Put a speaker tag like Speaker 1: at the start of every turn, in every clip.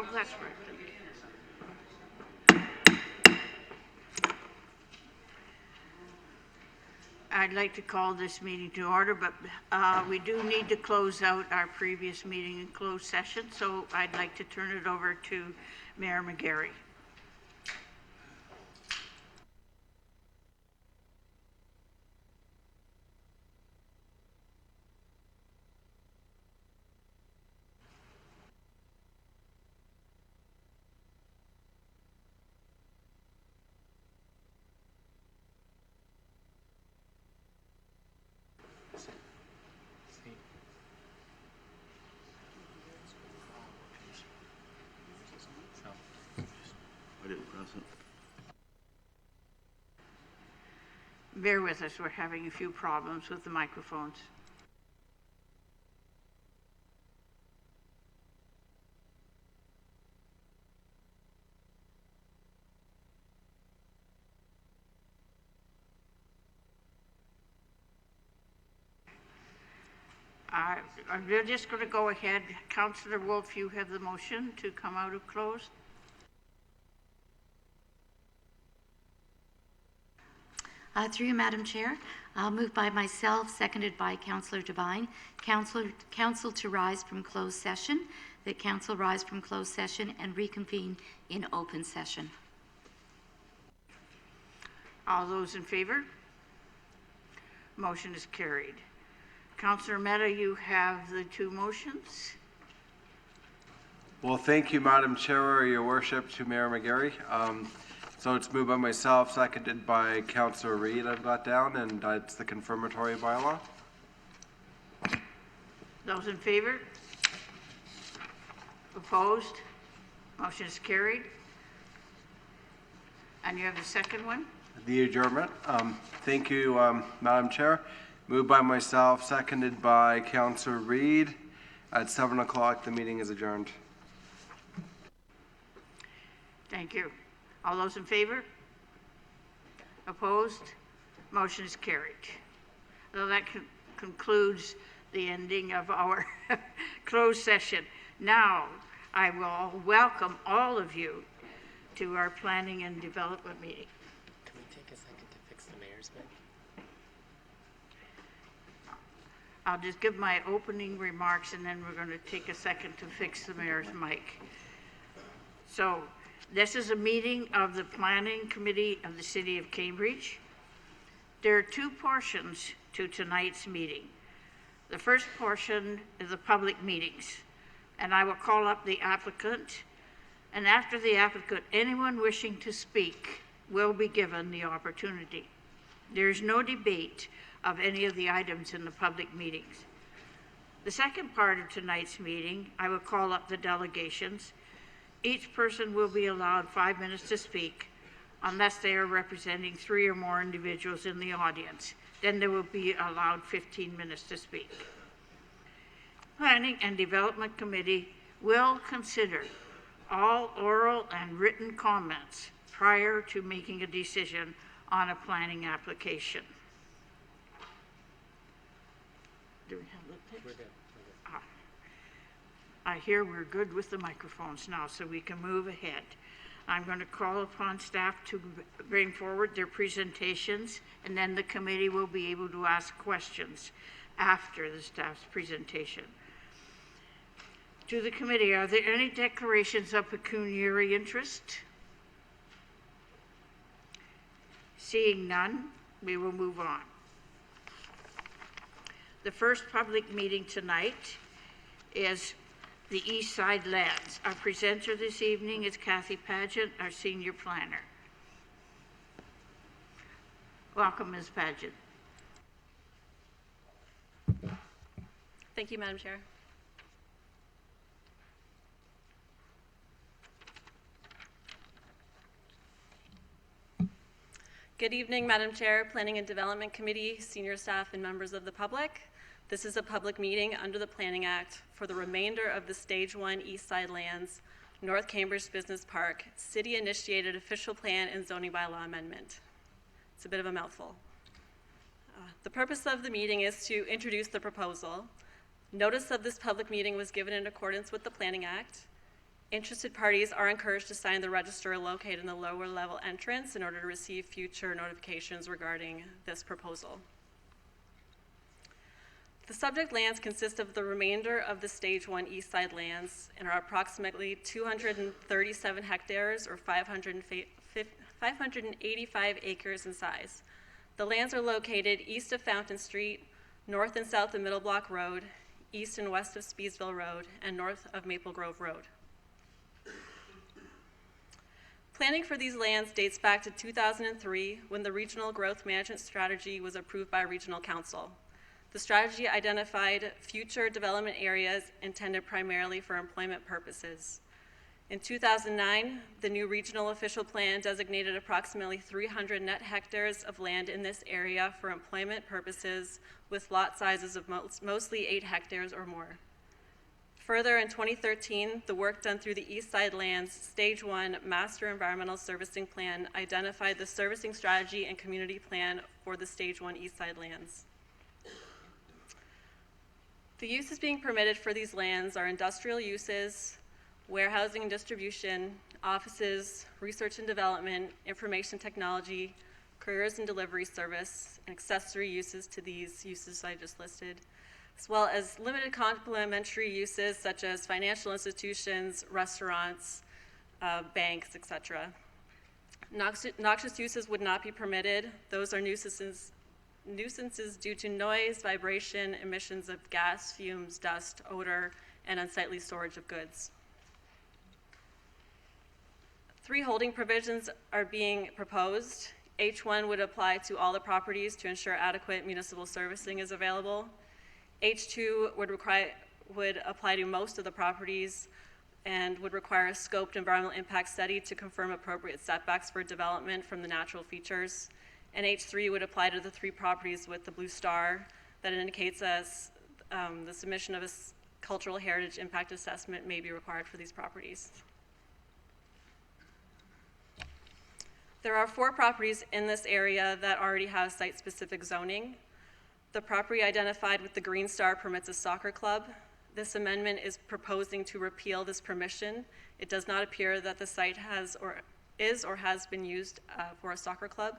Speaker 1: Oh, that's right. I'd like to call this meeting to order, but we do need to close out our previous meeting in closed session, so I'd like to turn it over to Mayor McGarry.
Speaker 2: I didn't press it.
Speaker 1: Bear with us, we're having a few problems with the microphones. We're just going to go ahead. Councillor Wolf, you have the motion to come out of closed.
Speaker 3: Through you, Madam Chair, moved by myself, seconded by Councillor Devine. Council to rise from closed session, that Council rise from closed session and reconvene in open session.
Speaker 1: All those in favor? Motion is carried. Councillor Mehta, you have the two motions.
Speaker 4: Well, thank you, Madam Chair, Your Worship, to Mayor McGarry. So it's moved by myself, seconded by Councillor Reid, I've got down, and it's the confirmatory bylaw.
Speaker 1: Those in favor? Opposed? Motion is carried. And you have the second one?
Speaker 4: The adjournment. Thank you, Madam Chair. Moved by myself, seconded by Councillor Reid. At 7 o'clock, the meeting is adjourned.
Speaker 1: Thank you. All those in favor? Opposed? Motion is carried. So that concludes the ending of our closed session. Now, I will welcome all of you to our planning and development meeting.
Speaker 5: Can we take a second to fix the mayor's mic?
Speaker 1: I'll just give my opening remarks and then we're going to take a second to fix the mayor's mic. So, this is a meeting of the Planning Committee of the City of Cambridge. There are two portions to tonight's meeting. The first portion is the public meetings, and I will call up the applicant, and after the applicant, anyone wishing to speak will be given the opportunity. There is no debate of any of the items in the public meetings. The second part of tonight's meeting, I will call up the delegations. Each person will be allowed 5 minutes to speak unless they are representing 3 or more individuals in the audience. Then they will be allowed 15 minutes to speak. Planning and Development Committee will consider all oral and written comments prior to making a decision on a planning application. Do we have the text?
Speaker 5: We're good.
Speaker 1: I hear we're good with the microphones now, so we can move ahead. I'm going to call upon staff to bring forward their presentations, and then the committee will be able to ask questions after the staff's presentation. To the committee, are there any declarations of pecuniary interest? Seeing none, we will move on. The first public meeting tonight is the East Side Lands. Our presenter this evening is Kathy Pageant, our senior planner. Welcome, Ms. Pageant.
Speaker 6: Thank you, Madam Chair. Good evening, Madam Chair, Planning and Development Committee, senior staff, and members of the public. This is a public meeting under the Planning Act for the remainder of the Stage 1 East Side Lands, North Cambridge Business Park, city-initiated official plan and zoning bylaw amendment. It's a bit of a mouthful. The purpose of the meeting is to introduce the proposal. Notice of this public meeting was given in accordance with the Planning Act. Interested parties are encouraged to sign the register located in the lower level entrance in order to receive future notifications regarding this proposal. The subject lands consist of the remainder of the Stage 1 East Side lands and are approximately 237 hectares or 585 acres in size. The lands are located east of Fountain Street, north and south of Middle Block Road, east and west of Speedsville Road, and north of Maple Grove Road. Planning for these lands dates back to 2003 when the Regional Growth Management Strategy was approved by Regional Council. The strategy identified future development areas intended primarily for employment purposes. In 2009, the new regional official plan designated approximately 300 net hectares of land in this area for employment purposes with lot sizes of mostly 8 hectares or more. Further, in 2013, the work done through the East Side Lands Stage 1 Master Environmental Servicing Plan identified the servicing strategy and community plan for the Stage 1 East Side lands. The uses being permitted for these lands are industrial uses, warehousing and distribution, offices, research and development, information technology, couriers and delivery service, and accessory uses to these uses I just listed, as well as limited complementary uses such as financial institutions, restaurants, banks, etc. Noxious uses would not be permitted. Those are nuisances due to noise, vibration, emissions of gas, fumes, dust, odor, and unsightly storage of goods. 3 holding provisions are being proposed. H1 would apply to all the properties to ensure adequate municipal servicing is available. H2 would apply to most of the properties and would require a scoped environmental impact study to confirm appropriate setbacks for development from the natural features. And H3 would apply to the 3 properties with the blue star that indicates as the submission of a cultural heritage impact assessment may be required for these properties. There are 4 properties in this area that already have site-specific zoning. The property identified with the green star permits a soccer club. This amendment is proposing to repeal this permission. It does not appear that the site has or has been used for a soccer club.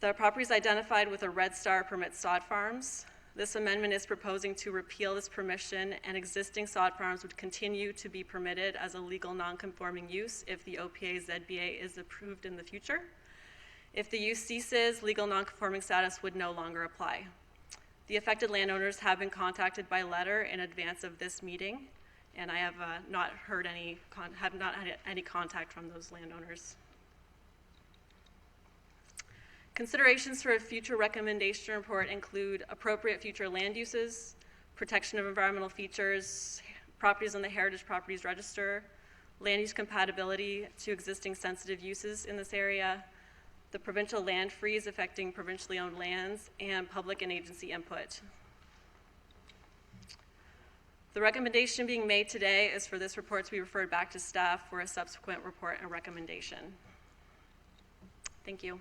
Speaker 6: The properties identified with a red star permit sod farms. This amendment is proposing to repeal this permission, and existing sod farms would continue to be permitted as a legal non-conforming use if the OPA-ZBA is approved in the future. If the use ceases, legal non-conforming status would no longer apply. The affected landowners have been contacted by letter in advance of this meeting, and I have not had any contact from those landowners. Considerations for a future recommendation report include appropriate future land uses, protection of environmental features, properties on the Heritage Properties Register, land use compatibility to existing sensitive uses in this area, the provincial land freeze affecting provincially owned lands, and public and agency input. The recommendation being made today is for this report to be referred back to staff for a subsequent report and recommendation. Thank you.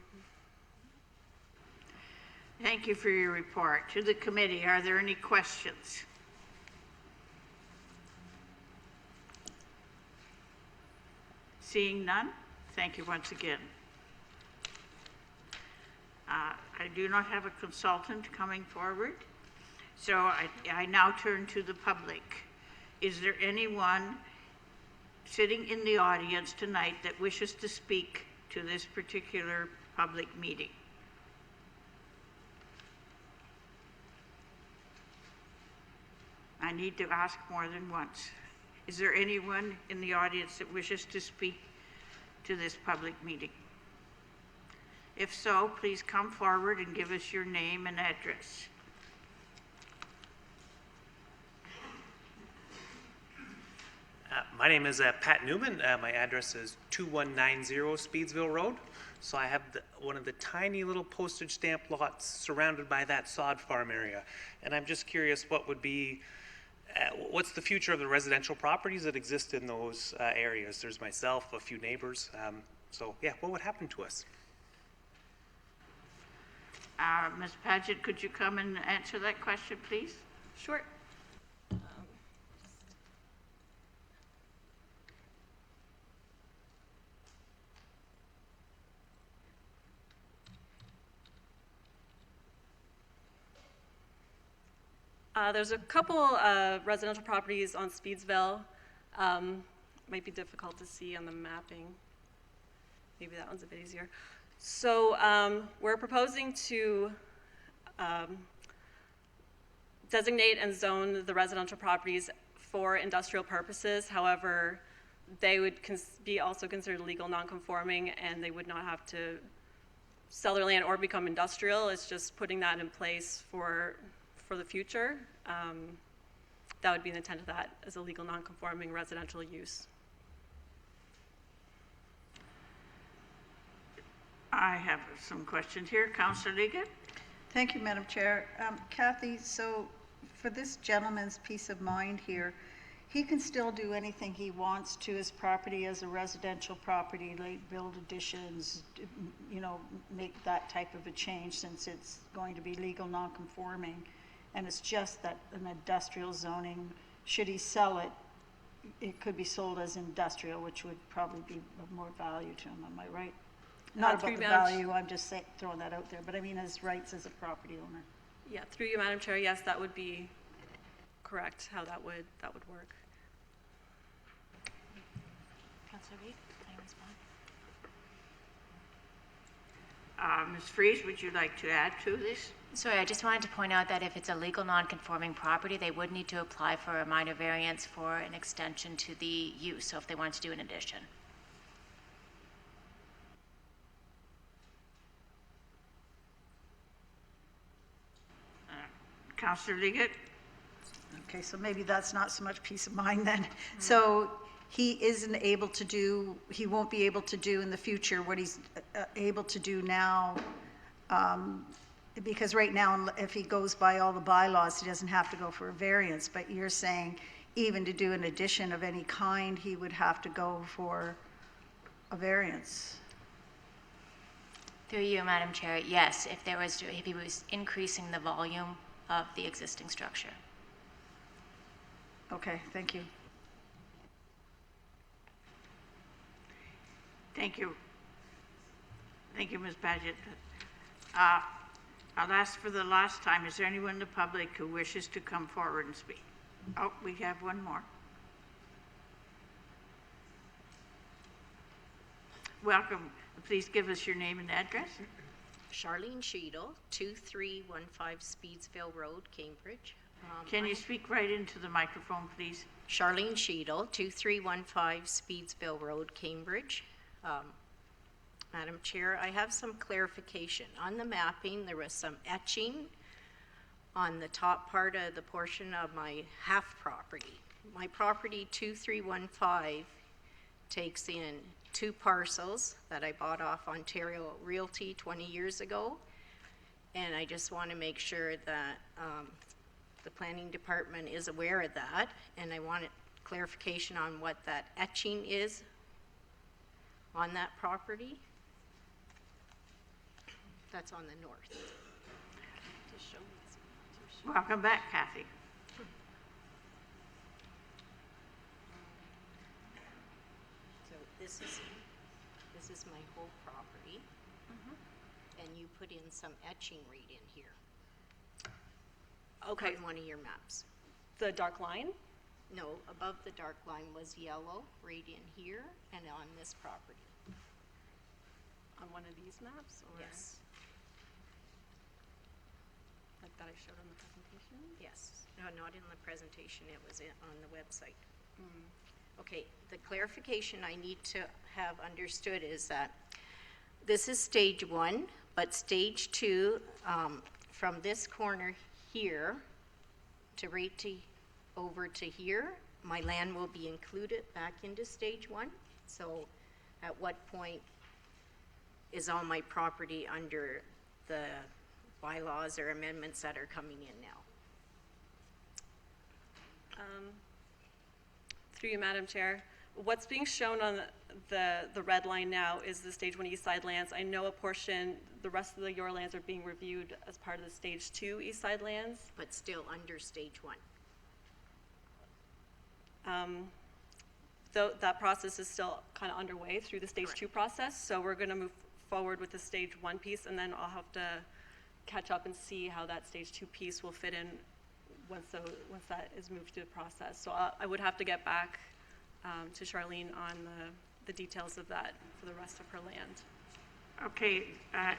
Speaker 1: Thank you for your report. To the committee, are there any questions? Seeing none, thank you once again. I do not have a consultant coming forward, so I now turn to the public. Is there anyone sitting in the audience tonight that wishes to speak to this particular public meeting? I need to ask more than once. Is there anyone in the audience that wishes to speak to this public meeting? If so, please come forward and give us your name and address.
Speaker 2: My name is Pat Newman. My address is 2190 Speedsville Road. So I have one of the tiny little postage stamp lots surrounded by that sod farm area. And I'm just curious what would be, what's the future of the residential properties that exist in those areas? There's myself, a few neighbors. So yeah, what would happen to us?
Speaker 1: Ms. Paget, could you come and answer that question, please?
Speaker 6: Sure. There's a couple residential properties on Speedsville. Might be difficult to see on the mapping. Maybe that one's a bit easier. So we're proposing to designate and zone the residential properties for industrial purposes. However, they would be also considered legal non-conforming, and they would not have to sell their land or become industrial. It's just putting that in place for the future. That would be the intent of that, as a legal non-conforming residential use.
Speaker 1: I have some questions here. Councillor Liggett?
Speaker 7: Thank you, Madam Chair. Kathy, so for this gentleman's peace of mind here, he can still do anything he wants to his property as a residential property, like build additions, you know, make that type of a change, since it's going to be legal non-conforming. And it's just that an industrial zoning, should he sell it, it could be sold as industrial, which would probably be of more value to him, am I right? Not about the value, I'm just throwing that out there, but I mean his rights as a property owner.
Speaker 6: Yeah, through you, Madam Chair, yes, that would be correct, how that would work.
Speaker 3: Councillor Reid, can I respond?
Speaker 1: Ms. Freeze, would you like to add to this?
Speaker 8: Sorry, I just wanted to point out that if it's a legal non-conforming property, they would need to apply for a minor variance for an extension to the use, so if they wanted to do an addition.
Speaker 1: Councillor Liggett?
Speaker 7: Okay, so maybe that's not so much peace of mind then. So he isn't able to do, he won't be able to do in the future what he's able to do now, because right now, if he goes by all the bylaws, he doesn't have to go for a variance, but you're saying even to do an addition of any kind, he would have to go for a variance.
Speaker 8: Through you, Madam Chair, yes, if he was increasing the volume of the existing structure.
Speaker 7: Okay, thank you.
Speaker 1: Thank you. Thank you, Ms. Paget. I'll ask for the last time, is there anyone in the public who wishes to come forward and speak? Oh, we have one more. Welcome. Please give us your name and address.
Speaker 9: Charlene Cheadle, 2315 Speedsville Road, Cambridge.
Speaker 1: Can you speak right into the microphone, please?
Speaker 9: Charlene Cheadle, 2315 Speedsville Road, Cambridge. Madam Chair, I have some clarification. On the mapping, there was some etching on the top part of the portion of my half property. My property 2315 takes in 2 parcels that I bought off Ontario Realty 20 years ago. And I just want to make sure that the planning department is aware of that. And I wanted clarification on what that etching is on that property. That's on the north. Just show me.
Speaker 1: Welcome back, Kathy.
Speaker 9: So this is my whole property. And you put in some etching right in here
Speaker 6: Okay,
Speaker 9: on one of your maps.
Speaker 6: the dark line?
Speaker 9: No, above the dark line was yellow right in here and on this property.
Speaker 6: On one of these maps, or?
Speaker 9: Yes,
Speaker 6: Like that I showed on the presentation?
Speaker 9: yes. No, not in the presentation, it was on the website. Okay, the clarification I need to have understood is that this is stage 1, but stage 2, from this corner here to right to over to here, my land will be included back into stage 1. So at what point is all my property under the bylaws or amendments that are coming in now?
Speaker 6: Through you, Madam Chair, what's being shown on the red line now is the Stage 1 East Side lands. I know a portion, the rest of your lands are being reviewed as part of the Stage 2 East Side lands.
Speaker 9: But still under stage 1.
Speaker 6: Though that process is still kind of underway through the Stage
Speaker 9: Correct.
Speaker 6: 2 process, so we're going to move forward with the Stage 1 piece, and then I'll have to catch up and see how that Stage 2 piece will fit in once that is moved through the process. So I would have to get back to Charlene on the details of that for the rest of her land.
Speaker 1: Okay,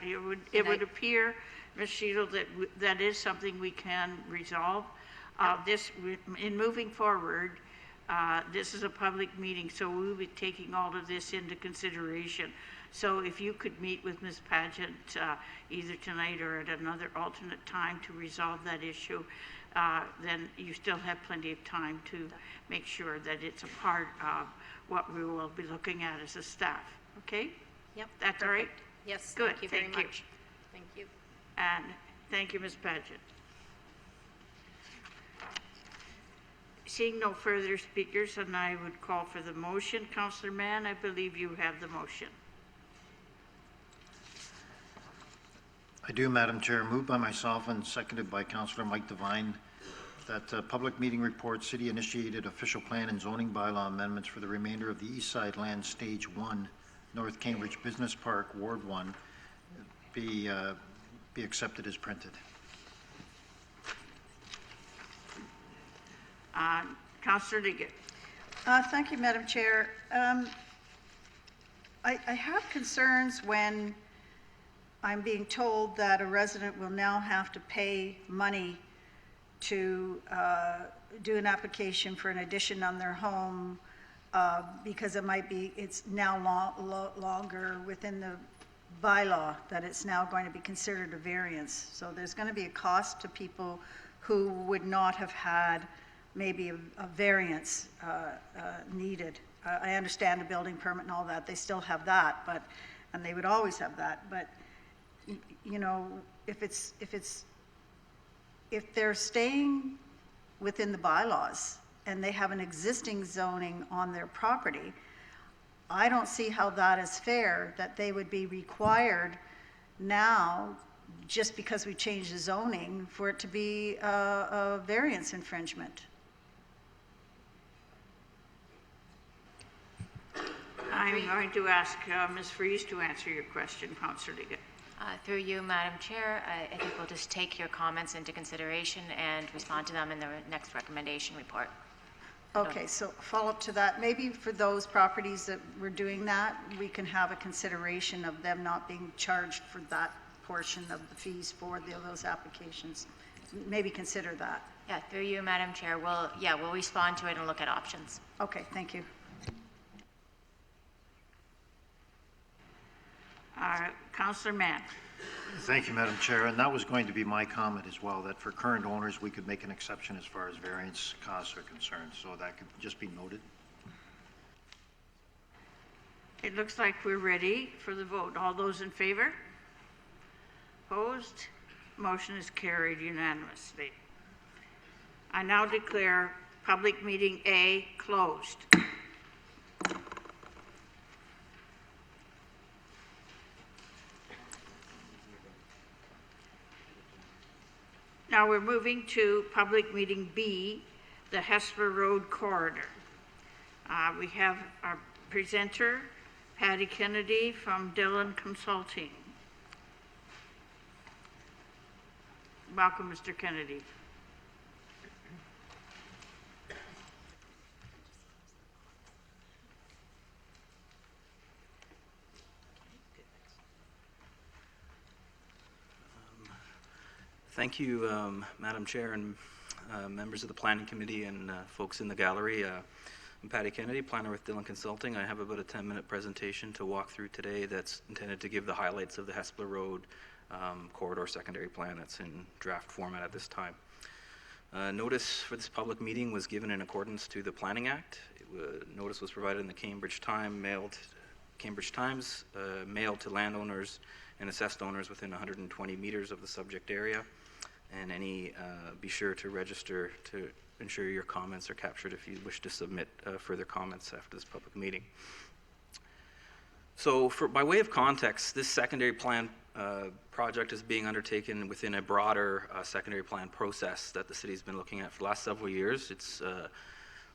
Speaker 1: it would appear, Ms. Sheetal, that that is something we can resolve. In moving forward, this is a public meeting, so we will be taking all of this into consideration. So if you could meet with Ms. Pageant either tonight or at another alternate time to resolve that issue, then you still have plenty of time to make sure that it's a part of what we will be looking at as a staff, okay?
Speaker 9: Yep.
Speaker 1: That's all right?
Speaker 9: Yes,
Speaker 1: Good,
Speaker 9: thank you very
Speaker 1: thank you.
Speaker 9: much. Thank you.
Speaker 1: And thank you, Ms. Pageant. Seeing no further speakers, and I would call for the motion. Councillor Mann, I believe you have the motion.
Speaker 10: I do, Madam Chair. Moved by myself and seconded by Councillor Mike Devine that public meeting report, city-initiated official plan and zoning bylaw amendments for the remainder of the East Side Land Stage 1, North Cambridge Business Park, Ward 1, be accepted as printed.
Speaker 1: Councillor Liggett.
Speaker 7: Thank you, Madam Chair. I have concerns when I'm being told that a resident will now have to pay money to do an application for an addition on their home because it's now longer within the bylaw that it's now going to be considered a variance. So there's going to be a cost to people who would not have had maybe a variance needed. I understand the building permit and all that, they still have that, and they would always have that, but you know, if they're staying within the bylaws and they have an existing zoning on their property, I don't see how that is fair, that they would be required now, just because we changed the zoning, for it to be a variance infringement.
Speaker 1: I'm going to ask Ms. Freeze to answer your question, Councillor Liggett.
Speaker 8: Through you, Madam Chair, I think we'll just take your comments into consideration and respond to them in the next recommendation report.
Speaker 7: Okay, so follow up to that, maybe for those properties that we're doing that, we can have a consideration of them not being charged for that portion of the fees for those applications. Maybe consider that.
Speaker 8: Yeah, through you, Madam Chair, we'll respond to it and look at options.
Speaker 7: Okay, thank you.
Speaker 1: Councillor Mann.
Speaker 10: Thank you, Madam Chair. And that was going to be my comment as well, that for current owners, we could make an exception as far as variance costs are concerned. So that could just be noted.
Speaker 1: It looks like we're ready for the vote. All those in favor? Opposed? Motion is carried unanimously. I now declare public meeting A closed. Now we're moving to public meeting B, the Hespeler Road Corridor. We have our presenter, Patty Kennedy from Dillon Consulting. Welcome, Mr. Kennedy.
Speaker 11: Thank you, Madam Chair and members of the Planning Committee and folks in the gallery. I'm Patty Kennedy, planner with Dillon Consulting. I have about a 10-minute presentation to walk through today that's intended to give the highlights of the Hespeler Road corridor secondary plan that's in draft format at this time. Notice for this public meeting was given in accordance to the Planning Act. Notice was provided in the Cambridge Times, mailed to landowners and assessed owners within 120 meters of the subject area. And be sure to register to ensure your comments are captured if you wish to submit further comments after this public meeting. So by way of context, this secondary plan project is being undertaken within a broader secondary plan process that the city's been looking at for the last several years. It's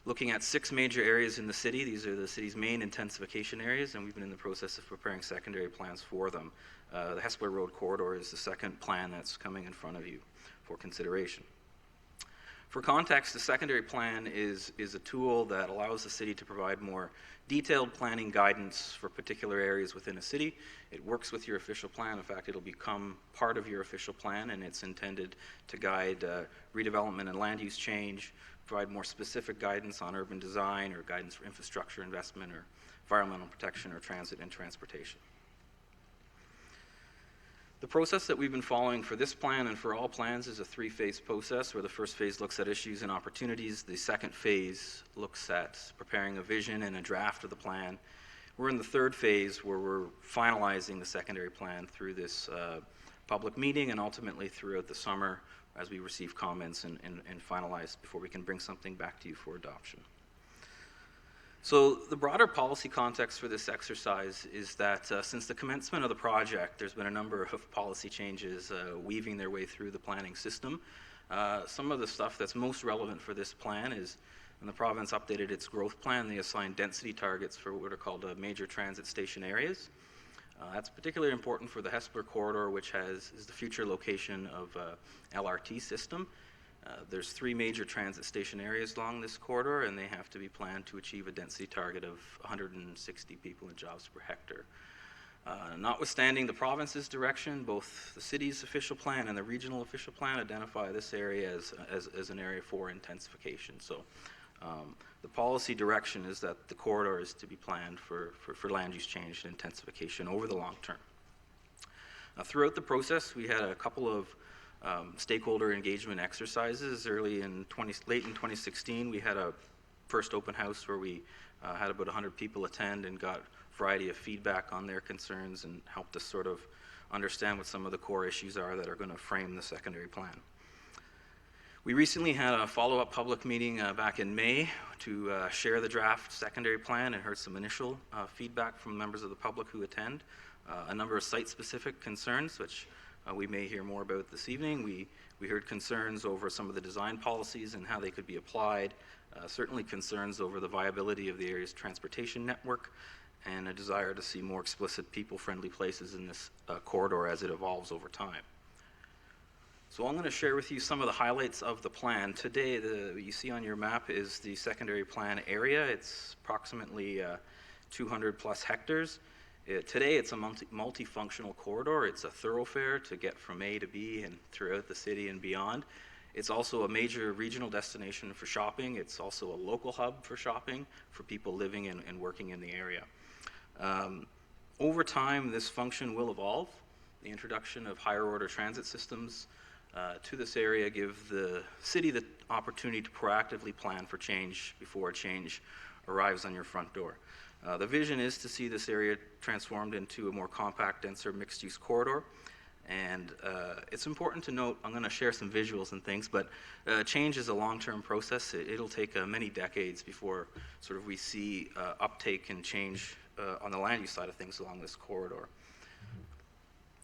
Speaker 11: looking at 6 major areas in the city. These are the city's main intensification areas, and we've been in the process of preparing secondary plans for them. The Hespeler Road Corridor is the second plan that's coming in front of you for consideration. For context, the secondary plan is a tool that allows the city to provide more detailed planning guidance for particular areas within a city. It works with your official plan. In fact, it'll become part of your official plan, and it's intended to guide redevelopment and land use change, provide more specific guidance on urban design or guidance for infrastructure investment or environmental protection or transit and transportation. The process that we've been following for this plan and for all plans is a three-phase process where the first phase looks at issues and opportunities. The second phase looks at preparing a vision and a draft of the plan. We're in the third phase where we're finalizing the secondary plan through this public meeting and ultimately throughout the summer as we receive comments and finalize before we can bring something back to you for adoption. So the broader policy context for this exercise is that since the commencement of the project, there's been a number of policy changes weaving their way through the planning system. Some of the stuff that's most relevant for this plan is when the province updated its growth plan, they assigned density targets for what are called major transit station areas. That's particularly important for the Hespeler corridor, which is the future location of LRT system. There's 3 major transit station areas along this corridor, and they have to be planned to achieve a density target of 160 people and jobs per hectare. Notwithstanding the province's direction, both the city's official plan and the regional official plan identify this area as an area for intensification. So the policy direction is that the corridor is to be planned for land use change and intensification over the long term. Throughout the process, we had a couple of stakeholder engagement exercises. Late in 2016, we had a first open house where we had about 100 people attend and got a variety of feedback on their concerns and helped us sort of understand what some of the core issues are that are going to frame the secondary plan. We recently had a follow-up public meeting back in May to share the draft secondary plan and heard some initial feedback from members of the public who attend. A number of site-specific concerns, which we may hear more about this evening. We heard concerns over some of the design policies and how they could be applied, certainly concerns over the viability of the area's transportation network, and a desire to see more explicit people-friendly places in this corridor as it evolves over time. So I'm going to share with you some of the highlights of the plan. Today, what you see on your map is the secondary plan area. It's approximately 200 plus hectares. Today, it's a multifunctional corridor. It's a thoroughfare to get from A to B and throughout the city and beyond. It's also a major regional destination for shopping. It's also a local hub for shopping for people living and working in the area. Over time, this function will evolve. The introduction of higher order transit systems to this area give the city the opportunity to proactively plan for change before a change arrives on your front door. The vision is to see this area transformed into a more compact, denser, mixed-use corridor. And it's important to note, I'm going to share some visuals and things, but change is a long-term process. It'll take many decades before sort of we see uptake and change on the land use side of things along this corridor.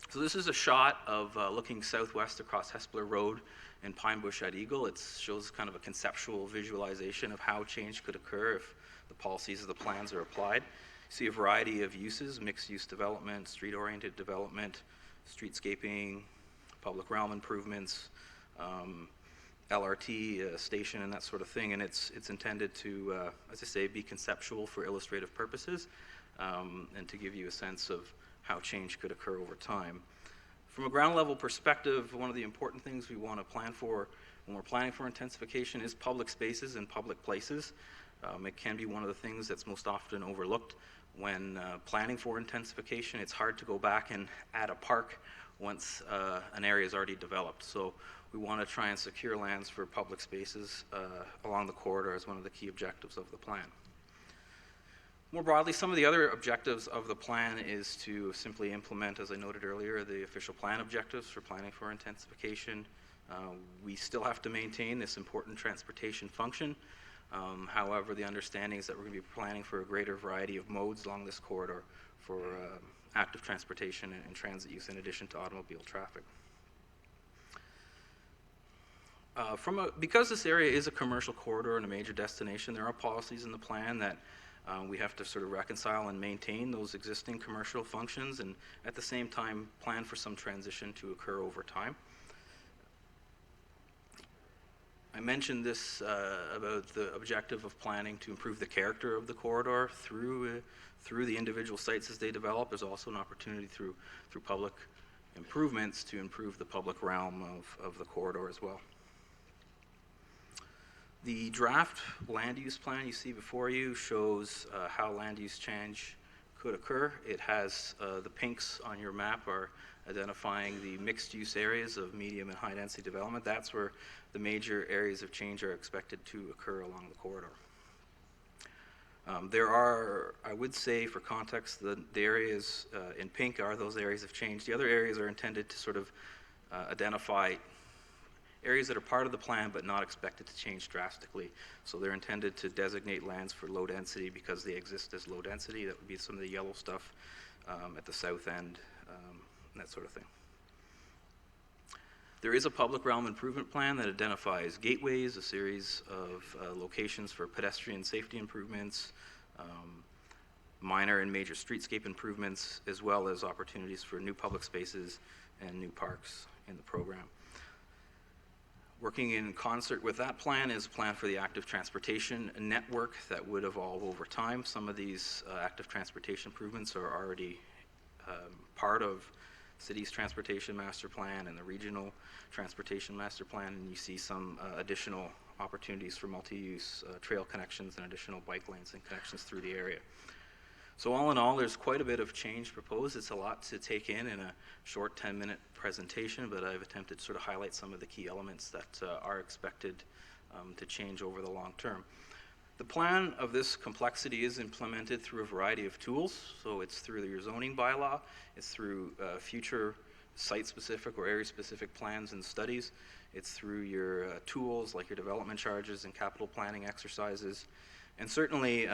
Speaker 11: So this is a shot of looking southwest across Hespeler Road and Pine Bush at Eagle. It shows kind of a conceptual visualization of how change could occur if the policies of the plans are applied. You see a variety of uses: mixed-use development, street-oriented development, streetscaping, public realm improvements, LRT station, and that sort of thing. And it's intended to, as I say, be conceptual for illustrative purposes and to give you a sense of how change could occur over time. From a ground level perspective, one of the important things we want to plan for when we're planning for intensification is public spaces and public places. It can be one of the things that's most often overlooked when planning for intensification. It's hard to go back and add a park once an area is already developed. So we want to try and secure lands for public spaces along the corridor as one of the key objectives of the plan. More broadly, some of the other objectives of the plan is to simply implement, as I noted earlier, the official plan objectives for planning for intensification. We still have to maintain this important transportation function. However, the understanding is that we're going to be planning for a greater variety of modes along this corridor for active transportation and transit use in addition to automobile traffic. Because this area is a commercial corridor and a major destination, there are policies in the plan that we have to sort of reconcile and maintain those existing commercial functions and at the same time plan for some transition to occur over time. I mentioned this about the objective of planning to improve the character of the corridor through the individual sites as they develop. There's also an opportunity through public improvements to improve the public realm of the corridor as well. The draft land use plan you see before you shows how land use change could occur. It has the pinks on your map are identifying the mixed use areas of medium and high density development. That's where the major areas of change are expected to occur along the corridor. There are, I would say for context, the areas in pink are those areas of change. The other areas are intended to sort of identify areas that are part of the plan but not expected to change drastically. So they're intended to designate lands for low density because they exist as low density. That would be some of the yellow stuff at the south end, that sort of thing. There is a public realm improvement plan that identifies gateways, a series of locations for pedestrian safety improvements, minor and major streetscape improvements, as well as opportunities for new public spaces and new parks in the program. Working in concert with that plan is a plan for the active transportation network that would evolve over time. Some of these active transportation improvements are already part of city's transportation master plan and the regional transportation master plan, and you see some additional opportunities for multi-use trail connections and additional bike lanes and connections through the area. So all in all, there's quite a bit of change proposed. It's a lot to take in a short 10-minute presentation, but I've attempted to sort of highlight some of the key elements that are expected to change over the long term. The plan of this complexity is implemented through a variety of tools. So it's through your zoning bylaw, it's through future site-specific or area-specific plans and studies. It's through your tools like your development charges and capital planning exercises. And certainly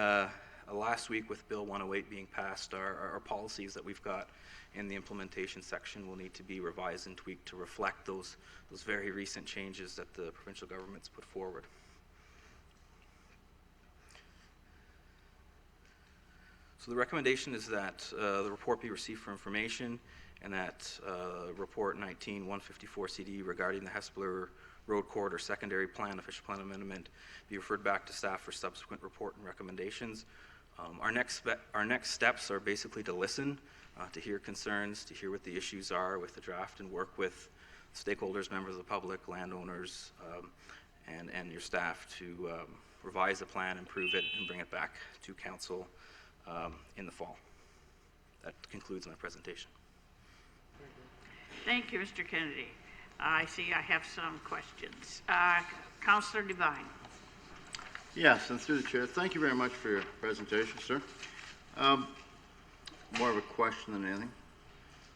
Speaker 11: last week with Bill 108 being passed, our policies that we've got in the implementation section will need to be revised and tweaked to reflect those very recent changes that the provincial government's put forward. So the recommendation is that the report be received for information and that report 19-154 CD regarding the Hespeler Road Corridor Secondary Plan, Official Plan Amendment, be referred back to staff for subsequent report and recommendations. Our next steps are basically to listen, to hear concerns, to hear what the issues are with the draft and work with stakeholders, members of the public, landowners, and your staff to revise the plan, improve it, and bring it back to council in the fall. That concludes my presentation.
Speaker 1: Thank you, Mr. Kennedy. I see I have some questions. Councillor Devine.
Speaker 12: Yes, and through the chair, thank you very much for your presentation, sir. More of a question than anything.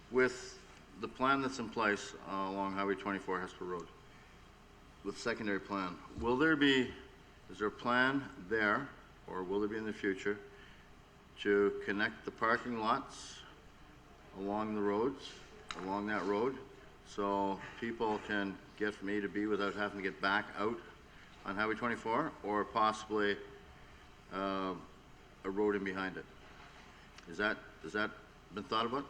Speaker 12: With the plan that's in place along Highway 24 Hesper Road, with secondary plan, is there a plan there, or will there be in the future, to connect the parking lots along the roads, along that road, so people can get from A to B without having to get back out on Highway 24, or possibly a road in behind it? Has that been thought about?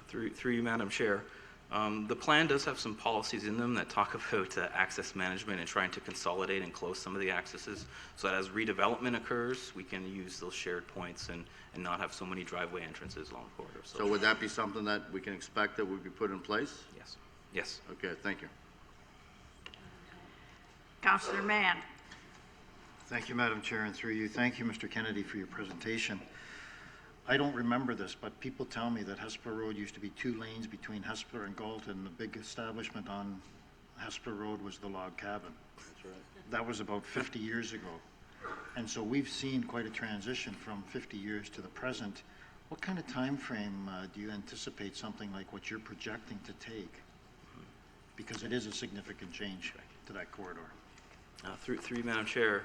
Speaker 11: Through you, Madam Chair. The plan does have some policies in them that talk about access management and trying to consolidate and close some of the accesses so that as redevelopment occurs, we can use those shared points and not have so many driveway entrances along the corridor.
Speaker 12: So would that be something that we can expect that would be put in place?
Speaker 11: Yes. Yes.
Speaker 12: Okay, thank you.
Speaker 1: Councillor Mann.
Speaker 10: Thank you, Madam Chair, and through you, thank you, Mr. Kennedy, for your presentation. I don't remember this, but people tell me that Hesper Road used to be 2 lanes between Hesper and Galt, and the big establishment on Hesper Road was the log cabin.
Speaker 12: That's right.
Speaker 10: That was about 50 years ago. And so we've seen quite a transition from 50 years to the present. What kind of time frame do you anticipate something like what you're projecting to take? Because it is a significant change to that corridor.
Speaker 11: Through you, Madam Chair,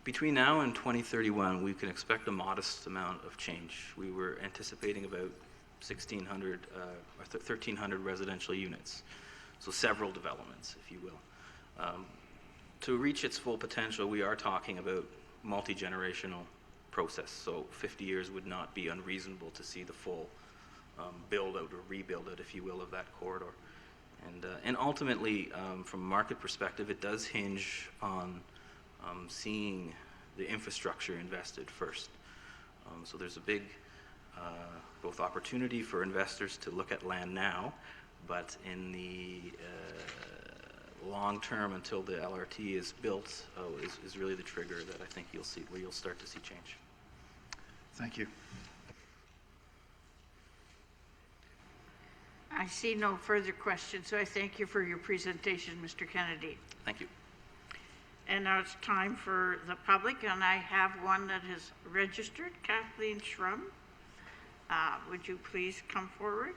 Speaker 11: between now and 2031, we can expect a modest amount of change. We were anticipating about 1,600 or 1,300 residential units, so several developments, if you will. To reach its full potential, we are talking about multi-generational process, so 50 years would not be unreasonable to see the full build out or rebuild out, if you will, of that corridor. And ultimately, from a market perspective, it does hinge on seeing the infrastructure invested first. So there's a big both opportunity for investors to look at land now, but in the long term, until the LRT is built, is really the trigger that I think you'll see, where you'll start to see change.
Speaker 10: Thank you.
Speaker 1: I see no further questions, so I thank you for your presentation, Mr. Kennedy.
Speaker 11: Thank you.
Speaker 1: And now it's time for the public, and I have one that is registered, Kathleen Schrum. Would you please come forward?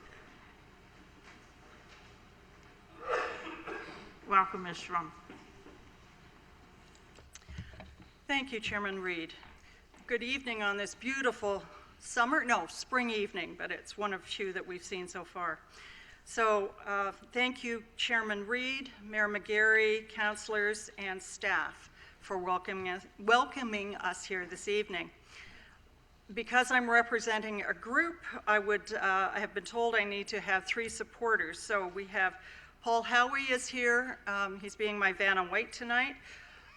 Speaker 1: Welcome, Ms. Schrum.
Speaker 13: Thank you, Chairman Reed. Good evening on this beautiful spring evening, but it's one of few that we've seen so far. So thank you, Chairman Reed, Mayor McGarry, councilors, and staff for welcoming us here this evening. Because I'm representing a group, I have been told I need to have 3 supporters. So we have Paul Howie is here. He's being my Vanna White tonight.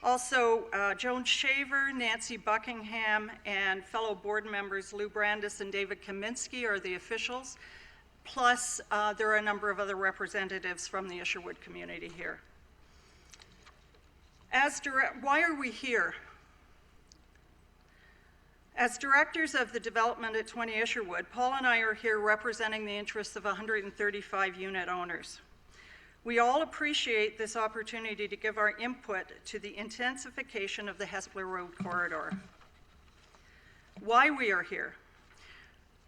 Speaker 13: Also, Joan Shaver, Nancy Buckingham, and fellow board members Lou Brandis and David Kaminsky are the officials. Plus, there are a number of other representatives from the Isherwood community here. Why are we here? As directors of the development at 20 Isherwood, Paul and I are here representing the interests of 135 unit owners. We all appreciate this opportunity to give our input to the intensification of the Hespeler Road corridor. Why we are here.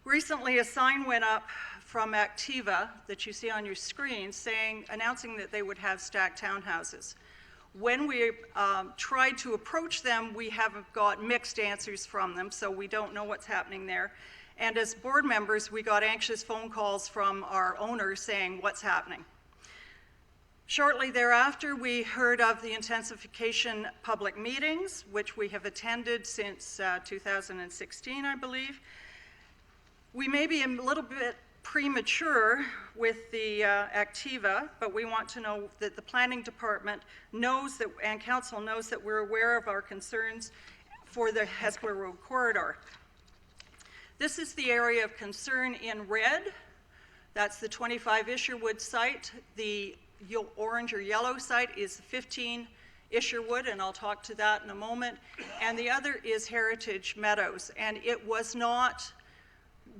Speaker 13: Recently, a sign went up from Activa that you see on your screen announcing that they would have stacked townhouses. When we tried to approach them, we have got mixed answers from them, so we don't know what's happening there. And as board members, we got anxious phone calls from our owners saying, what's happening? Shortly thereafter, we heard of the intensification public meetings, which we have attended since 2016, I believe. We may be a little bit premature with the Activa, but we want to know that the planning department knows that, and council knows that we're aware of our concerns for the Hespeler Road corridor. This is the area of concern in red. That's the 25 Isherwood site. The orange or yellow site is 15 Isherwood, and I'll talk to that in a moment. And the other is Heritage Meadows, and it was not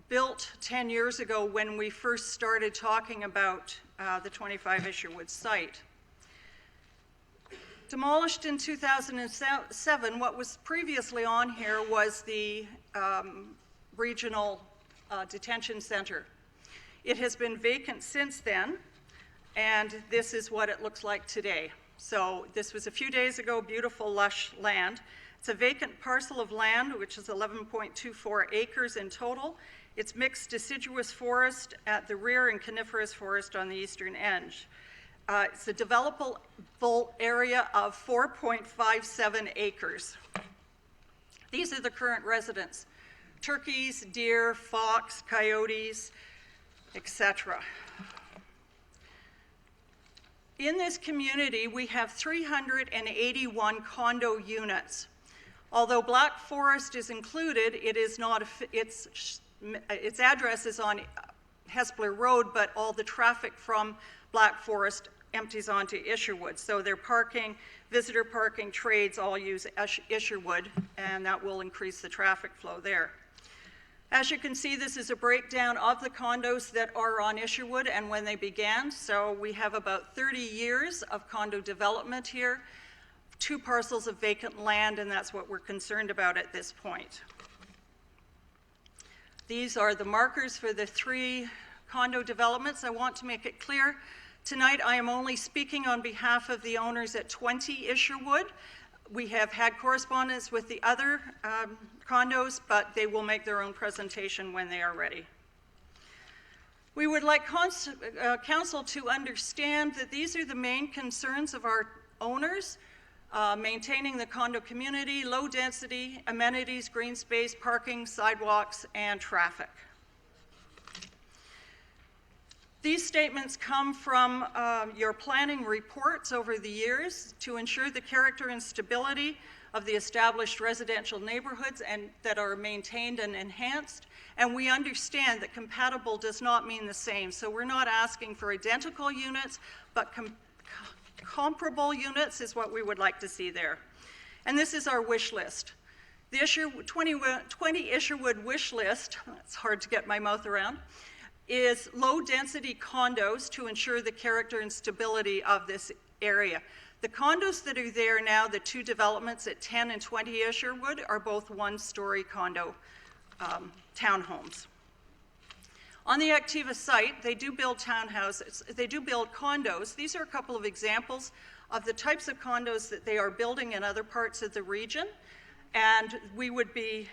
Speaker 13: built 10 years ago when we first started talking about the 25 Isherwood site. Demolished in 2007, what was previously on here was the regional detention center. It has been vacant since then, and this is what it looks like today. So this was a few days ago, beautiful lush land. It's a vacant parcel of land, which is 11.24 acres in total. It's mixed deciduous forest at the rear and coniferous forest on the eastern edge. It's a developable area of 4.57 acres. These are the current residents: turkeys, deer, fox, coyotes, etc. In this community, we have 381 condo units. Although Black Forest is included, it is not, its address is on Hespeler Road, but all the traffic from Black Forest empties onto Isherwood. So their parking, visitor parking, trades all use Isherwood, and that will increase the traffic flow there. As you can see, this is a breakdown of the condos that are on Isherwood and when they began. So we have about 30 years of condo development here, 2 parcels of vacant land, and that's what we're concerned about at this point. These are the markers for the 3 condo developments. I want to make it clear, tonight I am only speaking on behalf of the owners at 20 Isherwood. We have had correspondence with the other condos, but they will make their own presentation when they are ready. We would like council to understand that these are the main concerns of our owners: maintaining the condo community, low density, amenities, green space, parking, sidewalks, and traffic. These statements come from your planning reports over the years to ensure the character and stability of the established residential neighborhoods and that are maintained and enhanced. And we understand that compatible does not mean the same. So we're not asking for identical units, but comparable units is what we would like to see there. And this is our wish list. The 20 Isherwood wish list, it's hard to get my mouth around, is low-density condos to ensure the character and stability of this area. The condos that are there now, the two developments at 10 and 20 Isherwood, are both one-story condo townhomes. On the Activa site, they do build townhouses, they do build condos. These are a couple of examples of the types of condos that they are building in other parts of the region, and we would be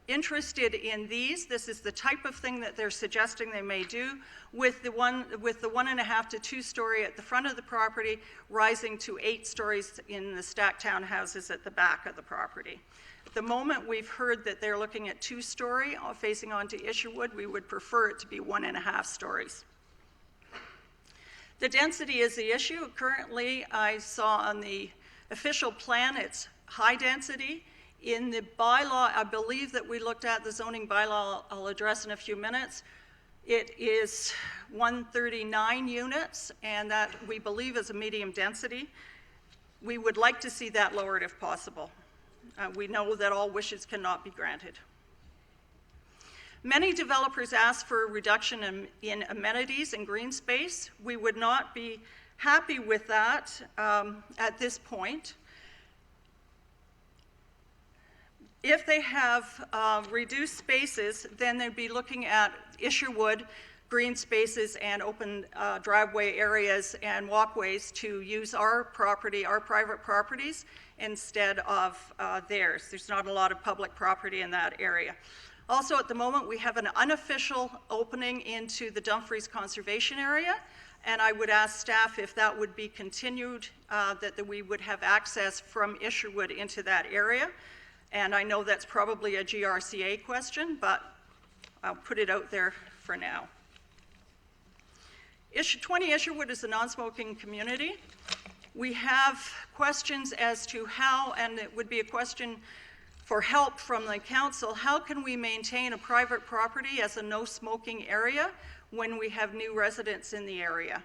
Speaker 13: interested in these. This is the type of thing that they're suggesting they may do with the 1.5 to 2 story at the front of the property, rising to 8 stories in the stacked townhouses at the back of the property. At the moment, we've heard that they're looking at 2 story facing onto Isherwood. We would prefer it to be 1.5 stories. The density is the issue. Currently, I saw on the official plan, it's high density. In the bylaw, I believe that we looked at the zoning bylaw, I'll address in a few minutes. It is 139 units, and that we believe is a medium density. We would like to see that lowered if possible. We know that all wishes cannot be granted. Many developers ask for a reduction in amenities and green space. We would not be happy with that at this point. If they have reduced spaces, then they'd be looking at Isherwood green spaces and open driveway areas and walkways to use our property, our private properties, instead of theirs. There's not a lot of public property in that area. Also, at the moment, we have an unofficial opening into the Dumfries Conservation Area, and I would ask staff if that would be continued, that we would have access from Isherwood into that area. And I know that's probably a GRCA question, but I'll put it out there for now. 20 Isherwood is a non-smoking community. We have questions as to how, and it would be a question for help from the council, how can we maintain a private property as a no-smoking area when we have new residents in the area?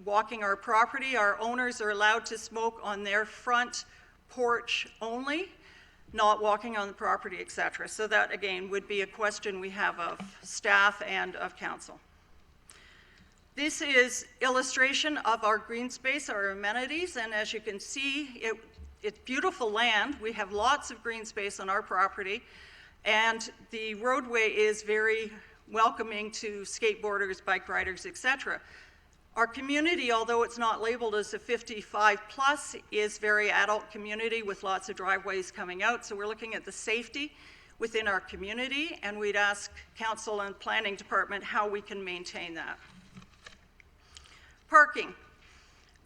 Speaker 13: Walking our property, our owners are allowed to smoke on their front porch only, not walking on the property, etc. So that, again, would be a question we have of staff and of council. This is illustration of our green space, our amenities, and as you can see, it's beautiful land. We have lots of green space on our property, and the roadway is very welcoming to skateboarders, bike riders, etc. Our community, although it's not labeled as a 55 plus, is very adult community with lots of driveways coming out. So we're looking at the safety within our community, and we'd ask council and planning department how we can maintain that. Parking.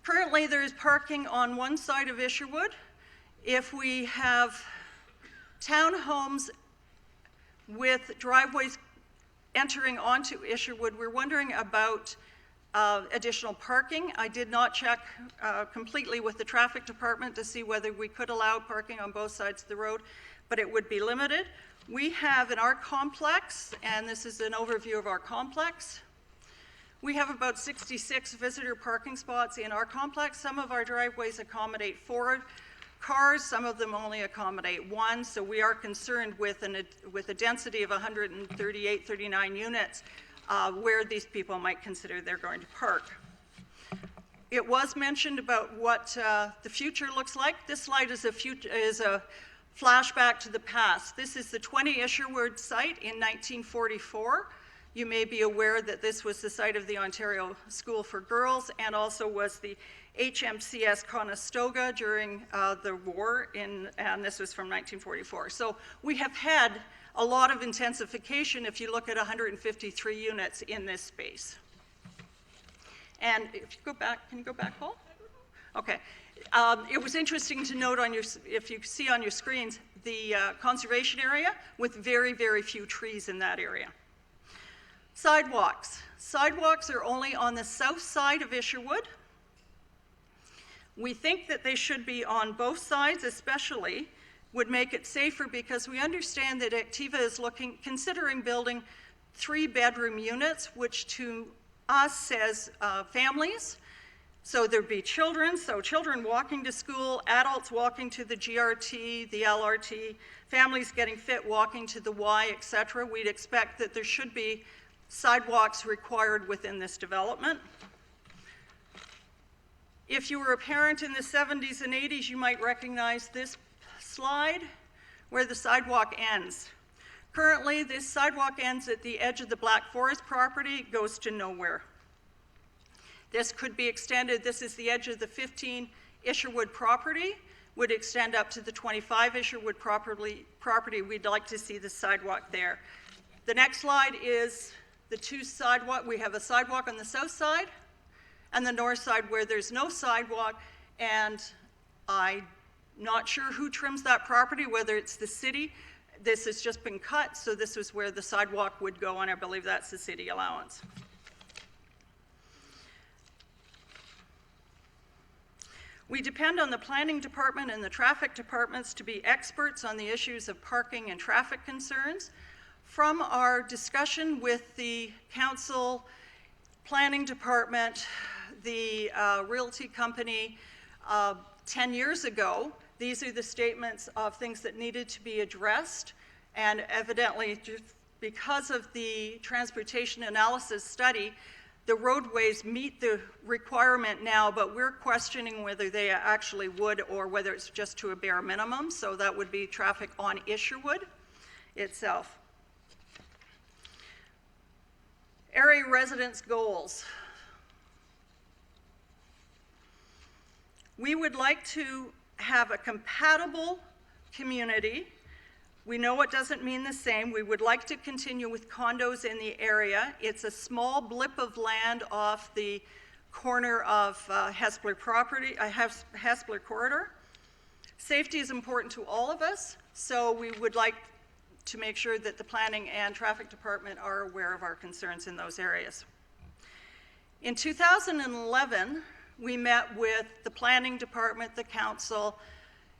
Speaker 13: Currently, there is parking on one side of Isherwood. If we have townhomes with driveways entering onto Isherwood, we're wondering about additional parking. I did not check completely with the traffic department to see whether we could allow parking on both sides of the road, but it would be limited. We have in our complex, and this is an overview of our complex, we have about 66 visitor parking spots in our complex. Some of our driveways accommodate 4 cars, some of them only accommodate 1, so we are concerned with a density of 138, 39 units where these people might consider they're going to park. It was mentioned about what the future looks like. This slide is a flashback to the past. This is the 20 Isherwood site in 1944. You may be aware that this was the site of the Ontario School for Girls and also was the HMCS Conestoga during the war, and this was from 1944. So we have had a lot of intensification if you look at 153 units in this space. And if you go back, can you go back, Paul? Okay. It was interesting to note on if you see on your screens, the conservation area with very, very few trees in that area. Sidewalks. Sidewalks are only on the south side of Isherwood. We think that they should be on both sides, especially would make it safer, because we understand that Activa is considering building 3-bedroom units, which to us says families. So there'd be children, so children walking to school, adults walking to the GRT, the LRT, families getting fit walking to the Y, etc. We'd expect that there should be sidewalks required within this development. If you were a parent in the 70s and 80s, you might recognize this slide where the sidewalk ends. Currently, this sidewalk ends at the edge of the Black Forest property, goes to nowhere. This could be extended. This is the edge of the 15 Isherwood property, would extend up to the 25 Isherwood property. We'd like to see the sidewalk there. The next slide is the two sidewalk. We have a sidewalk on the south side and the north side where there's no sidewalk, and I'm not sure who trims that property, whether it's the city. This has just been cut, so this is where the sidewalk would go, and I believe that's the city allowance. We depend on the planning department and the traffic departments to be experts on the issues of parking and traffic concerns. From our discussion with the council, planning department, the realty company 10 years ago, these are the statements of things that needed to be addressed, and evidently because of the transportation analysis study, the roadways meet the requirement now, but we're questioning whether they actually would or whether it's just to a bare minimum. So that would be traffic on Isherwood itself. Area residents' goals. We would like to have a compatible community. We know it doesn't mean the same. We would like to continue with condos in the area. It's a small blip of land off the corner of Hespeler corridor. Safety is important to all of us, so we would like to make sure that the planning and traffic department are aware of our concerns in those areas. In 2011, we met with the planning department, the council,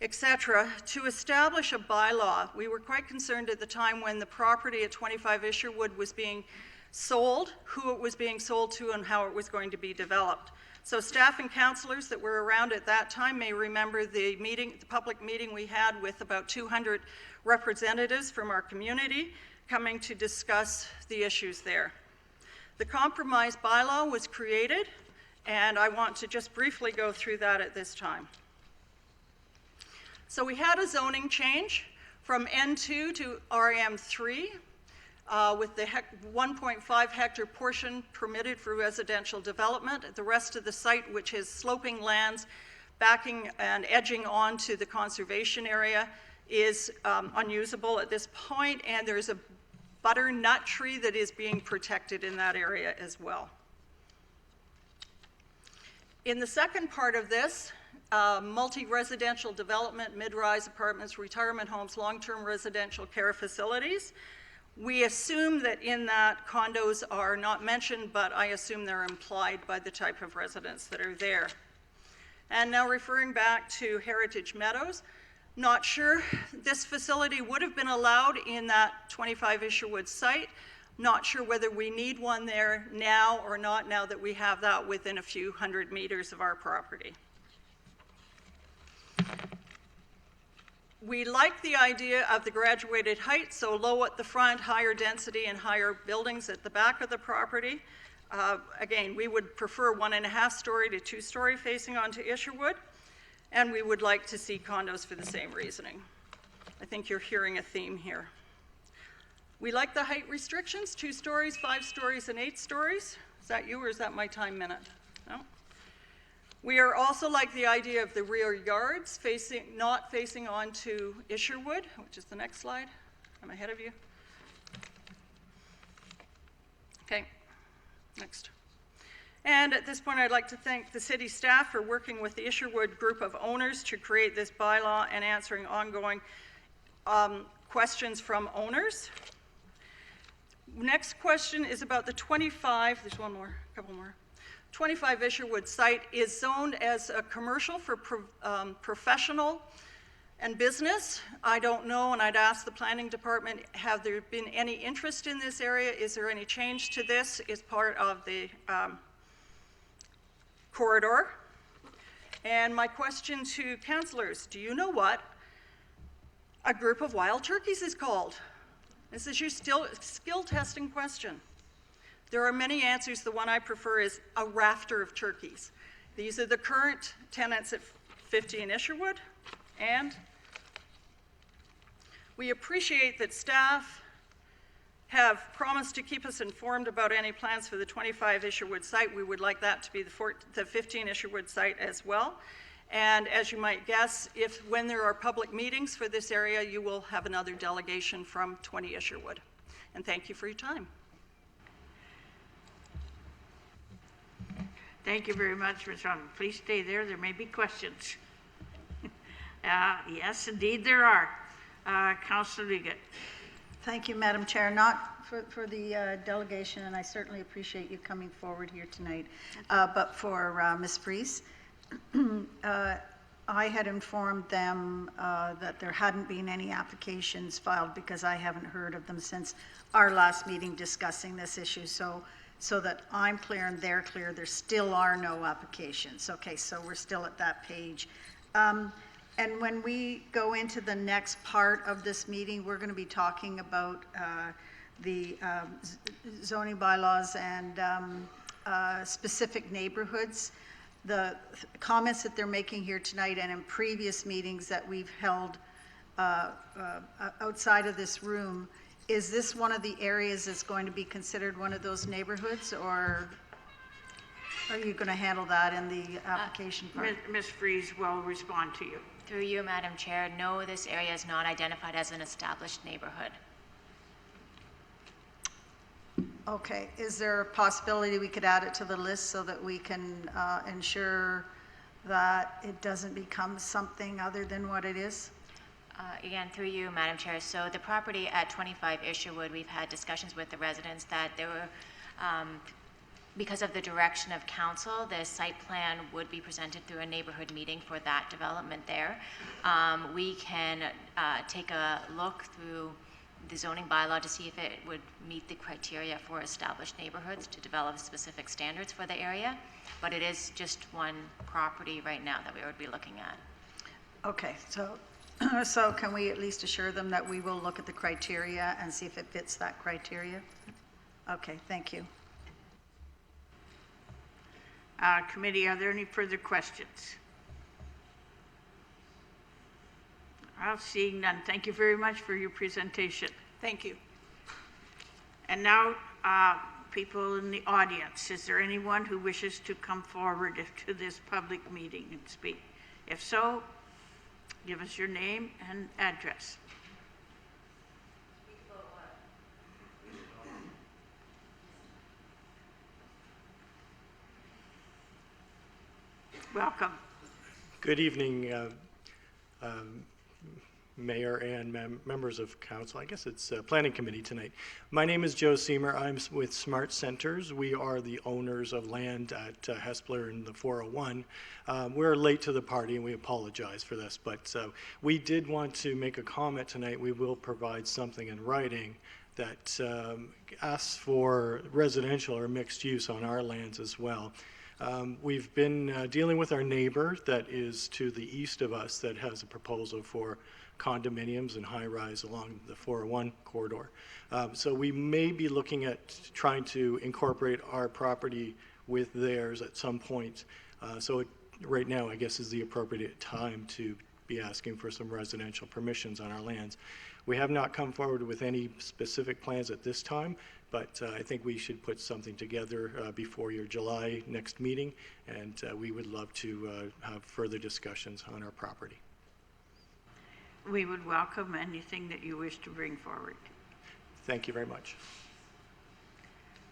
Speaker 13: etc., to establish a bylaw. We were quite concerned at the time when the property at 25 Isherwood was being sold, who it was being sold to, and how it was going to be developed. So staff and councillors that were around at that time may remember the public meeting we had with about 200 representatives from our community coming to discuss the issues there. The compromise bylaw was created, and I want to just briefly go through that at this time. So we had a zoning change from N2 to RM3 with the 1.5 hectare portion permitted for residential development. The rest of the site, which is sloping lands backing and edging onto the conservation area, is unusable at this point, and there's a butternut tree that is being protected in that area as well. In the second part of this, multi-residential development, mid-rise apartments, retirement homes, long-term residential care facilities. We assume that in that condos are not mentioned, but I assume they're implied by the type of residents that are there. And now referring back to Heritage Meadows, not sure this facility would have been allowed in that 25 Isherwood site. Not sure whether we need one there now or not, now that we have that within a few hundred meters of our property. We like the idea of the graduated height, so low at the front, higher density, and higher buildings at the back of the property. Again, we would prefer 1.5 story to 2 story facing onto Isherwood, and we would like to see condos for the same reasoning. I think you're hearing a theme here. We like the height restrictions, 2 stories, 5 stories, and 8 stories. Is that you, or is that my time minute? No? We are also like the idea of the rear yards not facing onto Isherwood, which is the next slide. I'm ahead of you. Okay, next. And at this point, I'd like to thank the city staff for working with the Isherwood group of owners to create this bylaw and answering ongoing questions from owners. Next question is about the 25, there's one more, a couple more. 25 Isherwood site is zoned as a commercial for professional and business. I don't know, and I'd ask the planning department, have there been any interest in this area? Is there any change to this? Is part of the corridor? And my question to councillors, do you know what a group of wild turkeys is called? This is your skill testing question. There are many answers. The one I prefer is a rafter of turkeys. These are the current tenants at 15 Isherwood, and we appreciate that staff have promised to keep us informed about any plans for the 25 Isherwood site. We would like that to be the 15 Isherwood site as well. And as you might guess, when there are public meetings for this area, you will have another delegation from 20 Isherwood. And thank you for your time.
Speaker 1: Thank you very much, Ms. Ron. Please stay there. There may be questions. Yes, indeed there are. Councillor Liggett.
Speaker 7: Thank you, Madam Chair. Not for the delegation, and I certainly appreciate you coming forward here tonight, but for Ms. Fries. I had informed them that there hadn't been any applications filed because I haven't heard of them since our last meeting discussing this issue. So that I'm clear and they're clear, there still are no applications. Okay, so we're still at that page. And when we go into the next part of this meeting, we're going to be talking about the zoning bylaws and specific neighborhoods. The comments that they're making here tonight and in previous meetings that we've held outside of this room, is this one of the areas that's going to be considered one of those neighborhoods, or are you going to handle that in the application part?
Speaker 1: Ms. Fries will respond to you.
Speaker 8: Through you, Madam Chair, no, this area is not identified as an established neighborhood.
Speaker 7: Okay, is there a possibility we could add it to the list so that we can ensure that it doesn't become something other than what it is?
Speaker 8: Again, through you, Madam Chair, so the property at 25 Isherwood, we've had discussions with the residents that there were, because of the direction of council, the site plan would be presented through a neighborhood meeting for that development there. We can take a look through the zoning bylaw to see if it would meet the criteria for established neighborhoods to develop specific standards for the area, but it is just one property right now that we would be looking at.
Speaker 7: Okay, so can we at least assure them that we will look at the criteria and see if it fits that criteria? Okay, thank you.
Speaker 1: Committee, are there any further questions? Seeing none, thank you very much for your presentation.
Speaker 13: Thank you.
Speaker 1: And now, people in the audience, is there anyone who wishes to come forward to this public meeting and speak? If so, give us your name and address. Welcome.
Speaker 14: Good evening, Mayor and members of council. I guess it's Planning Committee tonight. My name is Joe Seamer. I'm with Smart Centers. We are the owners of land at Hespeler in the 401. We're late to the party and we apologize for this, but we did want to make a comment tonight. We will provide something in writing that asks for residential or mixed use on our lands as well. We've been dealing with our neighbor that is to the east of us that has a proposal for condominiums and high-rise along the 401 corridor. So we may be looking at trying to incorporate our property with theirs at some point. Right now, I guess, is the appropriate time to be asking for some residential permissions on our lands. We have not come forward with any specific plans at this time, but I think we should put something together before your July next meeting, and we would love to have further discussions on our property.
Speaker 1: We would welcome anything that you wish to bring forward.
Speaker 14: Thank you very much.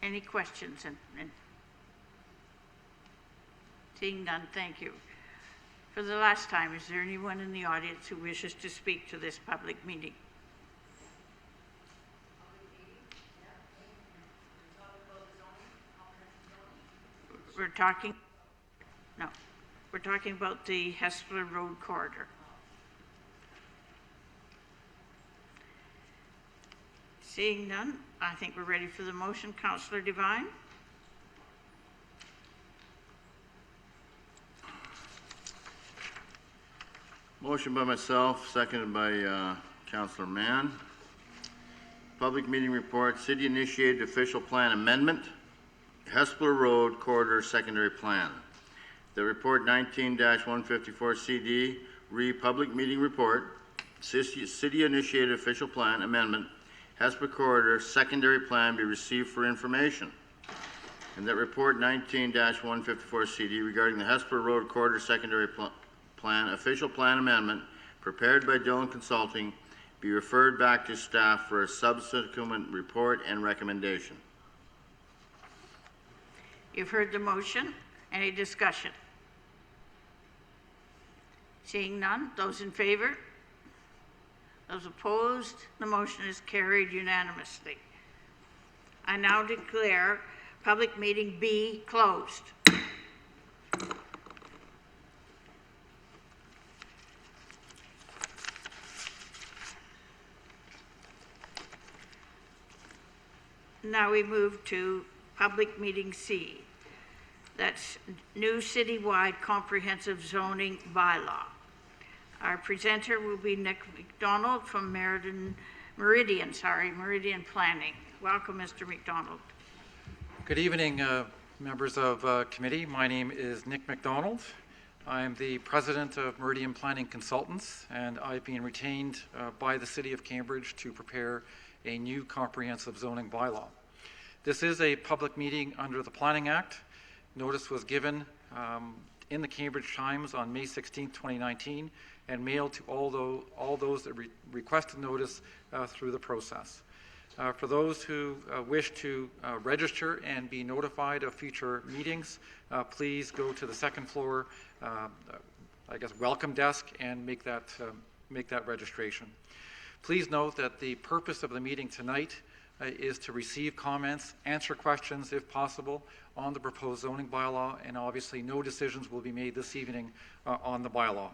Speaker 1: Any questions? Seeing none, thank you. For the last time, is there anyone in the audience who wishes to speak to this public meeting? talking, no, we're talking about the Hespeler Road corridor. Seeing none, I think we're ready for the motion. Councillor Devine?
Speaker 12: Motion by myself, seconded by Councillor Mann. Public meeting report, city-initiated official plan amendment, Hespeler Road Corridor Secondary Plan. The report 19-154 CD, public meeting report, city-initiated official plan amendment, Hespeler Corridor Secondary Plan be received for information. And that report 19-154 CD regarding the Hespeler Road Corridor Secondary Plan, official plan amendment prepared by Dillon Consulting be referred back to staff for a subsequent report and recommendation.
Speaker 1: You've heard the motion. Any discussion? Seeing none, those in favor? Those opposed? The motion is carried unanimously. I now declare public meeting B closed. Now we move to public meeting C. That's new citywide comprehensive zoning bylaw. Our presenter will be Nick McDonald from Meridian Planning. Welcome, Mr. McDonald.
Speaker 15: Good evening, members of committee. My name is Nick McDonald. I'm the president of Meridian Planning Consultants, and I've been retained by the City of Cambridge to prepare a new comprehensive zoning bylaw. This is a public meeting under the Planning Act. Notice was given in the Cambridge Times on May 16, 2019, and mailed to all those that requested notice through the process. For those who wish to register and be notified of future meetings, please go to the second floor, welcome desk, and make that registration. Please note that the purpose of the meeting tonight is to receive comments, answer questions if possible on the proposed zoning bylaw, and obviously no decisions will be made this evening on the bylaw.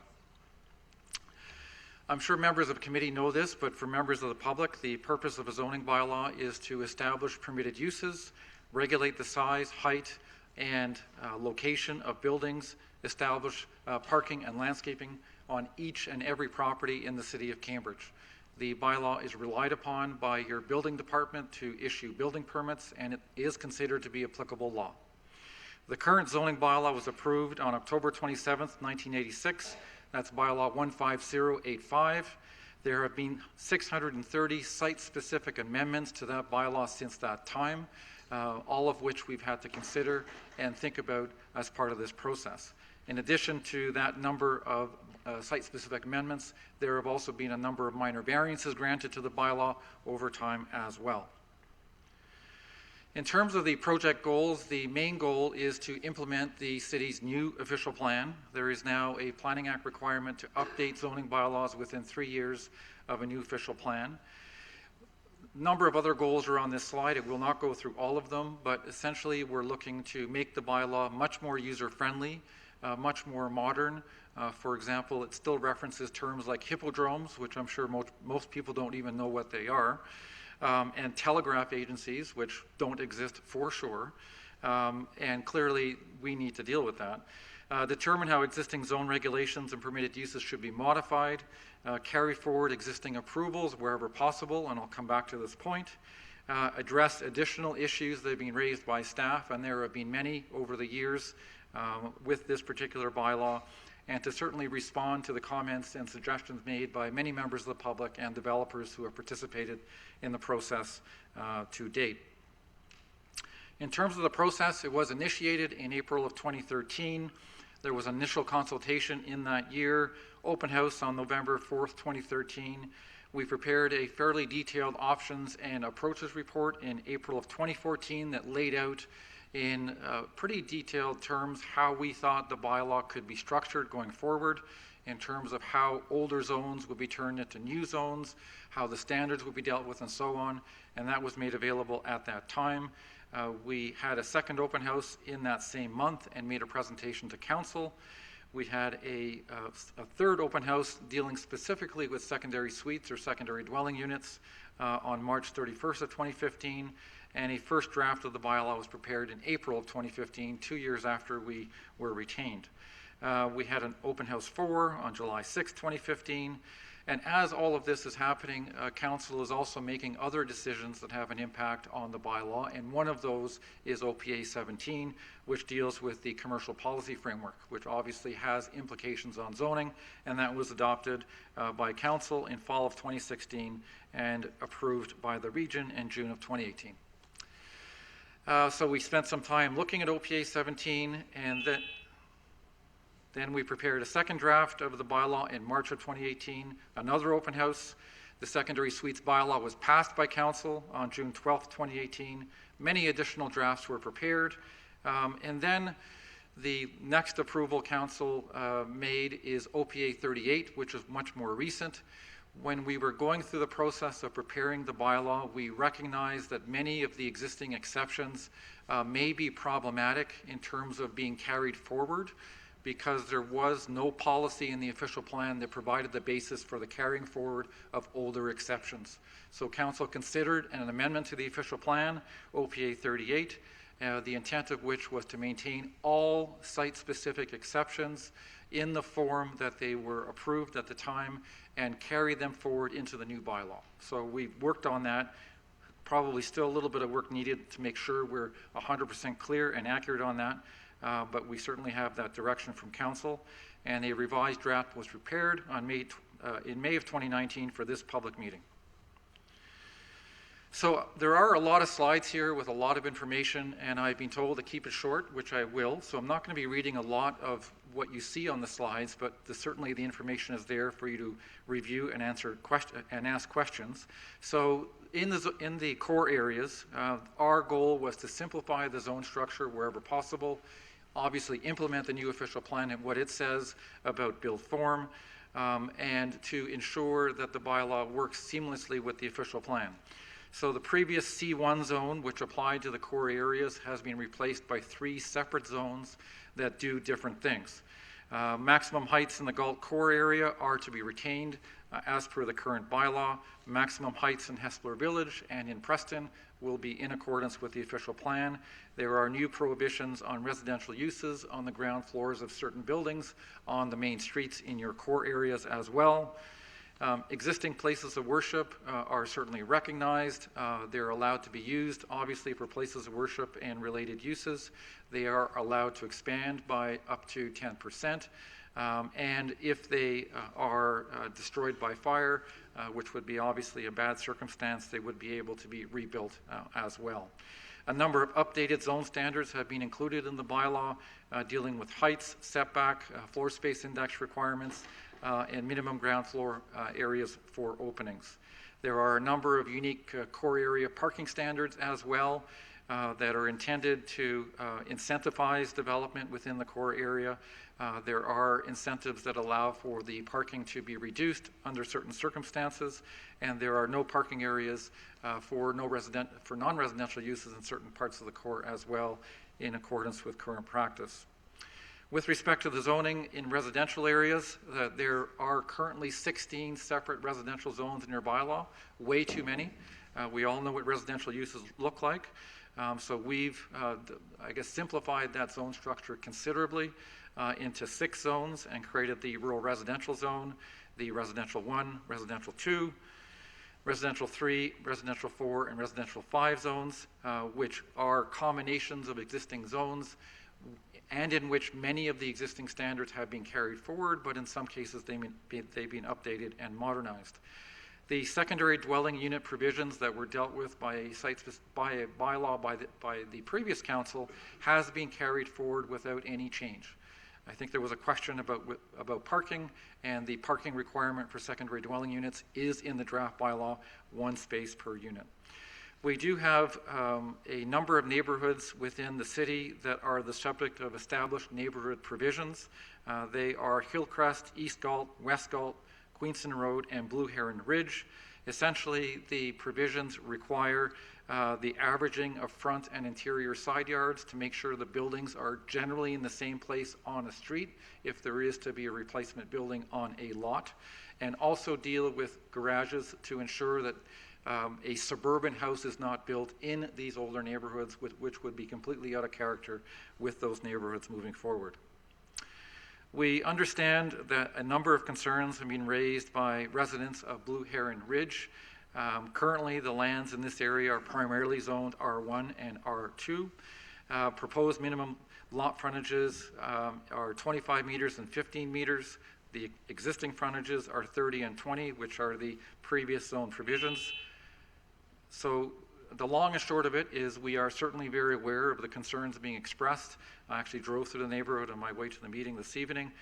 Speaker 15: I'm sure members of the committee know this, but for members of the public, the purpose of a zoning bylaw is to establish permitted uses, regulate the size, height, and location of buildings, establish parking and landscaping on each and every property in the City of Cambridge. The bylaw is relied upon by your building department to issue building permits, and it is considered to be applicable law. The current zoning bylaw was approved on October 27th, 1986. That's bylaw 15085. There have been 630 site-specific amendments to that bylaw since that time, all of which we've had to consider and think about as part of this process. In addition to that number of site-specific amendments, there have also been a number of minor variances granted to the bylaw over time as well. In terms of the project goals, the main goal is to implement the city's new official plan. There is now a Planning Act requirement to update zoning bylaws within 3 years of a new official plan. A number of other goals are on this slide. It will not go through all of them, but essentially we're looking to make the bylaw much more user-friendly, much more modern. For example, it still references terms like hippodromes, which I'm sure most people don't even know what they are, and telegraph agencies, which don't exist for sure, and clearly we need to deal with that. Determine how existing zone regulations and permitted uses should be modified, carry forward existing approvals wherever possible, and I'll come back to this point, address additional issues that have been raised by staff, and there have been many over the years with this particular bylaw, and to certainly respond to the comments and suggestions made by many members of the public and developers who have participated in the process to date. In terms of the process, it was initiated in April of 2013. There was initial consultation in that year, open house on November 4th, 2013. We prepared a fairly detailed options and approaches report in April of 2014 that laid out in pretty detailed terms how we thought the bylaw could be structured going forward in terms of how older zones would be turned into new zones, how the standards would be dealt with, and so on, and that was made available at that time. We had a second open house in that same month and made a presentation to council. We had a third open house dealing specifically with secondary suites or secondary dwelling units on March 31st of 2015, and a first draft of the bylaw was prepared in April of 2015, 2 years after we were retained. We had an open house 4 on July 6, 2015, and as all of this is happening, council is also making other decisions that have an impact on the bylaw, and one of those is OPA 17, which deals with the commercial policy framework, which obviously has implications on zoning, and that was adopted by council in fall of 2016 and approved by the region in June of 2018. So we spent some time looking at OPA 17, and then we prepared a second draft of the bylaw in March of 2018, another open house. The secondary suites bylaw was passed by council on June 12th, 2018. Many additional drafts were prepared. And then the next approval council made is OPA 38, which is much more recent. When we were going through the process of preparing the bylaw, we recognized that many of the existing exceptions may be problematic in terms of being carried forward, because there was no policy in the official plan that provided the basis for the carrying forward of older exceptions. So council considered an amendment to the official plan, OPA 38, the intent of which was to maintain all site-specific exceptions in the form that they were approved at the time and carry them forward into the new bylaw. So we worked on that. Probably still a little bit of work needed to make sure we're 100% clear and accurate on that. But we certainly have that direction from council, and a revised draft was prepared on in May of 2019 for this public meeting. So there are a lot of slides here with a lot of information, and I've been told to keep it short, which I will. So I'm not going to be reading a lot of what you see on the slides, but certainly the information is there for you to review and ask questions. So in the core areas, our goal was to simplify the zone structure wherever possible, obviously implement the new official plan and what it says about build form, and to ensure that the bylaw works seamlessly with the official plan. So the previous C1 zone, which applied to the core areas, has been replaced by 3 separate zones that do different things. Maximum heights in the Galt core area are to be retained as per the current bylaw. Maximum heights in Hespeler Village and in Preston will be in accordance with the official plan. There are new prohibitions on residential uses on the ground floors of certain buildings on the main streets in your core areas as well. Existing places of worship are certainly recognized. They're allowed to be used, obviously, for places of worship and related uses. They are allowed to expand by up to 10%. And if they are destroyed by fire, which would be obviously a bad circumstance, they would be able to be rebuilt as well. A number of updated zone standards have been included in the bylaw dealing with heights, setback, floor space index requirements, and minimum ground floor areas for openings. There are a number of unique core area parking standards as well that are intended to incentivize development within the core area. There are incentives that allow for the parking to be reduced under certain circumstances, and there are no parking areas for non-residential uses in certain parts of the core as well, in accordance with current practice. With respect to the zoning in residential areas, there are currently 16 separate residential zones in your bylaw, way too many. We all know what residential uses look like. So we've, I guess, simplified that zone structure considerably into 6 zones and created the rural residential zone, the residential 1, residential 2, residential 3, residential 4, and residential 5 zones, which are combinations of existing zones and in which many of the existing standards have been carried forward, but in some cases they've been updated and modernized. The secondary dwelling unit provisions that were dealt with by a bylaw by the previous council has been carried forward without any change. I think there was a question about parking, and the parking requirement for secondary dwelling units is in the draft bylaw, 1 space per unit. We do have a number of neighborhoods within the city that are the subject of established neighborhood provisions. They are Hillcrest, East Galt, West Galt, Queenston Road, and Blue Heron Ridge. Essentially, the provisions require the averaging of front and interior side yards to make sure the buildings are generally in the same place on a street if there is to be a replacement building on a lot, and also deal with garages to ensure that a suburban house is not built in these older neighborhoods, which would be completely out of character with those neighborhoods moving forward. We understand that a number of concerns have been raised by residents of Blue Heron Ridge. Currently, the lands in this area are primarily zoned R1 and R2. Proposed minimum lot frontages are 25 meters and 15 meters. The existing frontages are 30 and 20, which are the previous zone provisions. So the long and short of it is we are certainly very aware of the concerns being expressed. I actually drove through the neighborhood on my way to the meeting this evening.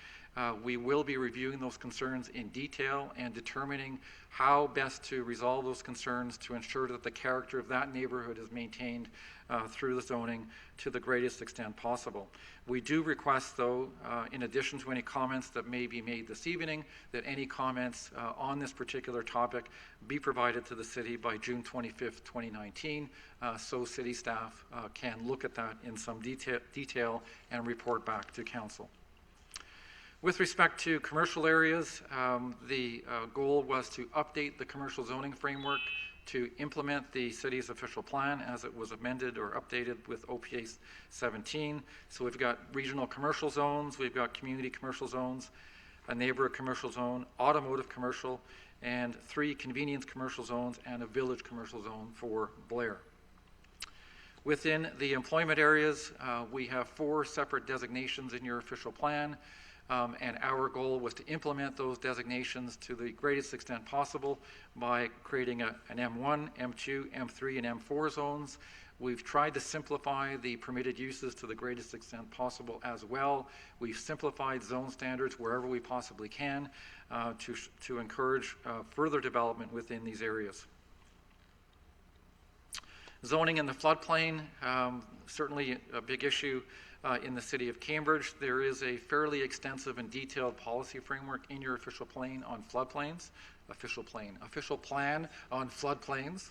Speaker 15: We will be reviewing those concerns in detail and determining how best to resolve those concerns to ensure that the character of that neighborhood is maintained through the zoning to the greatest extent possible. We do request, though, in addition to any comments that may be made this evening, that any comments on this particular topic be provided to the city by June 25th, 2019, so city staff can look at that in some detail and report back to council. With respect to commercial areas, the goal was to update the commercial zoning framework to implement the city's official plan as it was amended or updated with OPA 17. So we've got regional commercial zones, we've got community commercial zones, a neighborhood commercial zone, automotive commercial, and 3 convenience commercial zones and a village commercial zone for Blair. Within the employment areas, we have 4 separate designations in your official plan. And our goal was to implement those designations to the greatest extent possible by creating an M1, M2, M3, and M4 zones. We've tried to simplify the permitted uses to the greatest extent possible as well. We've simplified zone standards wherever we possibly can to encourage further development within these areas. Zoning in the floodplain, certainly a big issue in the city of Cambridge. There is a fairly extensive and detailed policy framework in your official plan on floodplains, official plan on floodplains.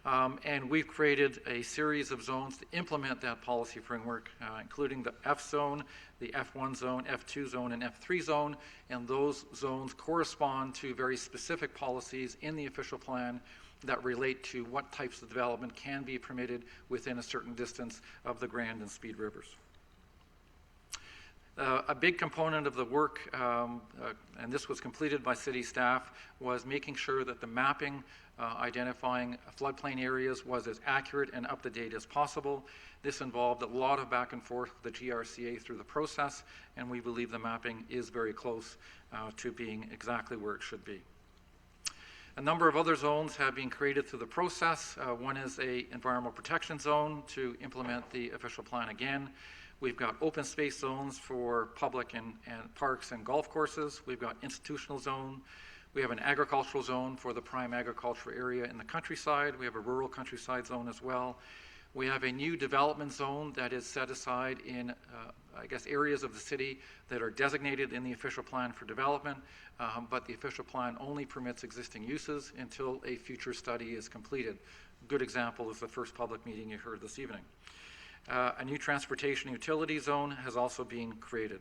Speaker 15: And we've created a series of zones to implement that policy framework, including the F zone, the F1 zone, F2 zone, and F3 zone. And those zones correspond to very specific policies in the official plan that relate to what types of development can be permitted within a certain distance of the Grand and Speed Rivers. A big component of the work, and this was completed by city staff, was making sure that the mapping identifying floodplain areas was as accurate and up to date as possible. This involved a lot of back and forth with the GRCA through the process, and we believe the mapping is very close to being exactly where it should be. A number of other zones have been created through the process. One is a environmental protection zone to implement the official plan again. We've got open space zones for public and parks and golf courses. We've got institutional zone. We have an agricultural zone for the prime agricultural area in the countryside. We have a rural countryside zone as well. We have a new development zone that is set aside in, areas of the city that are designated in the official plan for development, but the official plan only permits existing uses until a future study is completed. A good example is the first public meeting you heard this evening. A new transportation utility zone has also been created.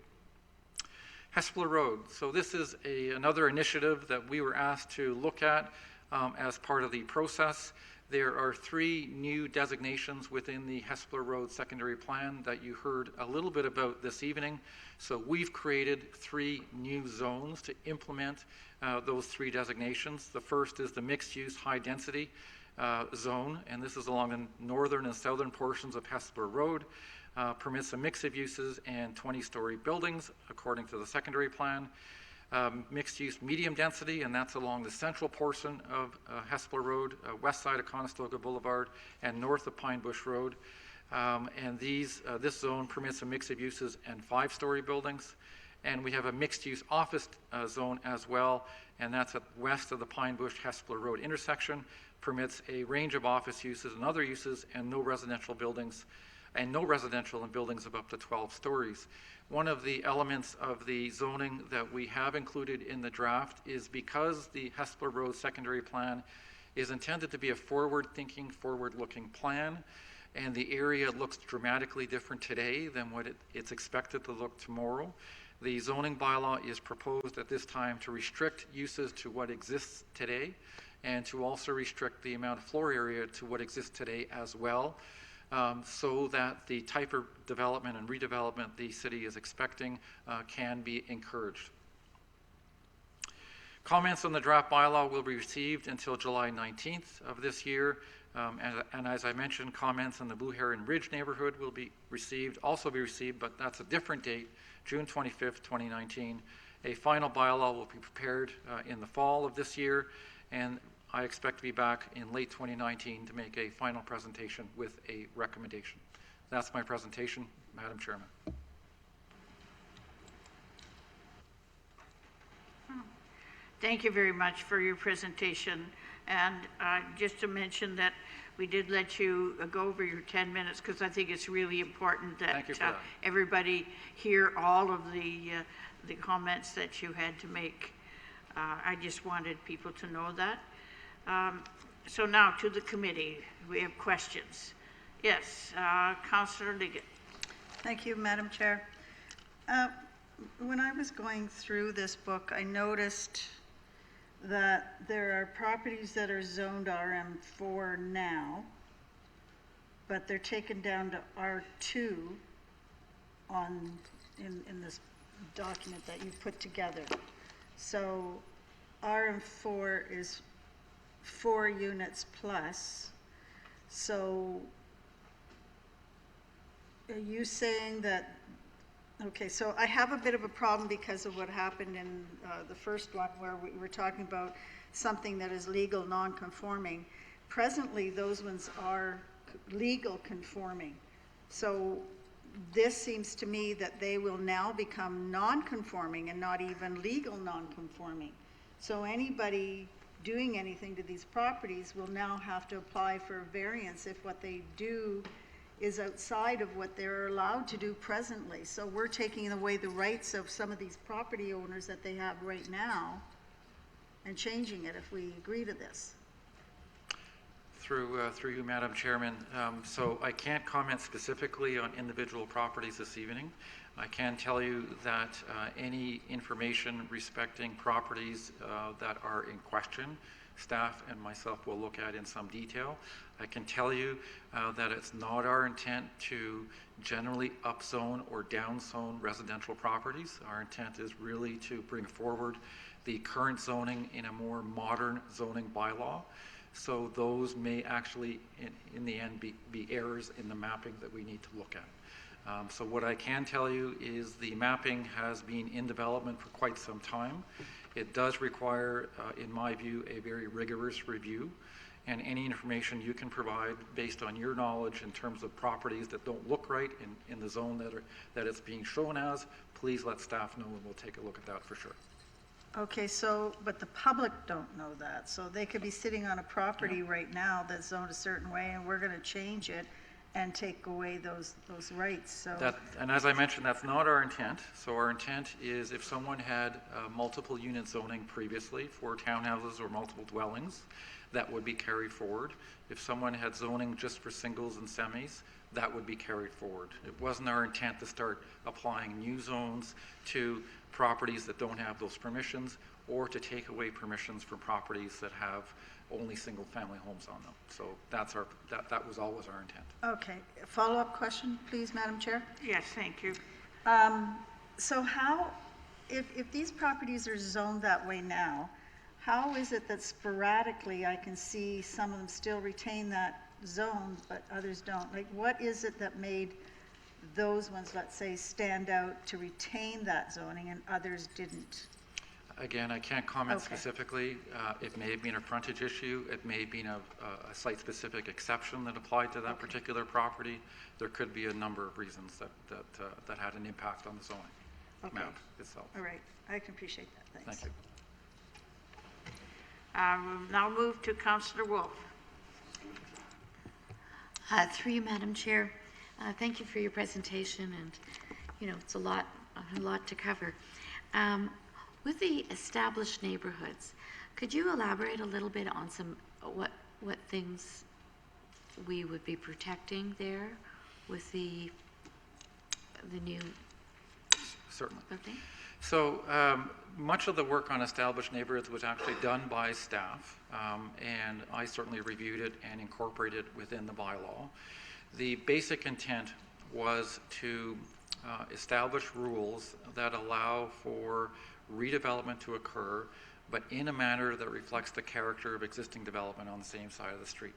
Speaker 15: Hespeler Road. So this is another initiative that we were asked to look at as part of the process. There are 3 new designations within the Hespeler Road secondary plan that you heard a little bit about this evening. So we've created 3 new zones to implement those 3 designations. The first is the mixed-use high-density zone, and this is along the northern and southern portions of Hespeler Road. Permits a mix of uses and 20-story buildings according to the secondary plan. Mixed-use medium density, and that's along the central portion of Hespeler Road, west side of Conestoga Boulevard, and north of Pine Bush Road. And this zone permits a mix of uses and 5-story buildings. And we have a mixed-use office zone as well, and that's at west of the Pine Bush Hespeler Road intersection. Permits a range of office uses and other uses, and no residential buildings and no residential in buildings of up to 12 stories. One of the elements of the zoning that we have included in the draft is because the Hespeler Road secondary plan is intended to be a forward-thinking, forward-looking plan, and the area looks dramatically different today than what it's expected to look tomorrow. The zoning bylaw is proposed at this time to restrict uses to what exists today and to also restrict the amount of floor area to what exists today as well, so that the type of development and redevelopment the city is expecting can be encouraged. Comments on the draft bylaw will be received until July 19th of this year. And as I mentioned, comments on the Blue Heron Ridge neighborhood will be received, but that's a different date, June 25th, 2019. A final bylaw will be prepared in the fall of this year, and I expect to be back in late 2019 to make a final presentation with a recommendation. That's my presentation, Madam Chairman.
Speaker 1: Thank you very much for your presentation. And just to mention that we did let you go over your 10 minutes because I think it's really important that, everybody hear all of the comments that you had to make. I just wanted people to know that. So now to the committee. We have questions. Yes, Councillor Liggett.
Speaker 7: Thank you, Madam Chair. When I was going through this book, I noticed that there are properties that are zoned RM4 now, but they're taken down to R2 in this document that you put together. So RM4 is 4 units plus. So are you saying that, okay, so I have a bit of a problem because of what happened in the first one where we were talking about something that is legal non-conforming. Presently, those ones are legal conforming. So this seems to me that they will now become non-conforming and not even legal non-conforming. So anybody doing anything to these properties will now have to apply for a variance if what they do is outside of what they're allowed to do presently. So we're taking away the rights of some of these property owners that they have right now and changing it if we agree to this.
Speaker 15: Through you, Madam Chairman. So I can't comment specifically on individual properties this evening. I can tell you that any information respecting properties that are in question, staff and myself will look at in some detail. I can tell you that it's not our intent to generally upzone or downzone residential properties. Our intent is really to bring forward the current zoning in a more modern zoning bylaw. So those may actually, in the end, be errors in the mapping that we need to look at. So what I can tell you is the mapping has been in development for quite some time. It does require, in my view, a very rigorous review, and any information you can provide based on your knowledge in terms of properties that don't look right in the zone that it's being shown as, please let staff know and we'll take a look at that for sure.
Speaker 7: Okay, so, but the public don't know that. So they could be sitting on a property right now that's zoned a certain way and we're going to change it and take away those rights. So
Speaker 15: and as I mentioned, that's not our intent. So our intent is if someone had multiple unit zoning previously for townhouses or multiple dwellings, that would be carried forward. If someone had zoning just for singles and semis, that would be carried forward. It wasn't our intent to start applying new zones to properties that don't have those permissions or to take away permissions for properties that have only single family homes on them. So that was always our intent.
Speaker 7: okay, follow-up question, please, Madam Chair.
Speaker 1: Yes, thank you.
Speaker 7: So how, if these properties are zoned that way now, how is it that sporadically I can see some of them still retain that zone, but others don't? Like, what is it that made those ones, let's say, stand out to retain that zoning and others didn't?
Speaker 15: Again, I can't comment specifically. It may have been a frontage issue. It may have been a site-specific exception that applied to that particular property. There could be a number of reasons that had an impact on the zoning map itself.
Speaker 7: All right, I can appreciate that. Thanks.
Speaker 15: Thank you.
Speaker 1: We'll now move to Councillor Wolf.
Speaker 3: Through you, Madam Chair. Thank you for your presentation, and, it's a lot to cover. With the established neighborhoods, could you elaborate a little bit on what things we would be protecting there with the new?
Speaker 15: Certainly.
Speaker 3: Okay.
Speaker 15: So much of the work on established neighborhoods was actually done by staff, and I certainly reviewed it and incorporated it within the bylaw. The basic intent was to establish rules that allow for redevelopment to occur, but in a manner that reflects the character of existing development on the same side of the street.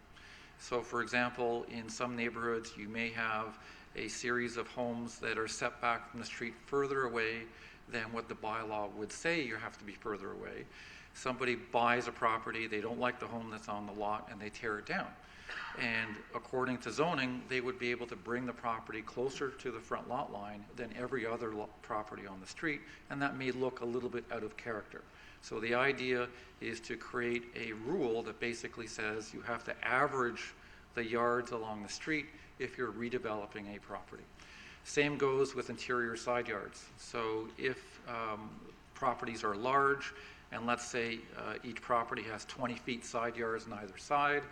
Speaker 15: So for example, in some neighborhoods, you may have a series of homes that are set back from the street further away than what the bylaw would say you have to be further away. Somebody buys a property, they don't like the home that's on the lot, and they tear it down. And according to zoning, they would be able to bring the property closer to the front lot line than every other property on the street, and that may look a little bit out of character. So the idea is to create a rule that basically says you have to average the yards along the street if you're redeveloping a property. Same goes with interior side yards. So if properties are large, and let's say each property has 20 feet side yards on either side,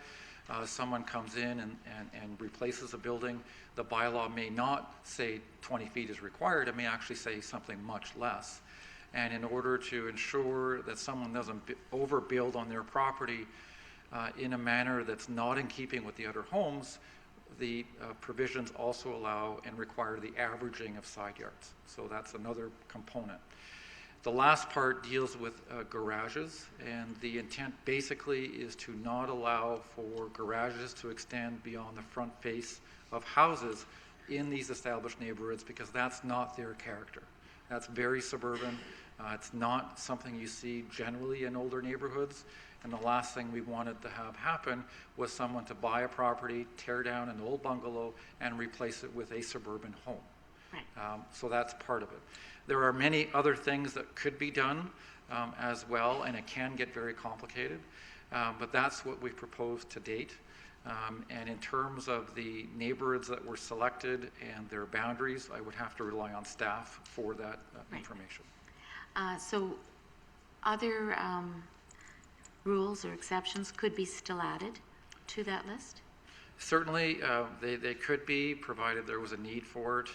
Speaker 15: someone comes in and replaces a building, the bylaw may not say 20 feet is required, it may actually say something much less. And in order to ensure that someone doesn't overbuild on their property in a manner that's not in keeping with the other homes, the provisions also allow and require the averaging of side yards. So that's another component. The last part deals with garages, and the intent basically is to not allow for garages to extend beyond the front face of houses in these established neighborhoods, because that's not their character. That's very suburban. It's not something you see generally in older neighborhoods. And the last thing we wanted to have happen was someone to buy a property, tear down an old bungalow, and replace it with a suburban home.
Speaker 3: Right.
Speaker 15: So that's part of it. There are many other things that could be done as well, and it can get very complicated. But that's what we've proposed to date. And in terms of the neighborhoods that were selected and their boundaries, I would have to rely on staff for that information.
Speaker 3: So other rules or exceptions could be still added to that list?
Speaker 15: Certainly, they could be, provided there was a need for it,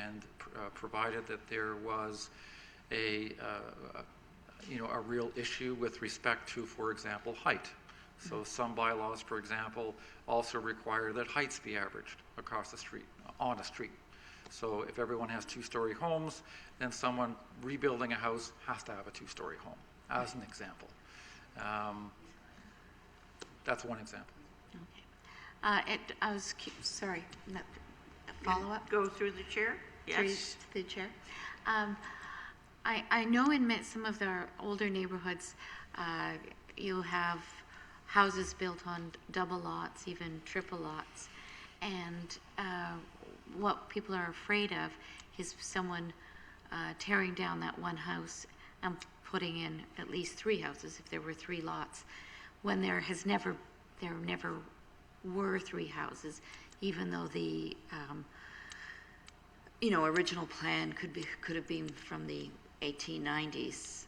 Speaker 15: and provided that there was a real issue with respect to, for example, height. So some bylaws, for example, also require that heights be averaged across the street, on a street. So if everyone has two-story homes, then someone rebuilding a house has to have a two-story home, as an example. That's one example.
Speaker 3: Sorry, follow-up?
Speaker 1: Go through the chair? Yes.
Speaker 3: Through the chair. I know in some of the older neighborhoods, you'll have houses built on double lots, even triple lots. And what people are afraid of is someone tearing down that one house and putting in at least three houses if there were three lots, when there never were three houses, even though the original plan could have been from the 1890s.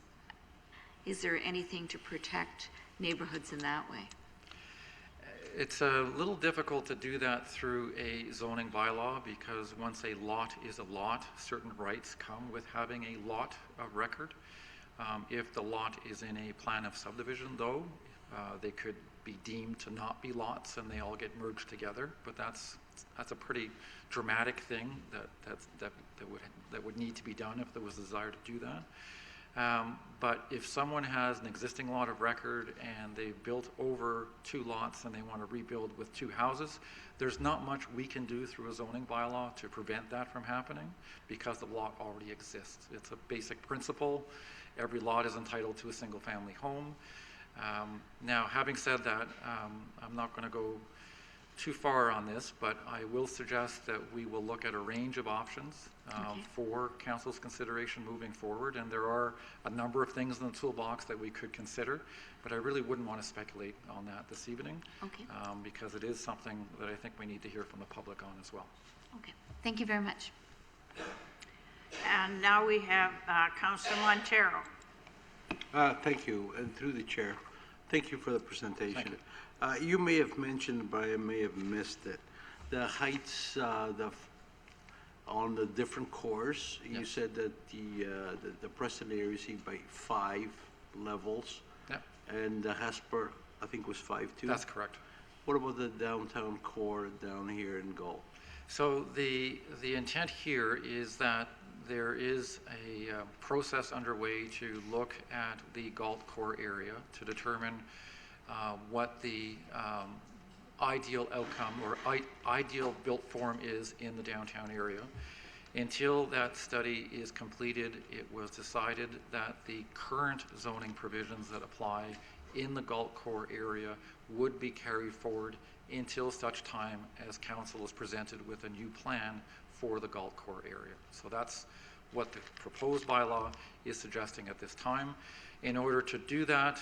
Speaker 3: Is there anything to protect neighborhoods in that way?
Speaker 15: It's a little difficult to do that through a zoning bylaw, because once a lot is a lot, certain rights come with having a lot of record. If the lot is in a plan of subdivision, though, they could be deemed to not be lots and they all get merged together, but that's a pretty dramatic thing that would need to be done if there was a desire to do that. But if someone has an existing lot of record and they've built over two lots and they want to rebuild with two houses, there's not much we can do through a zoning bylaw to prevent that from happening, because the lot already exists. It's a basic principle. Every lot is entitled to a single-family home. Now, having said that, I'm not going to go too far on this, but I will suggest that we will look at a range of options
Speaker 3: Okay.
Speaker 15: for council's consideration moving forward. And there are a number of things in the toolbox that we could consider, but I really wouldn't want to speculate on that this evening.
Speaker 3: Okay.
Speaker 15: Because it is something that I think we need to hear from the public on as well.
Speaker 3: Okay. Thank you very much.
Speaker 1: And now we have Councilor Montero.
Speaker 16: Thank you, and through the chair, thank you for the presentation. You may have mentioned, but I may have missed it, the heights, on the different cores. You
Speaker 15: Yes.
Speaker 16: said that the present area is by 5 levels.
Speaker 15: Yep.
Speaker 16: And the Hesper, I think, was 5 too?
Speaker 15: That's correct.
Speaker 16: What about the downtown core down here in Galt?
Speaker 15: So the intent here is that there is a process underway to look at the Galt core area to determine what the ideal outcome or ideal built form is in the downtown area. Until that study is completed, it was decided that the current zoning provisions that apply in the Galt core area would be carried forward until such time as council is presented with a new plan for the Galt core area. So that's what the proposed bylaw is suggesting at this time. In order to do that,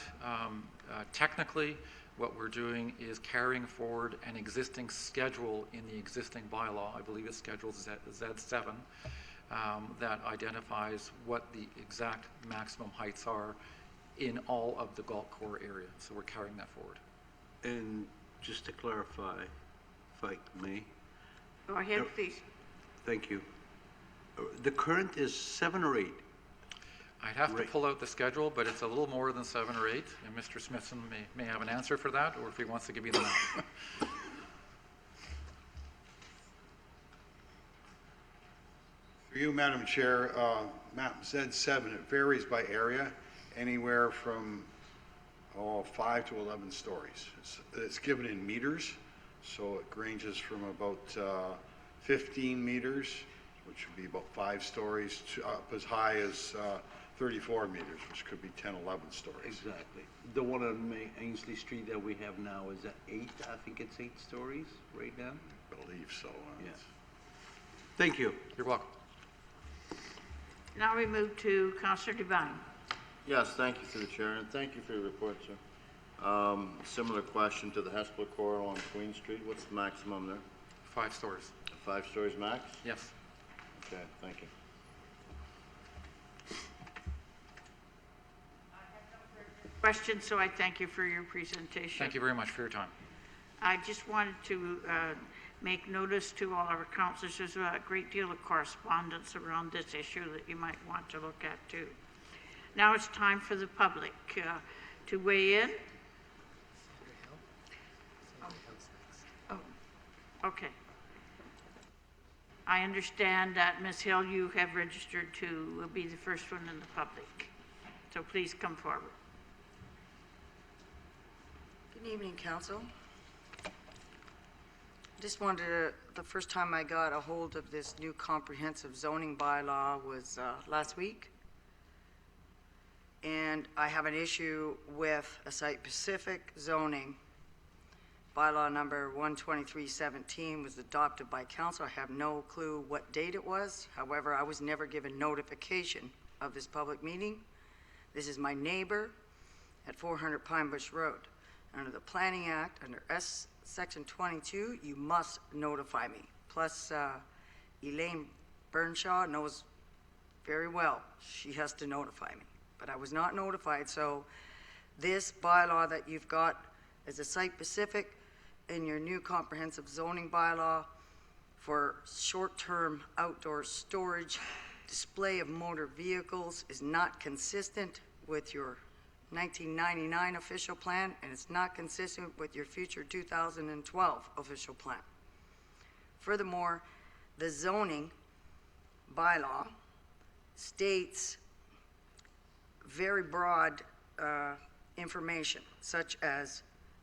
Speaker 15: technically, what we're doing is carrying forward an existing schedule in the existing bylaw. I believe it's Schedule Z7, that identifies what the exact maximum heights are in all of the Galt core area. So we're carrying that forward.
Speaker 16: And just to clarify, if I may.
Speaker 1: Go ahead, please.
Speaker 16: Thank you. The current is 7 or 8?
Speaker 15: I'd have to
Speaker 16: Right.
Speaker 15: pull out the schedule, but it's a little more than 7 or 8, and Mr. Smithson may have an answer for that, or if he wants to give you the map.
Speaker 17: For you, Madam Chair, map Z7, it varies by area, anywhere from 5 to 11 stories. It's given in meters, so it ranges from about 15 meters, which would be about 5 stories, to up as high as 34 meters, which could be 10, 11 stories.
Speaker 16: Exactly. The one on Ainsley Street that we have now, is that 8? I think it's 8 stories right now?
Speaker 17: I believe so.
Speaker 16: Yes. Thank you.
Speaker 15: You're welcome.
Speaker 1: Now we move to Councilor Devine.
Speaker 12: Yes, thank you through the chair, and thank you for your report, sir. Similar question to the Hesper core on Queen Street. What's the maximum there?
Speaker 15: 5 stories.
Speaker 12: 5 stories max?
Speaker 15: Yes.
Speaker 12: Okay, thank you.
Speaker 1: Questions, so I thank you for your presentation.
Speaker 15: Thank you very much for your time.
Speaker 1: I just wanted to make notice to all our councilors, there's a great deal of correspondence around this issue that you might want to look at too. Now it's time for the public to weigh in. Oh, okay. I understand that, Ms. Hill, you have registered to be the first one in the public. So please come forward.
Speaker 18: Good evening, Council. Just wanted to, the first time I got a hold of this new comprehensive zoning bylaw was last week. And I have an issue with a site-specific zoning. Bylaw number 12317 was adopted by council. I have no clue what date it was. However, I was never given notification of this public meeting. This is my neighbor at 400 Pine Bush Road. Under the Planning Act, under Section 22, you must notify me. Plus, Elaine Burnshaw knows very well she has to notify me. But I was not notified, so this bylaw that you've got as a site-specific in your new comprehensive zoning bylaw for short-term outdoor storage, display of motor vehicles is not consistent with your 1999 official plan, and it's not consistent with your future 2012 official plan. Furthermore, the zoning bylaw states very broad information, such as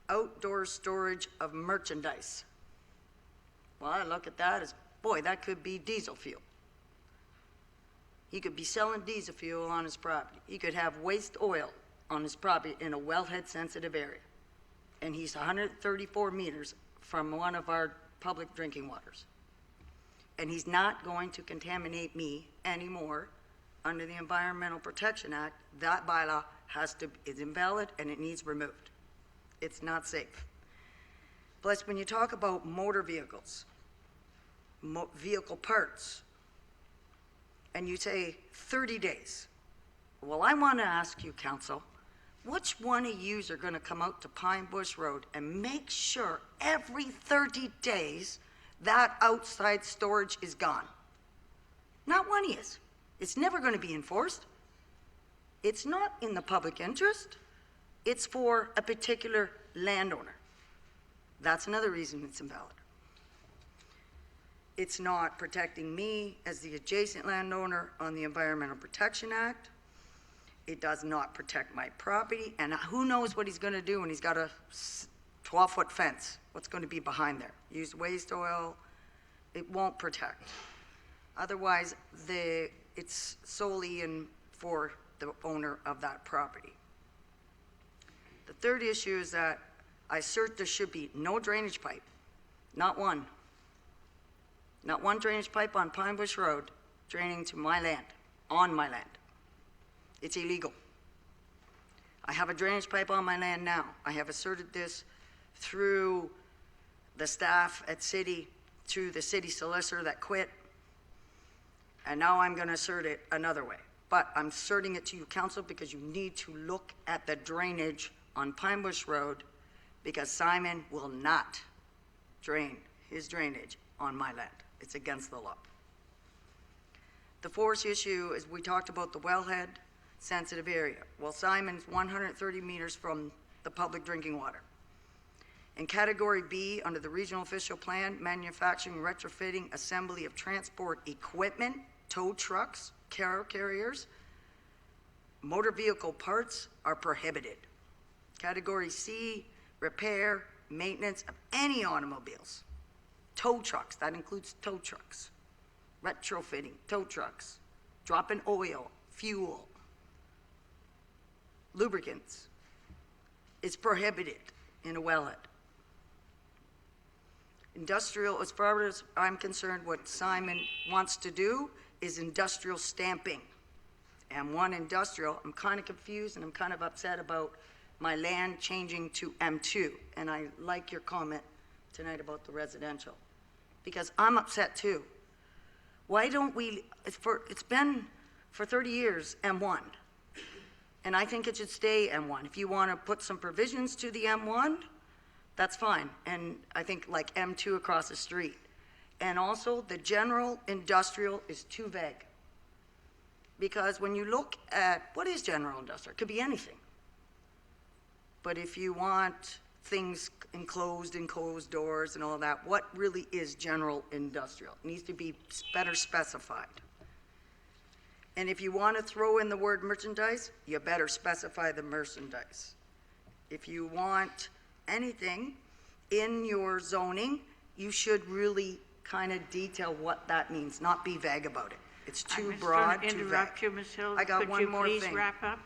Speaker 18: outdoor storage of merchandise. Well, I look at that as, boy, that could be diesel fuel. He could be selling diesel fuel on his property. He could have waste oil on his property in a wellhead sensitive area. And he's 134 meters from one of our public drinking waters. And he's not going to contaminate me anymore under the Environmental Protection Act. That bylaw is invalid and it needs removed. It's not safe. Plus, when you talk about motor vehicles, vehicle parts, and you say 30 days, well, I want to ask you, council, which one of yous are going to come out to Pine Bush Road and make sure every 30 days that outside storage is gone? Not one of yous. It's never going to be enforced. It's not in the public interest. It's for a particular landowner. That's another reason it's invalid. It's not protecting me as the adjacent landowner on the Environmental Protection Act. It does not protect my property, and who knows what he's going to do when he's got a 12-foot fence. What's going to be behind there? Used waste oil. It won't protect. Otherwise, it's solely for the owner of that property. The third issue is that I assert there should be no drainage pipe, not one. Not one drainage pipe on Pine Bush Road draining to my land, on my land. It's illegal. I have a drainage pipe on my land now. I have asserted this through the staff at city, to the city solicitor that quit, and now I'm going to assert it another way. But I'm asserting it to you, council, because you need to look at the drainage on Pine Bush Road, because Simon will not drain his drainage on my land. It's against the law. The fourth issue is we talked about the wellhead sensitive area. Well, Simon's 130 meters from the public drinking water. In Category B, under the Regional Official Plan, manufacturing, retrofitting, assembly of transport equipment, tow trucks, carriers, motor vehicle parts are prohibited. Category C, repair, maintenance of any automobiles. Tow trucks, that includes tow trucks. Retrofitting, tow trucks, dropping oil, fuel, lubricants is prohibited in a wellhead. Industrial, as far as I'm concerned, what Simon wants to do is industrial stamping. M1 industrial, I'm kind of confused and I'm kind of upset about my land changing to M2. And I like your comment tonight about the residential, because I'm upset too. Why don't we, it's been for 30 years M1. And I think it should stay M1. If you want to put some provisions to the M1, that's fine. And I think like M2 across the street. And also the general industrial is too vague. Because when you look at what is general industrial, it could be anything. But if you want things enclosed doors and all that, what really is general industrial? It needs to be better specified. And if you want to throw in the word merchandise, you better specify the merchandise. If you want anything in your zoning, you should really kind of detail what that means, not be vague about it. It's too broad, too vague.
Speaker 1: Interrupt you, Ms. Hill.
Speaker 18: I got one more thing.
Speaker 1: Could you please wrap up?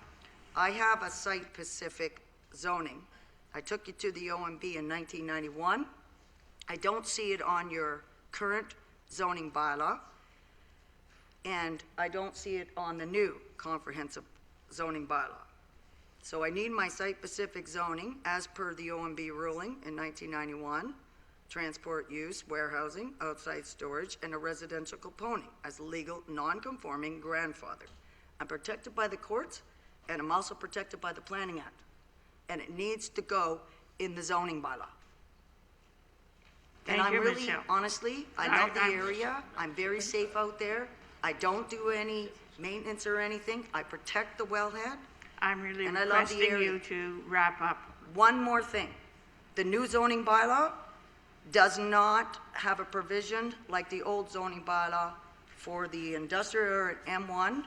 Speaker 18: I have a site-specific zoning. I took you to the OMB in 1991. I don't see it on your current zoning bylaw, and I don't see it on the new comprehensive zoning bylaw. So I need my site-specific zoning as per the OMB ruling in 1991, transport use, warehousing, outside storage, and a residential component as legal, non-conforming grandfather. I'm protected by the courts, and I'm also protected by the Planning Act. And it needs to go in the zoning bylaw. And
Speaker 1: Thank
Speaker 18: I'm
Speaker 1: you,
Speaker 18: really,
Speaker 1: Michelle.
Speaker 18: honestly, I love the area. I'm very safe out there. I don't do any maintenance or anything. I protect the wellhead.
Speaker 1: I'm really
Speaker 18: And I love the
Speaker 1: requesting
Speaker 18: area.
Speaker 1: you to wrap up.
Speaker 18: One more thing. The new zoning bylaw does not have a provision like the old zoning bylaw for the industrial or M1,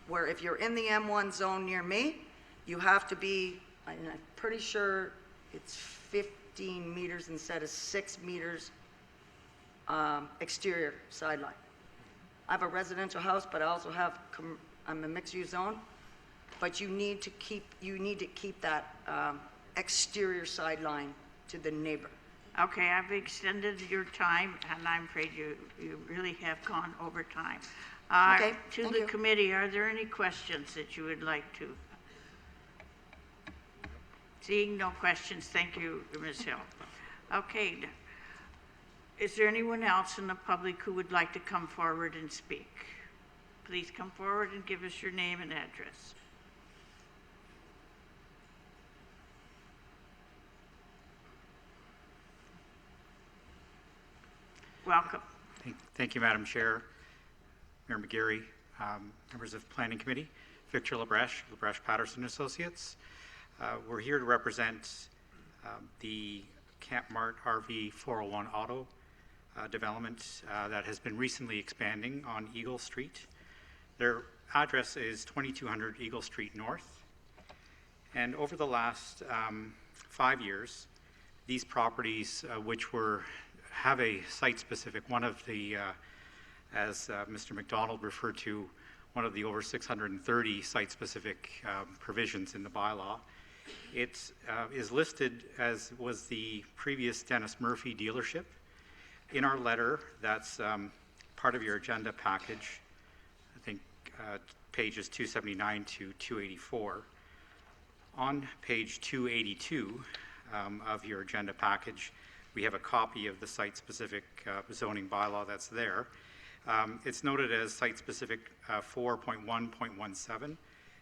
Speaker 18: where if you're in the M1 zone near me, you have to be, I'm pretty sure it's 15 meters instead of 6 meters exterior sideline. I have a residential house, but I also have, I'm a mixed-use zone, but you need to keep that exterior sideline to the neighbor.
Speaker 1: Okay, I've extended your time, and I'm afraid you really have gone over time.
Speaker 18: Okay,
Speaker 1: To
Speaker 18: thank
Speaker 1: the
Speaker 18: you.
Speaker 1: committee, are there any questions that you would like to? Seeing no questions, thank you, Ms. Hill. Okay, is there anyone else in the public who would like to come forward and speak? Please come forward and give us your name and address. Welcome.
Speaker 19: Thank you, Madam Chair, Mayor McGarry, members of Planning Committee, Victor Labreche, Labreche Patterson Associates. We're here to represent the Camp Mart RV 401 Auto development that has been recently expanding on Eagle Street. Their address is 2200 Eagle Street North. And over the last 5 years, these properties, which have a site-specific, one of the, as Mr. McDonald referred to, one of the over 630 site-specific provisions in the bylaw. It is listed as was the previous Dennis Murphy dealership. In our letter, that's part of your agenda package, I think pages 279 to 284. On page 282 of your agenda package, we have a copy of the site-specific zoning bylaw that's there. It's noted as site-specific 4.1.17,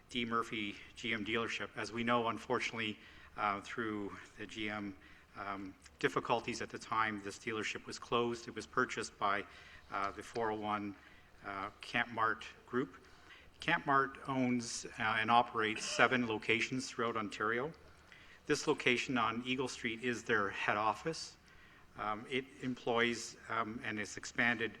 Speaker 19: D. Murphy GM dealership. As we know, unfortunately, through the GM difficulties at the time, this dealership was closed. It was purchased by the 401 Camp Mart Group. Camp Mart owns and operates 7 locations throughout Ontario. This location on Eagle Street is their head office. It employs and has expanded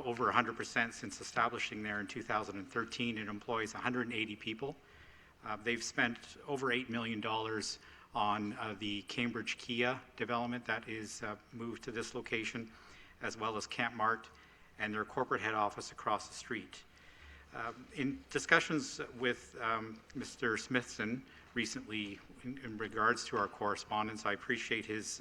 Speaker 19: over 100% since establishing there in 2013. It employs 180 people. They've spent over $8 million on the Cambridge Kia development that is moved to this location, as well as Camp Mart and their corporate head office across the street. In discussions with Mr. Smithson recently in regards to our correspondence, I appreciate his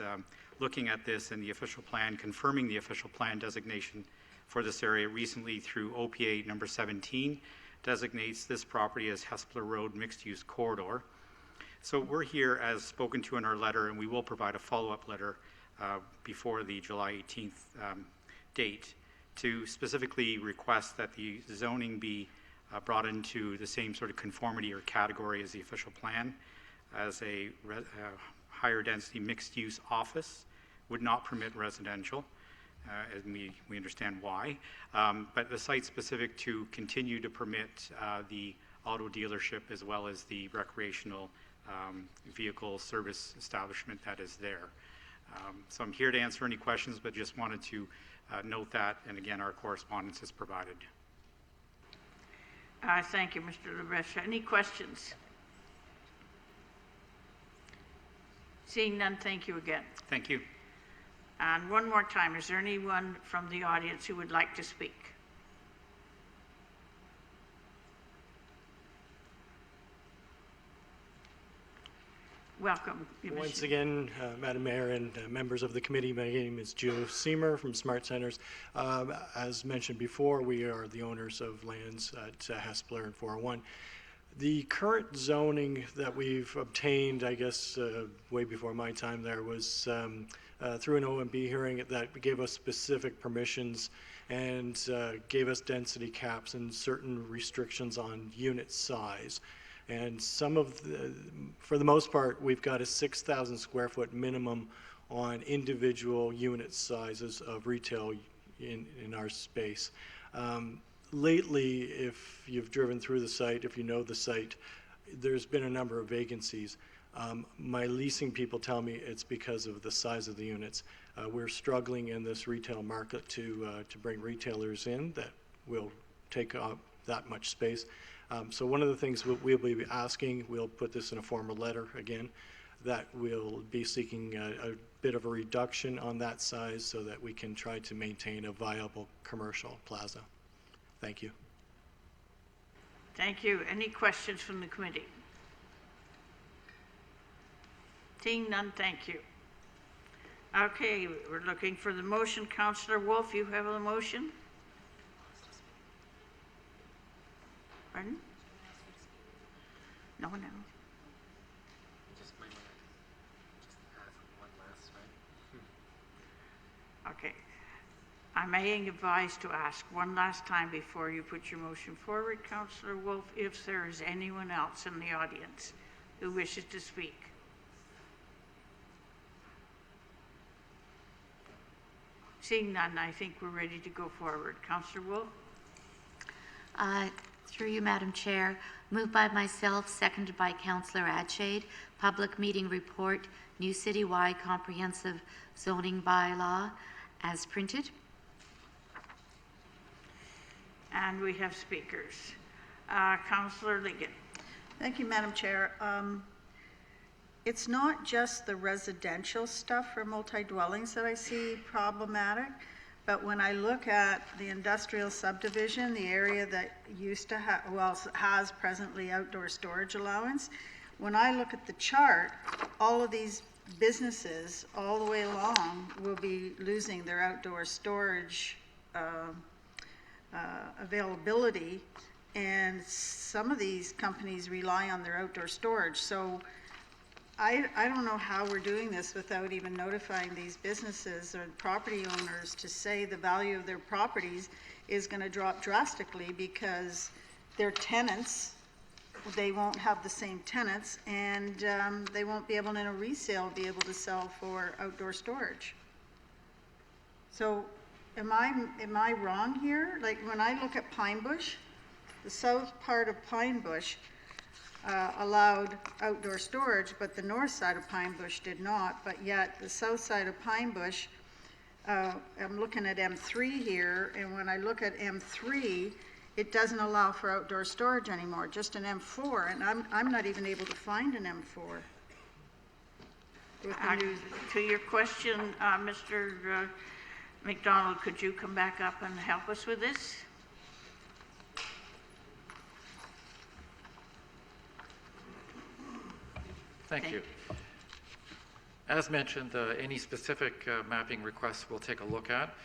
Speaker 19: looking at this and the official plan, confirming the official plan designation for this area recently through OPA number 17, designates this property as Hespeler Road Mixed-Use Corridor. So we're here as spoken to in our letter, and we will provide a follow-up letter before the July 18th date to specifically request that the zoning be brought into the same sort of conformity or category as the official plan, as a higher density mixed-use office, would not permit residential, and we understand why, but the site specific to continue to permit the auto dealership as well as the recreational vehicle service establishment that is there. So I'm here to answer any questions, but just wanted to note that, and again, our correspondence is provided.
Speaker 1: Thank you, Mr. Labreche. Any questions? Seeing none, thank you again.
Speaker 19: Thank you.
Speaker 1: And one more time, is there anyone from the audience who would like to speak? Welcome.
Speaker 14: Once again, Madam Mayor and members of the committee, my name is Joe Seamer from Smart Centers. As mentioned before, we are the owners of lands at Hespeler and 401. The current zoning that we've obtained, I guess, way before my time there, was through an OMB hearing that gave us specific permissions and gave us density caps and certain restrictions on unit size. And for the most part, we've got a 6,000 square foot minimum on individual unit sizes of retail in our space. Lately, if you've driven through the site, if you know the site, there's been a number of vacancies. My leasing people tell me it's because of the size of the units. We're struggling in this retail market to bring retailers in that will take up that much space. So one of the things we'll be asking, we'll put this in a formal letter again, that we'll be seeking a bit of a reduction on that size so that we can try to maintain a viable commercial plaza. Thank you.
Speaker 1: Thank you. Any questions from the committee? Seeing none, thank you. Okay, we're looking for the motion. Councillor Wolf, you have the motion? Pardon? No one else.
Speaker 5: Just might want to just ask one last time.
Speaker 1: Okay. I'm being advised to ask one last time before you put your motion forward, Councillor Wolf, if there is anyone else in the audience who wishes to speak. Seeing none, I think we're ready to go forward. Councillor Wolf?
Speaker 3: Through you, Madam Chair, moved by myself, seconded by Councillor Adshade, public meeting report, new citywide comprehensive zoning bylaw as printed.
Speaker 1: And we have speakers. Councillor Liggett.
Speaker 7: Thank you, Madam Chair. It's not just the residential stuff for multi-dwellings that I see problematic, but when I look at the industrial subdivision, the area that used to have, well, has presently outdoor storage allowance, when I look at the chart, all of these businesses all the way along will be losing their outdoor storage availability, and some of these companies rely on their outdoor storage. So I don't know how we're doing this without even notifying these businesses or property owners to say the value of their properties is going to drop drastically because their tenants, they won't have the same tenants, and they won't be able, in a resale, be able to sell for outdoor storage. So am I wrong here? Like when I look at Pine Bush, the south part of Pine Bush allowed outdoor storage, but the north side of Pine Bush did not. But yet the south side of Pine Bush, I'm looking at M3 here, and when I look at M3, it doesn't allow for outdoor storage anymore, just an M4, and I'm not even able to find an M4.
Speaker 1: To your question, Mr. McDonald, could you come back up and help us with this?
Speaker 15: Thank you. As mentioned, any specific mapping requests we'll take a look at.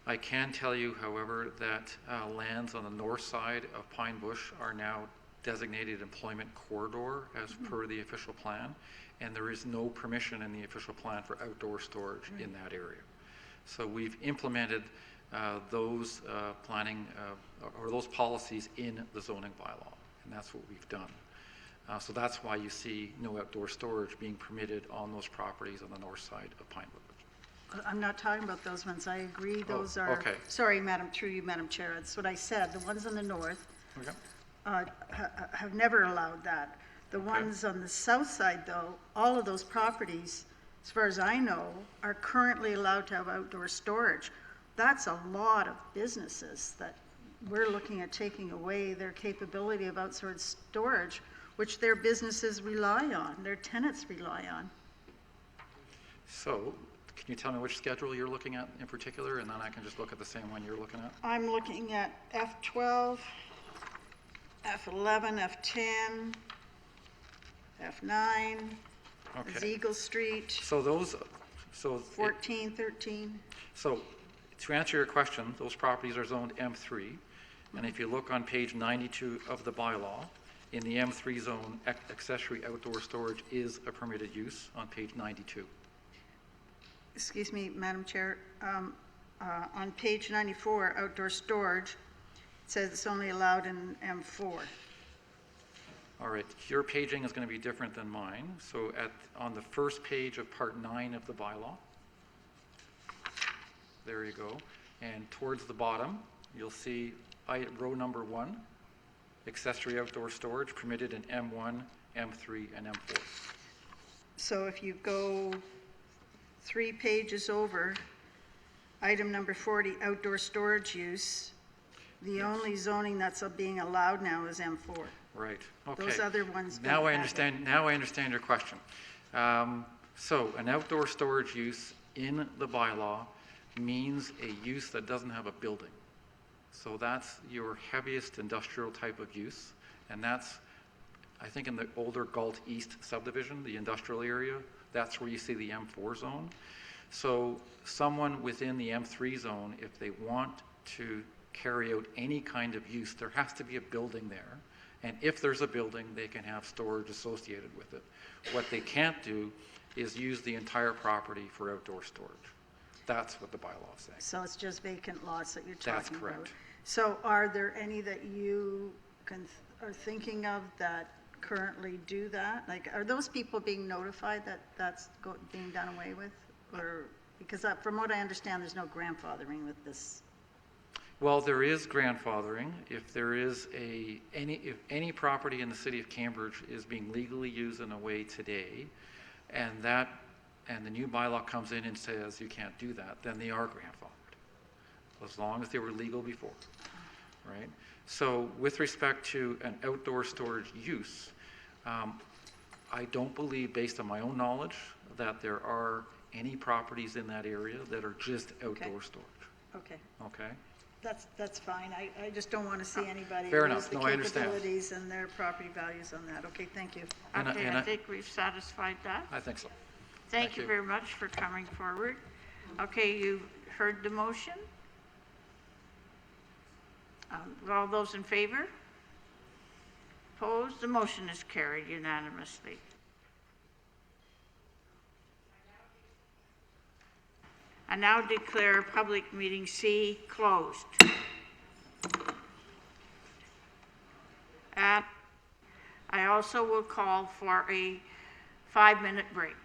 Speaker 15: I can tell you, however, that lands on the north side of Pine Bush are now designated employment corridor as per the official plan, and there is no permission in the official plan for outdoor storage in that area. So we've implemented those planning or those policies in the zoning bylaw, and that's what we've done. So that's why you see no outdoor storage being permitted on those properties on the north side of Pine Bush.
Speaker 7: I'm not talking about those ones. I agree, those are.
Speaker 15: okay.
Speaker 7: Sorry, through you, Madam Chair. That's what I said. The ones on the north have never allowed that. The ones on the south side, though, all of those properties, as far as I know, are currently allowed to have outdoor storage. That's a lot of businesses that we're looking at taking away their capability of outdoor storage, which their businesses rely on, their tenants rely on.
Speaker 15: So, can you tell me which schedule you're looking at in particular, and then I can just look at the same one you're looking at?
Speaker 7: I'm looking at F12, F11, F10, F9, Eagle Street.
Speaker 15: So those,
Speaker 7: 14, 13.
Speaker 15: So, to answer your question, those properties are zoned M3, and if you look on page 92 of the bylaw, in the M3 zone, accessory outdoor storage is a permitted use on page 92.
Speaker 7: Excuse me, Madam Chair. On page 94, outdoor storage, it says it's only allowed in M4.
Speaker 15: All right, your paging is going to be different than mine. So on the first page of part 9 of the bylaw, there you go. And towards the bottom, you'll see row number 1, accessory outdoor storage permitted in M1, M3, and M4.
Speaker 7: So if you go 3 pages over, item number 40, outdoor storage use, the only zoning that's being allowed now is M4.
Speaker 15: Right, okay.
Speaker 7: Those other ones don't
Speaker 15: Now I
Speaker 7: have
Speaker 15: understand, now I understand your question. So an outdoor storage use in the bylaw means a use that doesn't have a building. So that's your heaviest industrial type of use, and that's, I think, in the older Galt East subdivision, the industrial area, that's where you see the M4 zone. So someone within the M3 zone, if they want to carry out any kind of use, there has to be a building there. And if there's a building, they can have storage associated with it. What they can't do is use the entire property for outdoor storage. That's what the bylaw is saying.
Speaker 7: So it's just vacant lots that you're talking about?
Speaker 15: That's correct.
Speaker 7: So are there any that you are thinking of that currently do that? Like, are those people being notified that that's being done away with? Or, because from what I understand, there's no grandfathering with this.
Speaker 15: Well, there is grandfathering. If there is if any property in the city of Cambridge is being legally used in a way today, and the new bylaw comes in and says you can't do that, then they are grandfathered, as long as they were legal before, right? So with respect to an outdoor storage use, I don't believe, based on my own knowledge, that there are any properties in that area that are just outdoor storage.
Speaker 7: Okay.
Speaker 15: Okay?
Speaker 7: That's fine. I just don't want to see anybody
Speaker 15: Fair
Speaker 7: lose
Speaker 15: enough.
Speaker 7: the
Speaker 15: No, I understand.
Speaker 7: capabilities and their property values on that. Okay, thank you.
Speaker 1: Okay, I think we've satisfied that.
Speaker 15: I think so.
Speaker 1: Thank you very much for coming forward. Okay, you heard the motion? All those in favor? Opposed? The motion is carried unanimously. I now declare public meeting C closed. I also will call for a 5-minute break.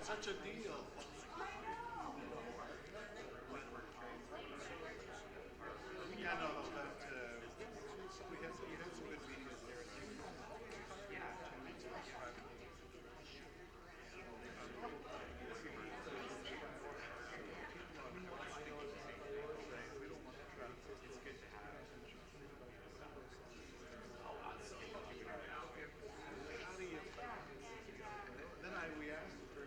Speaker 17: Such a deal. Yeah, no, but we had some good meetings there. We asked for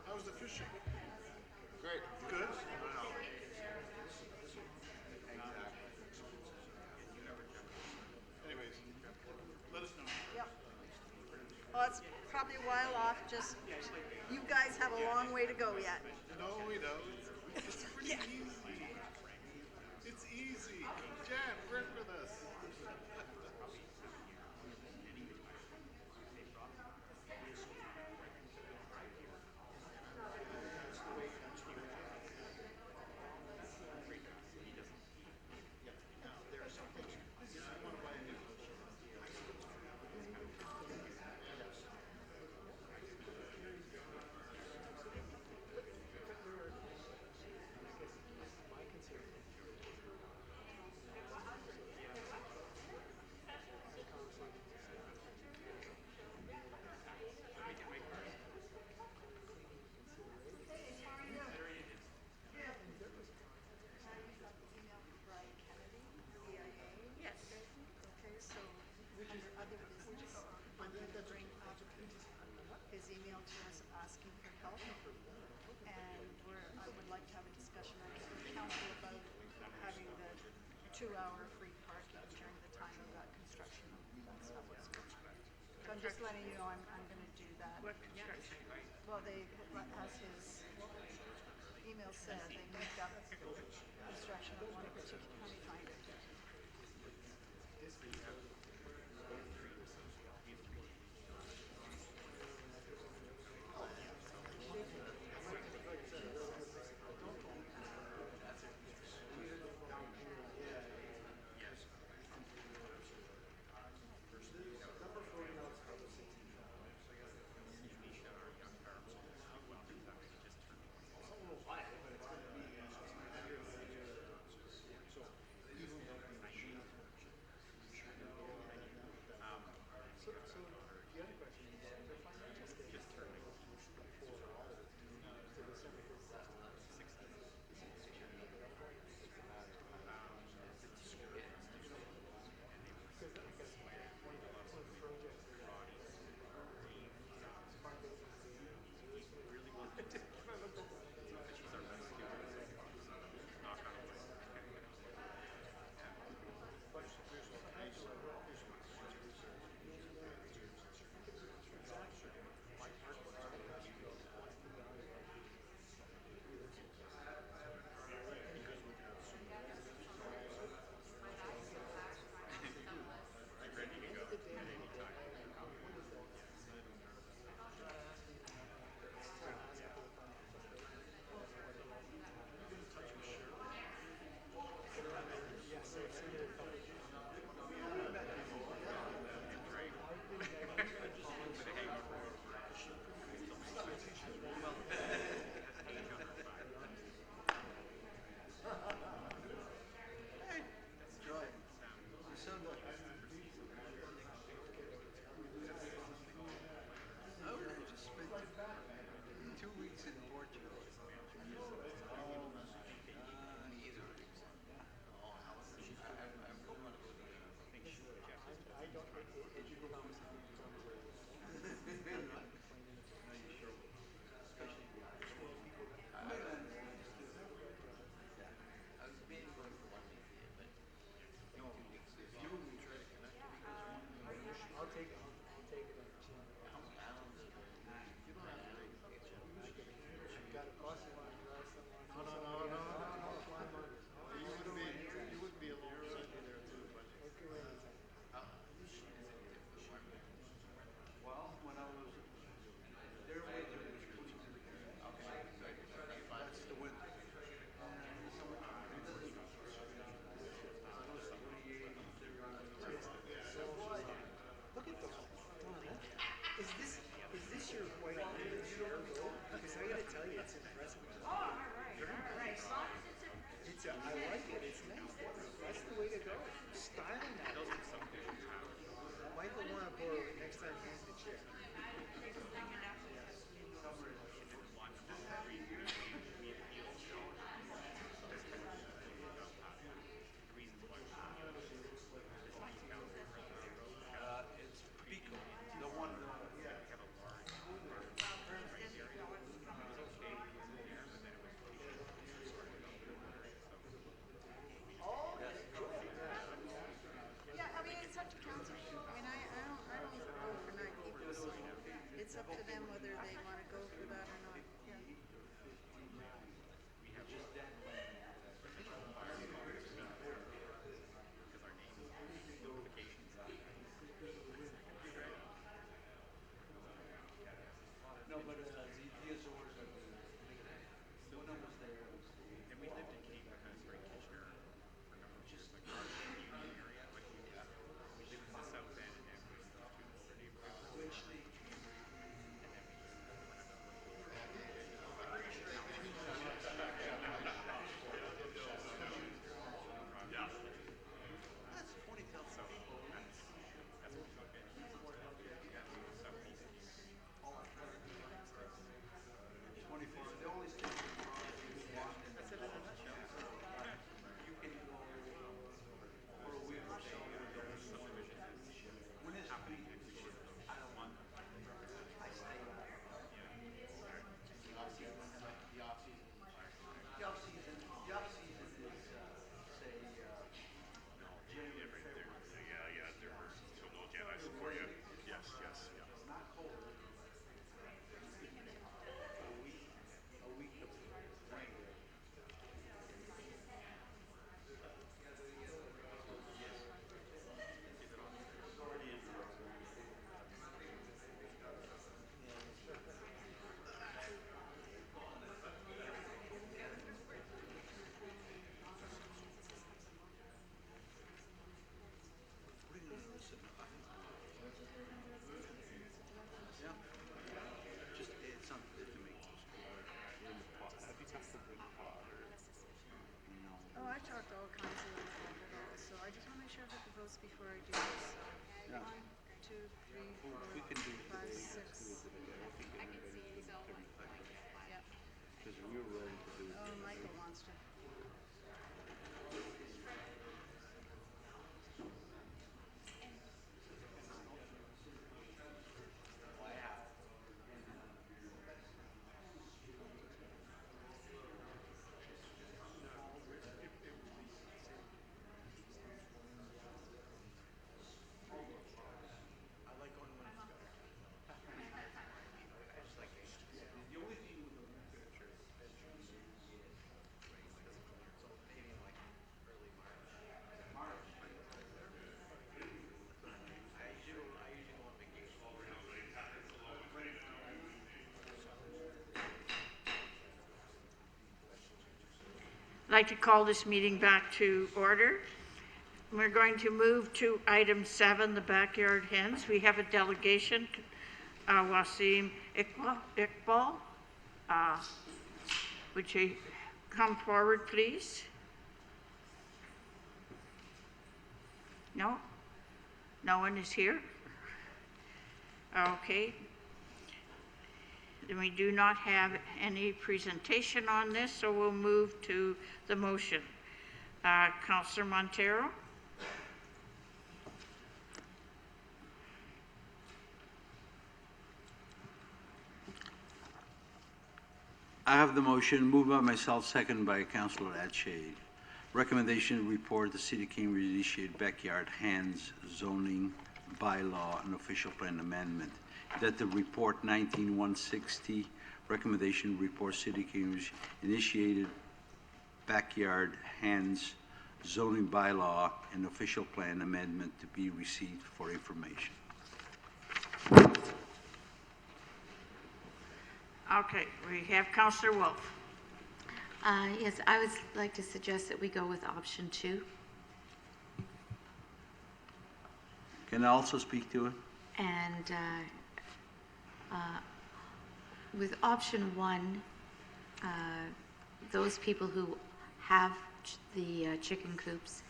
Speaker 17: How's the fishing? Great. Good? Wow. Anyways, let us know.
Speaker 7: Yep. Well, it's probably a while off, just, you guys have a long way to go yet.
Speaker 17: No, we don't. It's pretty easy. It's easy. Jan, work with us.
Speaker 7: Okay, so under other business, I need to bring up his email to us asking for help. And I would like to have a discussion with council about having the 2-hour free parking during the time of that construction. That's not what's going on. So I'm just letting you know I'm gonna do that.
Speaker 1: What construction?
Speaker 7: Well, as his email said, they moved up construction of one particular, let me find it.
Speaker 2: I like it, it's nice, that's the way to go. Styling that. Michael wanna borrow it next time he's the chair. It's Pico, the one, yeah.
Speaker 7: Yeah, I mean, it's up to council. I mean, I don't vote for nine people, so it's up to them whether they want to go for that or not. Yeah.
Speaker 16: No, but the DSOers are the one that was there.
Speaker 19: And we lived in Cape Kitchener for a number of years, like our Union area, like we lived in the south end and then we moved to older neighborhoods.
Speaker 16: Which state?
Speaker 19: That's funny tell. So that's what we took it. Southeast.
Speaker 16: 24, the only state in Washington.
Speaker 19: That's it in a nutshell.
Speaker 16: You can go for a week or so with those subdivisions. When is spring? I don't want them. I stay. The off-season is, say, January, February.
Speaker 19: Yeah, there were so no Jedi for you. Yes, yeah.
Speaker 16: It's not cold. A week of rain. Yeah. Just it's something to make those
Speaker 19: Have you tested the pot or?
Speaker 16: No.
Speaker 7: Oh, I talked to all kinds of them about it, so I just want to make sure I have the votes before I do this. So,
Speaker 16: Yeah.
Speaker 7: 1, 2, 3, 4,
Speaker 16: We can do
Speaker 7: 5,
Speaker 16: today.
Speaker 7: 6.
Speaker 16: I can see
Speaker 7: Yep.
Speaker 16: because we were ready to do.
Speaker 7: Oh, Michael wants to.
Speaker 16: I like going when it's dark. I just like it. The only thing with the temperature is so maybe like early March. March. I usually go on vacation.
Speaker 1: I'd like to call this meeting back to order. We're going to move to item 7, the backyard hens. We have a delegation, Wasim Iqbal. Would you come forward, please? No? No one is here? Okay. Then we do not have any presentation on this, so we'll move to the motion. Councillor Montero?
Speaker 16: I have the motion, moved by myself, second by Councilor Adshade. Recommendation report the City of Cambridge initiate backyard hens zoning bylaw and official plan amendment. That the report 19160, recommendation report City of Cambridge initiated backyard hens zoning bylaw and official plan amendment to be received for information.
Speaker 1: Okay, we have Councillor Wolf.
Speaker 3: Yes, I would like to suggest that we go with option 2.
Speaker 16: Can I also speak to it?
Speaker 3: And with option 1, those people who have chicken coops.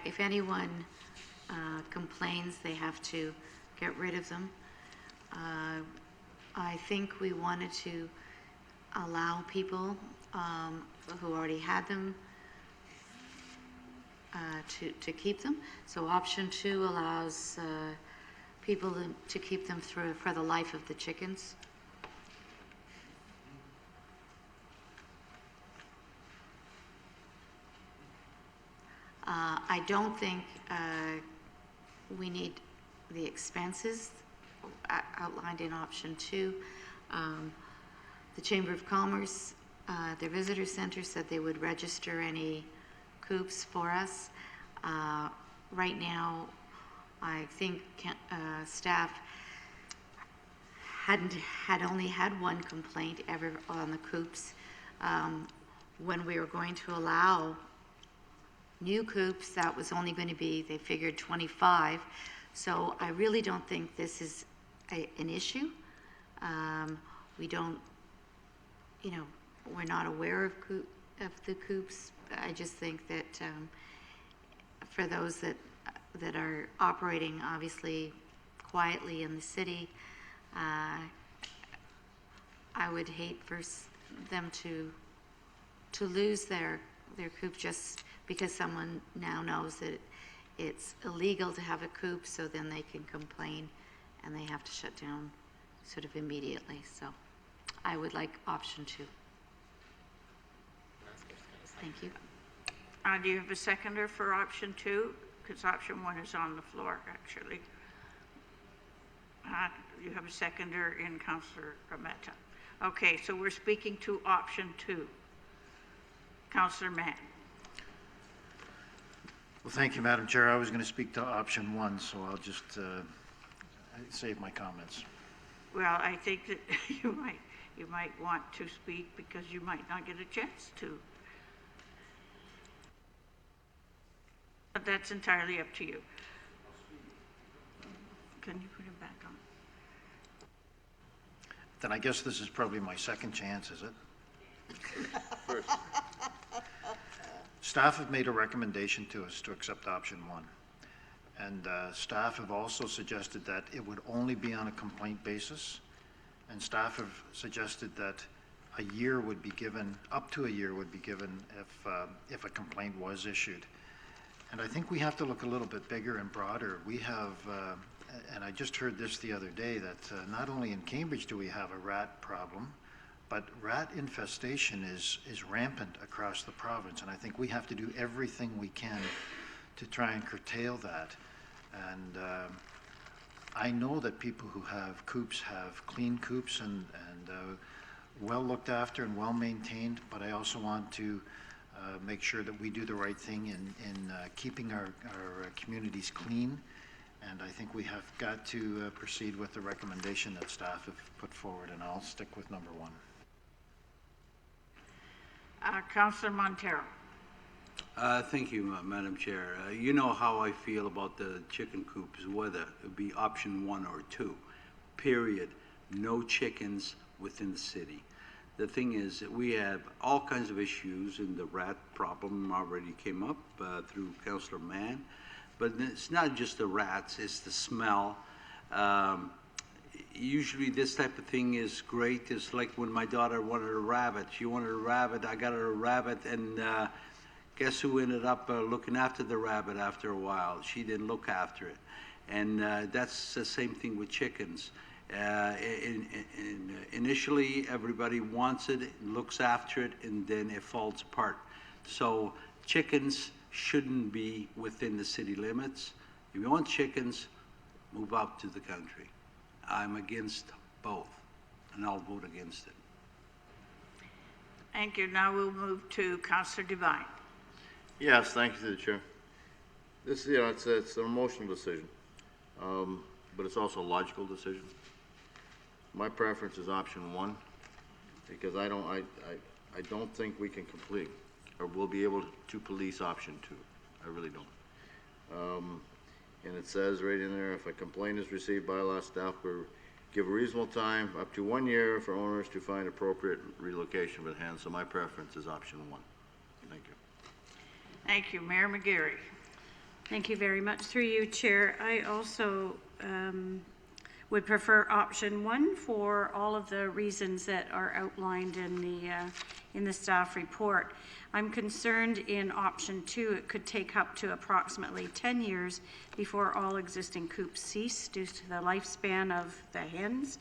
Speaker 3: If anyone complains, they have to get rid of them. I think we wanted to allow people who already had them to keep them. So option 2 allows people to keep them for the life of the chickens. I don't think we need the expenses outlined in option 2. The Chamber of Commerce, their visitor center said they would register any coops for us. Right now, I think staff had only had one complaint ever on the coops. When we were going to allow new coops, that was only going to be, they figured 25. So I really don't think this is an issue. We don't, we're not aware of the coops. I just think that for those that are operating obviously quietly in the city, I would hate for them to lose their coop just because someone now knows that it's illegal to have a coop, so then they can complain and they have to shut down sort of immediately. So I would like option 2. Thank you.
Speaker 1: Do you have a seconder for option 2? Because option 1 is on the floor, actually. You have a seconder in Councillor Rametta. Okay, so we're speaking to option 2. Councillor Mann.
Speaker 10: Well, thank you, Madam Chair. I was going to speak to option 1, so I'll just save my comments.
Speaker 1: Well, I think that you might want to speak because you might not get a chance to. But that's entirely up to you. Can you put it back on?
Speaker 10: Then I guess this is probably my second chance, is it?
Speaker 12: First.
Speaker 10: Staff have made a recommendation to us to accept option 1. And staff have also suggested that it would only be on a complaint basis. And staff have suggested that a year would be given, up to a year would be given if a complaint was issued. And I think we have to look a little bit bigger and broader. We have, and I just heard this the other day, that not only in Cambridge do we have a rat problem, but rat infestation is rampant across the province. And I think we have to do everything we can to try and curtail that. And I know that people who have coops have clean coops and well looked after and well maintained, but I also want to make sure that we do the right thing in keeping our communities clean. And I think we have got to proceed with the recommendation that staff have put forward, and I'll stick with number 1.
Speaker 1: Councillor Montero.
Speaker 16: Thank you, Madam Chair. You know how I feel about the chicken coops, whether it be option 1 or 2, period. No chickens within the city. The thing is, we have all kinds of issues, and the rat problem already came up through Councillor Mann. But it's not just the rats, it's the smell. Usually this type of thing is great. It's like when my daughter wanted a rabbit. She wanted a rabbit, I got her a rabbit, and guess who ended up looking after the rabbit after a while? She didn't look after it. And that's the same thing with chickens. Initially, everybody wants it, looks after it, and then it falls apart. So chickens shouldn't be within the city limits. If you want chickens, move out to the country. I'm against both, and I'll vote against it.
Speaker 1: Thank you. Now we'll move to Councillor Devine.
Speaker 12: Yes, thank you to the chair. This, it's an emotional decision, but it's also a logical decision. My preference is option 1, because I don't think we can complete, or we'll be able to police option 2. I really don't. And it says right in there, if a complaint is received, bylaw staff will give a reasonable time, up to 1 year, for owners to find appropriate relocation with hands. So my preference is option 1. Thank you.
Speaker 1: Thank you. Mayor McGarry.
Speaker 20: Thank you very much. Through you, Chair, I also would prefer option 1 for all of the reasons that are outlined in the staff report. I'm concerned in option 2, it could take up to approximately 10 years before all existing coops cease due to the lifespan of the hens.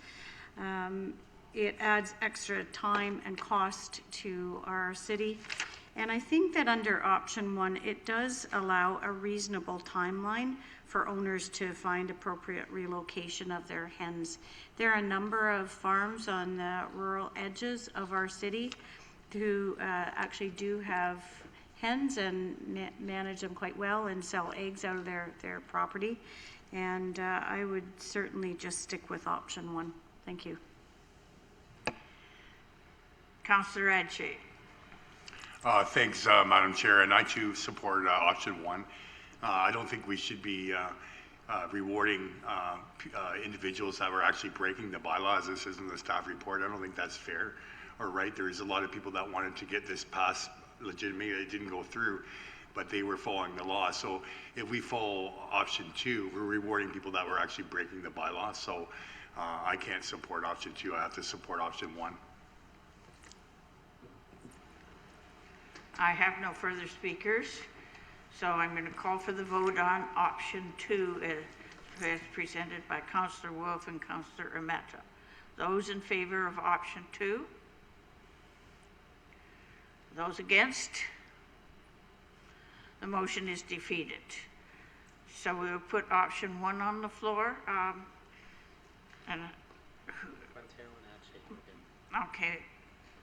Speaker 20: It adds extra time and cost to our city. And I think that under option 1, it does allow a reasonable timeline for owners to find appropriate relocation of their hens. There are a number of farms on the rural edges of our city who actually do have hens and manage them quite well and sell eggs out of their property. And I would certainly just stick with option 1. Thank you.
Speaker 1: Councillor Adshey.
Speaker 21: Thanks, Madam Chair, and I too support option 1. I don't think we should be rewarding individuals that were actually breaking the bylaws. This isn't the staff report. I don't think that's fair or right. There is a lot of people that wanted to get this passed legitimately. It didn't go through, but they were following the law. So if we follow option 2, we're rewarding people that were actually breaking the bylaws. So I can't support option 2. I have to support option 1.
Speaker 1: I have no further speakers, so I'm going to call for the vote on option 2 as presented by Councillor Wolf and Councillor Ameta. Those in favor of option 2? Those against? The motion is defeated. So we will put option 1 on the floor. Okay,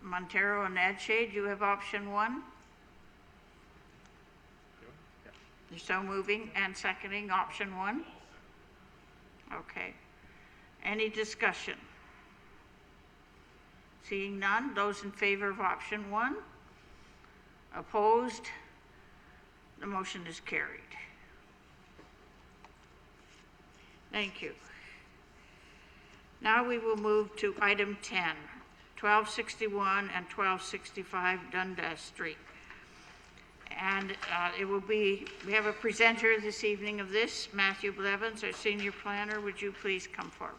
Speaker 1: Montero and Adshey, do you have option 1? You're so moving and seconding option 1? Okay. Any discussion? Seeing none, those in favor of option 1? Opposed? The motion is carried. Thank you. Now we will move to item 10, 1261 and 1265 Dundas Street. And it will be, we have a presenter this evening of this, Matthew Blevins, our senior planner. Would you please come forward?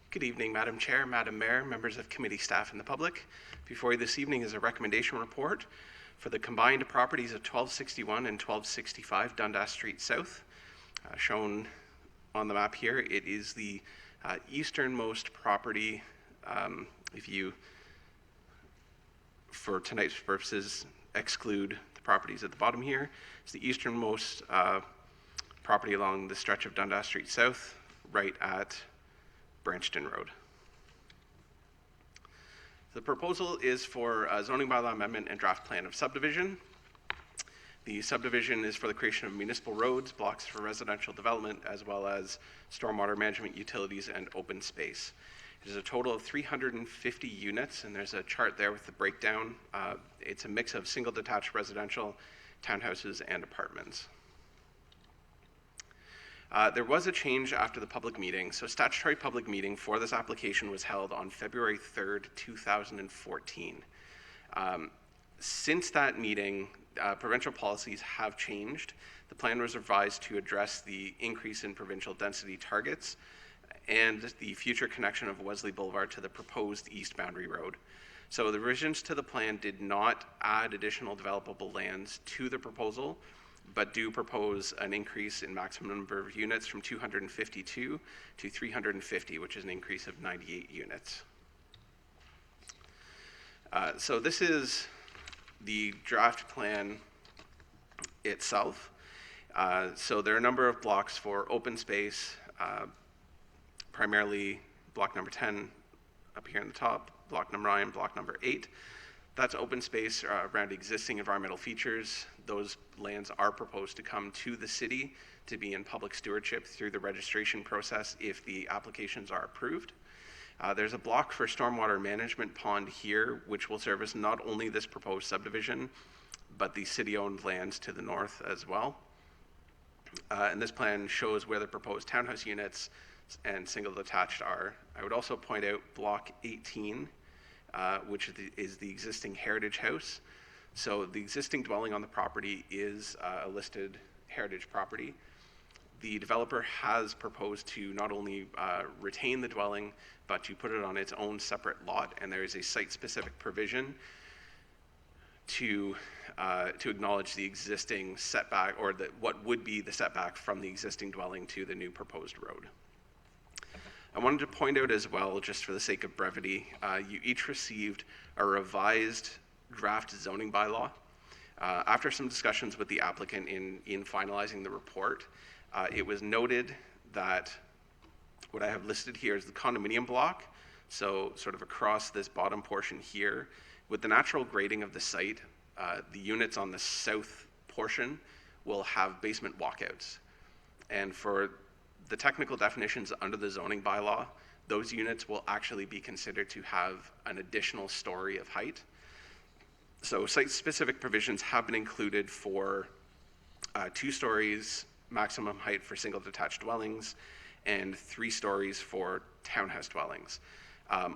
Speaker 22: Good evening, Madam Chair, Madam Mayor, members of committee staff and the public. Before you this evening is a recommendation report for the combined properties of 1261 and 1265 Dundas Street South. Shown on the map here, it is the easternmost property, if you, for tonight's purposes, exclude the properties at the bottom here. It's the easternmost property along the stretch of Dundas Street South, right at Branchton Road. The proposal is for a zoning bylaw amendment and draft plan of subdivision. The subdivision is for the creation of municipal roads, blocks for residential development, as well as stormwater management, utilities, and open space. It is a total of 350 units, and there's a chart there with the breakdown. It's a mix of single detached residential, townhouses, and apartments. There was a change after the public meeting. So statutory public meeting for this application was held on February 3rd, 2014. Since that meeting, provincial policies have changed. The plan was revised to address the increase in provincial density targets and the future connection of Wesley Boulevard to the proposed East Boundary Road. So the revisions to the plan did not add additional developable lands to the proposal, but do propose an increase in maximum number of units from 252 to 350, which is an increase of 98 units. So this is the draft plan itself. So there are a number of blocks for open space, primarily block number 10 up here in the top, block number 9, block number 8. That's open space around existing environmental features. Those lands are proposed to come to the city to be in public stewardship through the registration process if the applications are approved. There's a block for stormwater management pond here, which will service not only this proposed subdivision, but the city-owned lands to the north as well. And this plan shows where the proposed townhouse units and single detached are. I would also point out block 18, which is the existing heritage house. So the existing dwelling on the property is a listed heritage property. The developer has proposed to not only retain the dwelling, but to put it on its own separate lot, and there is a site-specific provision to acknowledge the existing setback, or what would be the setback from the existing dwelling to the new proposed road. I wanted to point out as well, just for the sake of brevity, you each received a revised draft zoning bylaw. After some discussions with the applicant in finalizing the report, it was noted that what I have listed here is the condominium block, so sort of across this bottom portion here. With the natural grading of the site, the units on the south portion will have basement walkouts. And for the technical definitions under the zoning bylaw, those units will actually be considered to have an additional story of height. So site-specific provisions have been included for 2 stories maximum height for single detached dwellings and 3 stories for townhouse dwellings.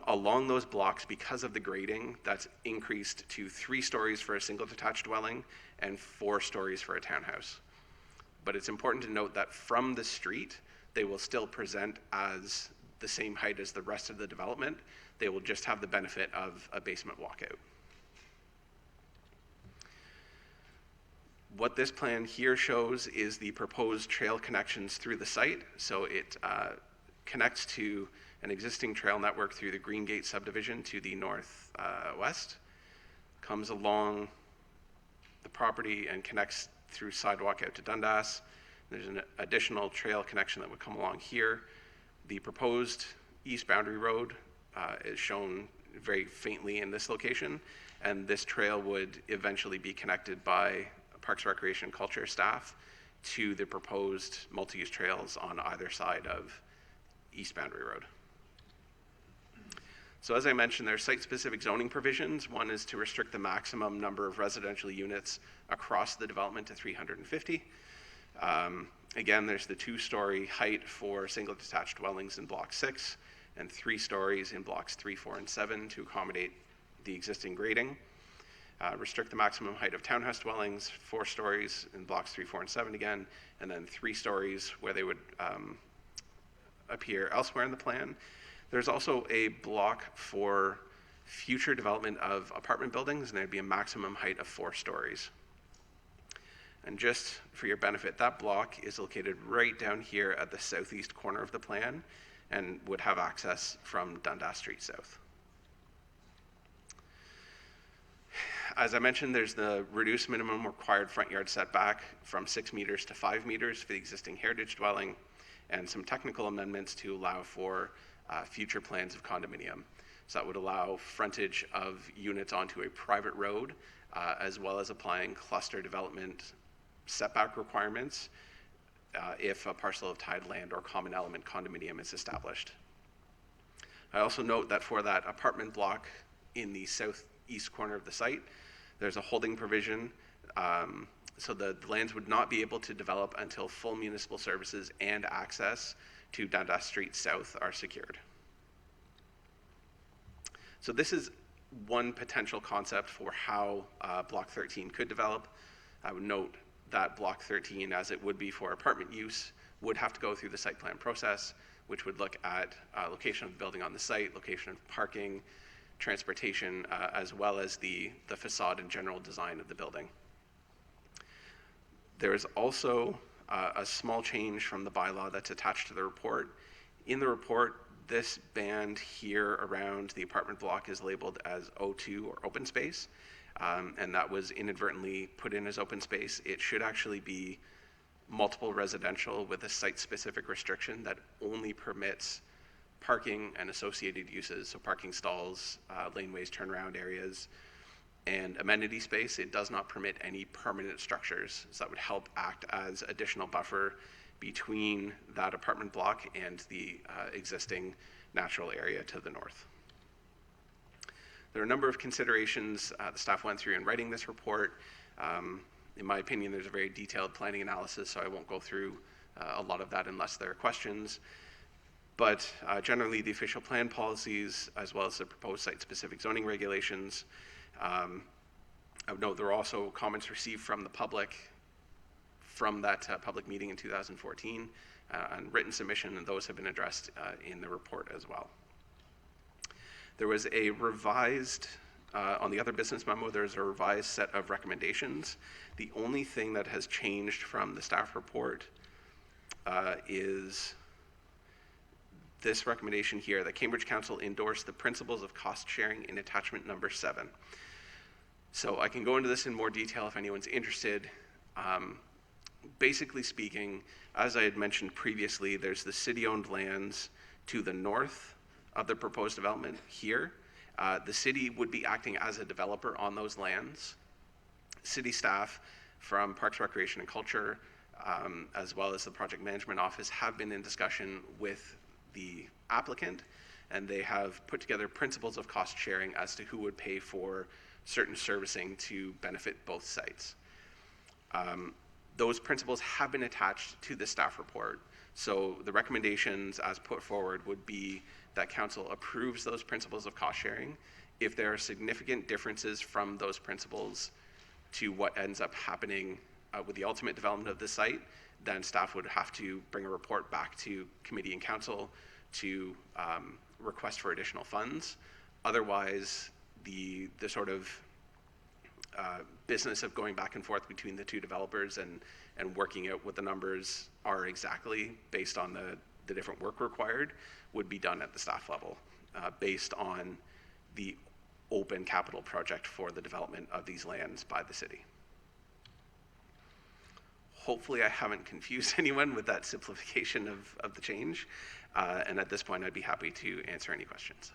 Speaker 22: Along those blocks, because of the grading, that's increased to 3 stories for a single detached dwelling and 4 stories for a townhouse. But it's important to note that from the street, they will still present as the same height as the rest of the development. They will just have the benefit of a basement walkout. What this plan here shows is the proposed trail connections through the site. So it connects to an existing trail network through the Green Gate subdivision to the northwest, comes along the property and connects through sidewalk out to Dundas. There's an additional trail connection that would come along here. The proposed east boundary road is shown very faintly in this location, and this trail would eventually be connected by Parks, Recreation, and Culture staff to the proposed multi-use trails on either side of East Boundary Road. So as I mentioned, there are site-specific zoning provisions. One is to restrict the maximum number of residential units across the development to 350. Again, there's the 2-story height for single detached dwellings in Block 6 and 3 stories in Blocks 3, 4, and 7 to accommodate the existing grading. Restrict the maximum height of townhouse dwellings, 4 stories in Blocks 3, 4, and 7 again, and then 3 stories where they would appear elsewhere in the plan. There's also a block for future development of apartment buildings, and there'd be a maximum height of 4 stories. And just for your benefit, that block is located right down here at the southeast corner of the plan and would have access from Dundas Street South. As I mentioned, there's the reduced minimum required front yard setback from 6 meters to 5 meters for the existing heritage dwelling, and some technical amendments to allow for future plans of condominium. So that would allow frontage of units onto a private road, as well as applying cluster development setback requirements if a parcel of tied land or common element condominium is established. I also note that for that apartment block in the southeast corner of the site, there's a holding provision, so the lands would not be able to develop until full municipal services and access to Dundas Street South are secured. So this is one potential concept for how Block 13 could develop. I would note that Block 13, as it would be for apartment use, would have to go through the site plan process, which would look at location of the building on the site, location of parking, transportation, as well as the facade and general design of the building. There is also a small change from the bylaw that's attached to the report. In the report, this band here around the apartment block is labeled as O2 or open space, and that was inadvertently put in as open space. It should actually be multiple residential with a site-specific restriction that only permits parking and associated uses, so parking stalls, laneways, turnaround areas, and amenity space. It does not permit any permanent structures, so that would help act as additional buffer between that apartment block and the existing natural area to the north. There are a number of considerations the staff went through in writing this report. In my opinion, there's a very detailed planning analysis, so I won't go through a lot of that unless there are questions. But generally, the official plan policies, as well as the proposed site-specific zoning regulations, I would note there were also comments received from the public from that public meeting in 2014 and written submission, and those have been addressed in the report as well. There was a revised, on the other business memo, there's a revised set of recommendations. The only thing that has changed from the staff report is this recommendation here, that Cambridge Council endorse the principles of cost sharing in attachment number 7. So I can go into this in more detail if anyone's interested. Basically speaking, as I had mentioned previously, there's the city-owned lands to the north of the proposed development here. The city would be acting as a developer on those lands. City staff from Parks, Recreation and Culture, as well as the Project Management Office, have been in discussion with the applicant, and they have put together principles of cost sharing as to who would pay for certain servicing to benefit both sites. Those principles have been attached to the staff report. So the recommendations as put forward would be that council approves those principles of cost sharing. If there are significant differences from those principles to what ends up happening with the ultimate development of the site, then staff would have to bring a report back to committee and council to request for additional funds. Otherwise, the sort of business of going back and forth between the two developers and working out what the numbers are exactly based on the different work required would be done at the staff level based on the open capital project for the development of these lands by the city. Hopefully I haven't confused anyone with that simplification of the change. And at this point, I'd be happy to answer any questions.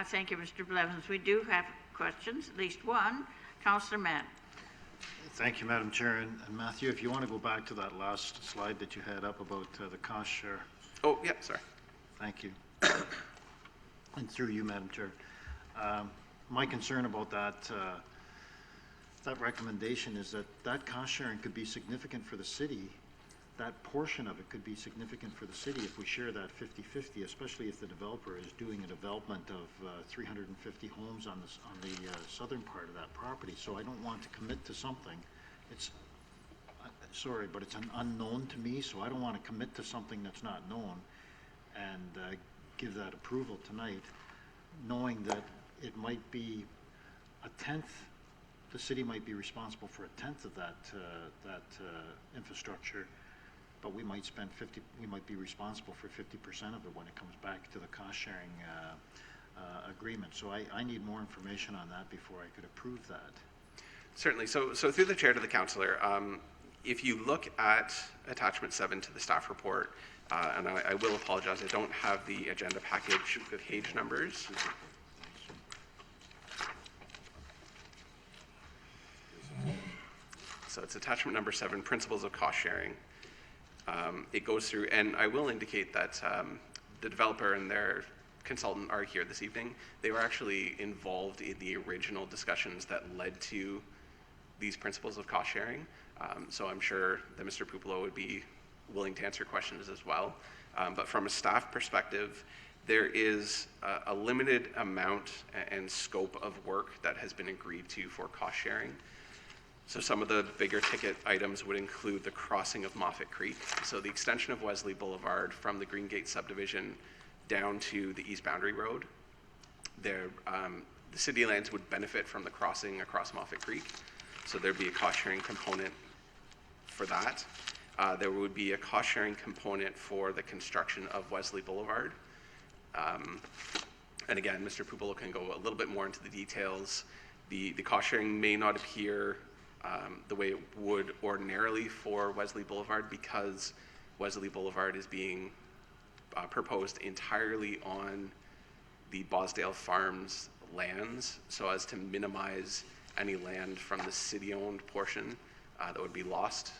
Speaker 1: Thank you, Mr. Blevins. We do have questions, at least one. Councillor Mann.
Speaker 10: Thank you, Madam Chair. And Matthew, if you want to go back to that last slide that you had up about the cost share.
Speaker 22: Oh, yeah, sorry.
Speaker 10: Thank you. And through you, Madam Chair. My concern about that recommendation is that cost sharing could be significant for the city. That portion of it could be significant for the city if we share that 50-50, especially if the developer is doing a development of 350 homes on the southern part of that property. So I don't want to commit to something. It's sorry, but it's an unknown to me, so I don't want to commit to something that's not known and give that approval tonight, knowing that it might be a tenth. The city might be responsible for a tenth of that infrastructure, but we might spend 50. We might be responsible for 50% of it when it comes back to the cost sharing agreement. So I need more information on that before I could approve that.
Speaker 22: Certainly. So through the chair to the councillor, if you look at attachment 7 to the staff report, and I will apologize, I don't have the agenda package page numbers. So it's attachment number 7, principles of cost sharing. It goes through, and I will indicate that the developer and their consultant are here this evening. They were actually involved in the original discussions that led to these principles of cost sharing. So I'm sure that Mr. Pupolo would be willing to answer questions as well. But from a staff perspective, there is a limited amount and scope of work that has been agreed to for cost sharing. So some of the bigger ticket items would include the crossing of Moffat Creek. So the extension of Wesley Boulevard from the Greengate subdivision down to the East Boundary Road. There, the city lands would benefit from the crossing across Moffat Creek. So there'd be a cost sharing component for that. There would be a cost sharing component for the construction of Wesley Boulevard. And again, Mr. Pupolo can go a little bit more into the details. The cost sharing may not appear the way it would ordinarily for Wesley Boulevard because Wesley Boulevard is being proposed entirely on the Bosdale Farms lands so as to minimize any land from the city-owned portion that would be lost,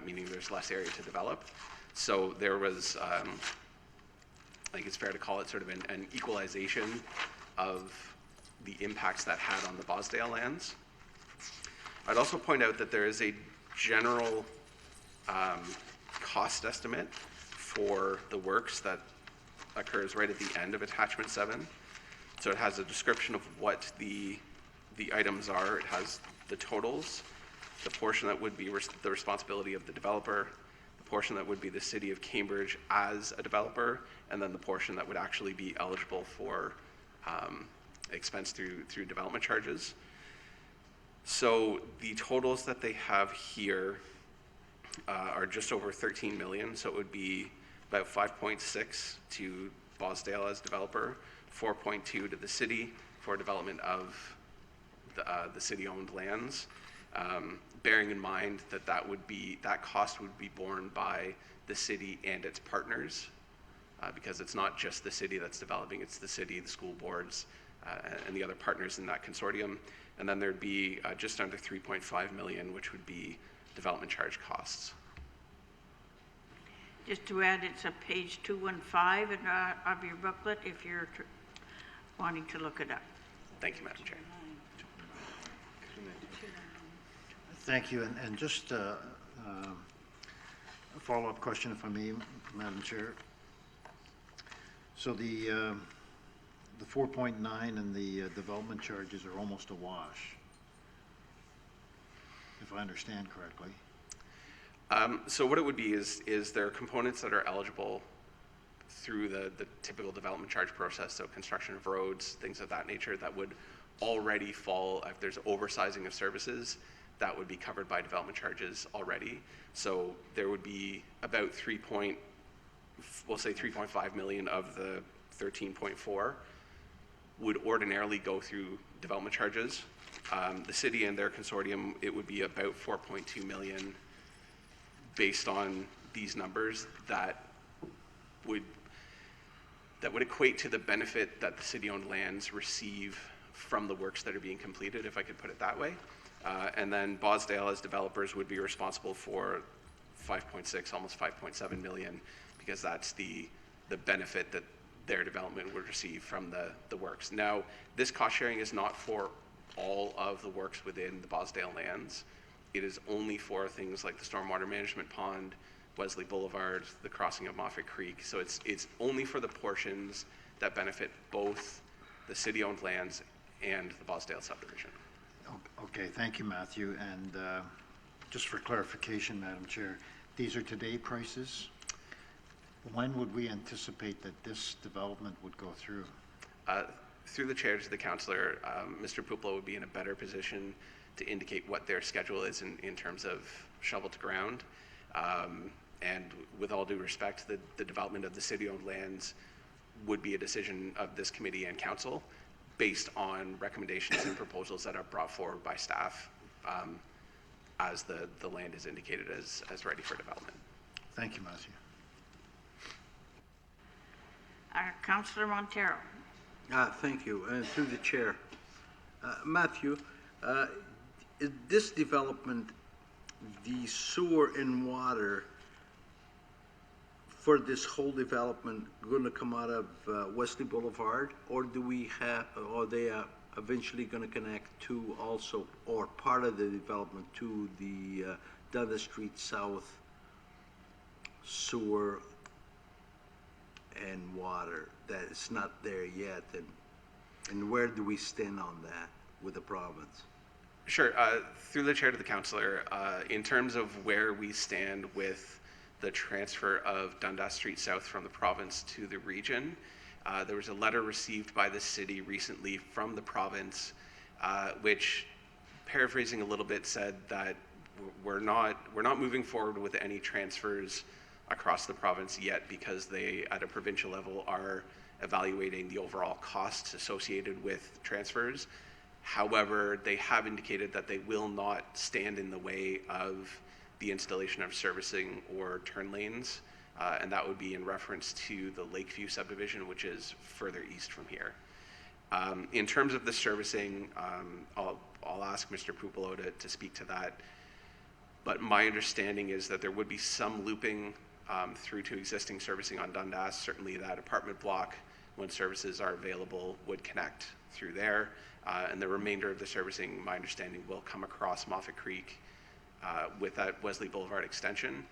Speaker 22: meaning there's less area to develop. So there was I think it's fair to call it sort of an equalization of the impacts that had on the Bosdale lands. I'd also point out that there is a general cost estimate for the works that occurs right at the end of attachment 7. So it has a description of what the items are. It has the totals, the portion that would be the responsibility of the developer, the portion that would be the City of Cambridge as a developer, and then the portion that would actually be eligible for expense through development charges. So the totals that they have here are just over 13 million. So it would be about 5.6 to Bosdale as developer, 4.2 to the city for development of the city-owned lands. Bearing in mind that that cost would be borne by the city and its partners, because it's not just the city that's developing, it's the city, the school boards, and the other partners in that consortium. And then there'd be just under 3.5 million, which would be development charge costs.
Speaker 1: Just to add, it's a page 215 of your booklet if you're wanting to look it up.
Speaker 22: Thank you, Madam Chair.
Speaker 10: Thank you, and just a follow-up question, if I may, Madam Chair. So the 4.9 and the development charges are almost a wash, if I understand correctly.
Speaker 22: So what it would be is there are components that are eligible through the typical development charge process, so construction of roads, things of that nature, that would already fall, if there's oversizing of services, that would be covered by development charges already. So there would be about 3.5 million of the 13.4 would ordinarily go through development charges. The city and their consortium, it would be about 4.2 million based on these numbers that would equate to the benefit that the city-owned lands receive from the works that are being completed, if I could put it that way. And then Bosdale as developers would be responsible for 5.6, almost 5.7 million, because that's the benefit that their development would receive from the works. Now, this cost sharing is not for all of the works within the Bosdale lands. It is only for things like the stormwater management pond, Wesley Boulevard, the crossing of Moffat Creek. So it's only for the portions that benefit both the city-owned lands and the Bosdale subdivision.
Speaker 10: Okay, thank you, Matthew. And just for clarification, Madam Chair, these are today prices. When would we anticipate that this development would go through?
Speaker 22: Through the chair to the councillor, Mr. Puplo would be in a better position to indicate what their schedule is in terms of shovel to ground. And with all due respect, the development of the city-owned lands would be a decision of this committee and council based on recommendations and proposals that are brought forward by staff as the land is indicated as ready for development.
Speaker 10: Thank you, Matthew.
Speaker 1: Councillor Montero.
Speaker 16: Thank you. Through the chair. Matthew, is this development, the sewer and water for this whole development going to come out of Wesley Boulevard, or do we have, or they are eventually going to connect to also, or part of the development to the Dundas Street South sewer and water that is not there yet, and where do we stand on that with the province?
Speaker 22: Sure. Through the chair to the councillor, in terms of where we stand with the transfer of Dundas Street South from the province to the region, there was a letter received by the city recently from the province, which, paraphrasing a little bit, said that we're not moving forward with any transfers across the province yet because they, at a provincial level, are evaluating the overall costs associated with transfers. However, they have indicated that they will not stand in the way of the installation of servicing or turn lanes, and that would be in reference to the Lakeview subdivision, which is further east from here. In terms of the servicing, I'll ask Mr. Pupolo to speak to that, but my understanding is that there would be some looping through to existing servicing on Dundas. Certainly that apartment block, when services are available, would connect through there. And the remainder of the servicing, my understanding, will come across Moffat Creek with that Wesley Boulevard extension,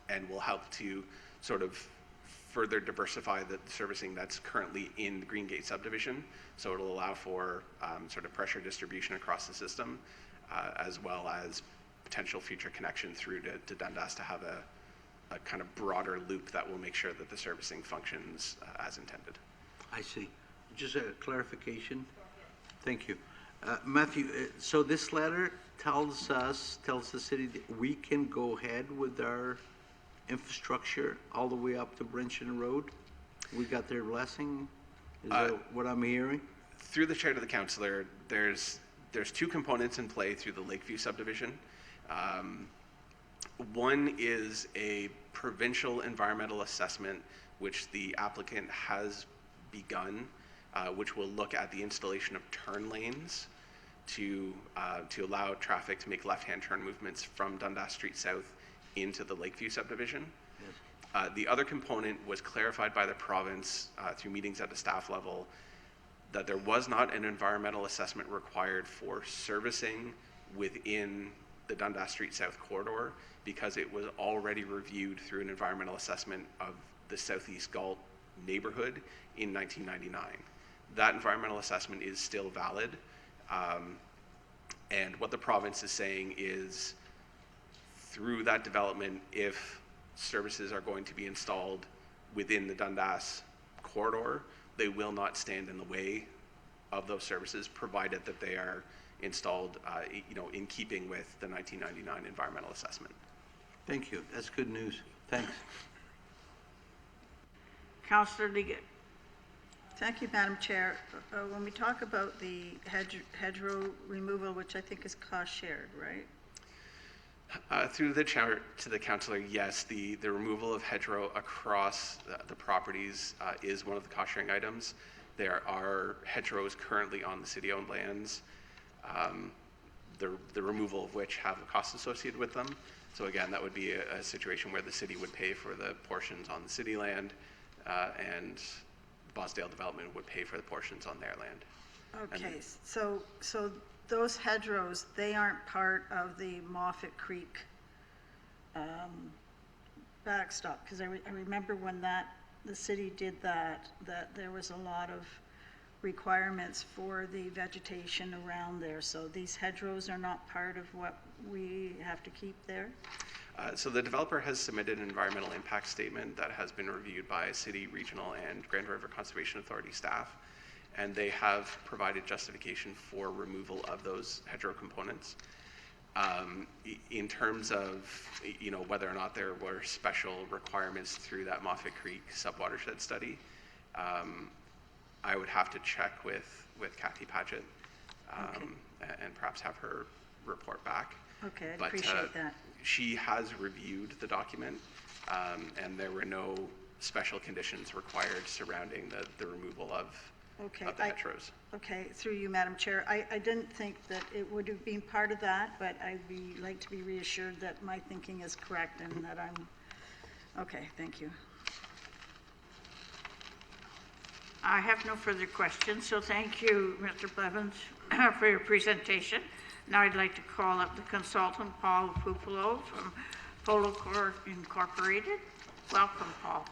Speaker 22: and will help to sort of further diversify the servicing that's currently in the Greengate subdivision. So it'll allow for sort of pressure distribution across the system, as well as potential future connection through to Dundas to have a kind of broader loop that will make sure that the servicing functions as intended.
Speaker 16: I see. Just a clarification. Thank you. Matthew, so this letter tells the city that we can go ahead with our infrastructure all the way up to Brenton Road? We got their blessing? Is that what I'm hearing?
Speaker 22: Through the chair to the councillor, there's two components in play through the Lakeview subdivision. One is a provincial environmental assessment, which the applicant has begun, which will look at the installation of turn lanes to allow traffic to make left-hand turn movements from Dundas Street South into the Lakeview subdivision. Yes. The other component was clarified by the province through meetings at the staff level that there was not an environmental assessment required for servicing within the Dundas Street South corridor, because it was already reviewed through an environmental assessment of the Southeast Galt neighborhood in 1999. That environmental assessment is still valid. And what the province is saying is, through that development, if services are going to be installed within the Dundas corridor, they will not stand in the way of those services, provided that they are installed in keeping with the 1999 environmental assessment.
Speaker 16: Thank you. That's good news. Thanks.
Speaker 1: Councillor Liggett.
Speaker 7: Thank you, Madam Chair. When we talk about the hedgerow removal, which I think is cost shared, right?
Speaker 22: Through the chair to the councillor, yes, the removal of hedgerow across the properties is one of the cost sharing items. There are hedgerows currently on the city-owned lands, the removal of which have a cost associated with them. So again, that would be a situation where the city would pay for the portions on the city land, and Bosdale Development would pay for the portions on their land.
Speaker 7: Okay, so those hedgerows, they aren't part of the Moffat Creek backstop, because I remember when the city did that there was a lot of requirements for the vegetation around there. So these hedgerows are not part of what we have to keep there?
Speaker 22: So the developer has submitted an environmental impact statement that has been reviewed by city, regional, and Grand River Conservation Authority staff, and they have provided justification for removal of those hedgerow components. In terms of whether or not there were special requirements through that Moffat Creek subwatershed study, I would have to check with Kathy Paget and perhaps have her report back.
Speaker 7: Okay, I'd
Speaker 22: But
Speaker 7: appreciate that.
Speaker 22: she has reviewed the document, and there were no special conditions required surrounding the removal of the hedgerows.
Speaker 7: Okay, through you, Madam Chair. I didn't think that it would have been part of that, but I'd like to be reassured that my thinking is correct and that okay, thank you.
Speaker 1: I have no further questions, so thank you, Mr. Blevins, for your presentation. Now I'd like to call up the consultant, Paul Pupolo from Polocor Incorporated. Welcome, Paul.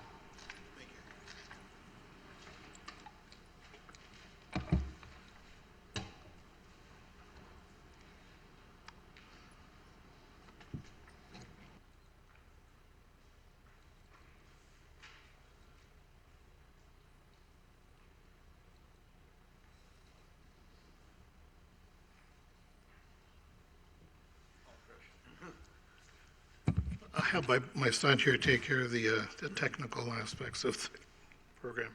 Speaker 4: I have my son here take care of the technical aspects of the program.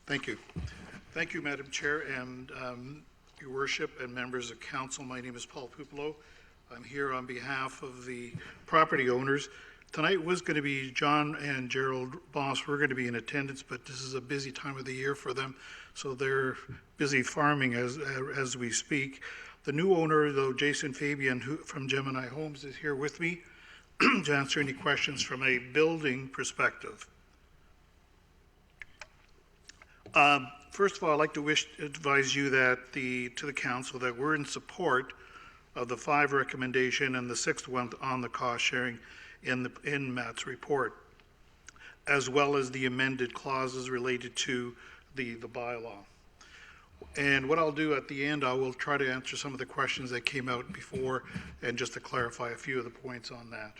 Speaker 4: Thank you. Thank you, Madam Chair, and Your Worship and members of council. My name is Paul Pupolo. I'm here on behalf of the property owners. Tonight was going to be John and Gerald Boss. We're going to be in attendance, but this is a busy time of the year for them, so they're busy farming as we speak. The new owner, though, Jason Fabian from Gemini Homes, is here with me. to answer any questions from a building perspective. First of all, I'd like to advise you that to the council that we're in support of the 5 recommendation and the 6th one on the cost sharing in Matt's report, as well as the amended clauses related to the bylaw. And what I'll do at the end, I will try to answer some of the questions that came out before and just to clarify a few of the points on that.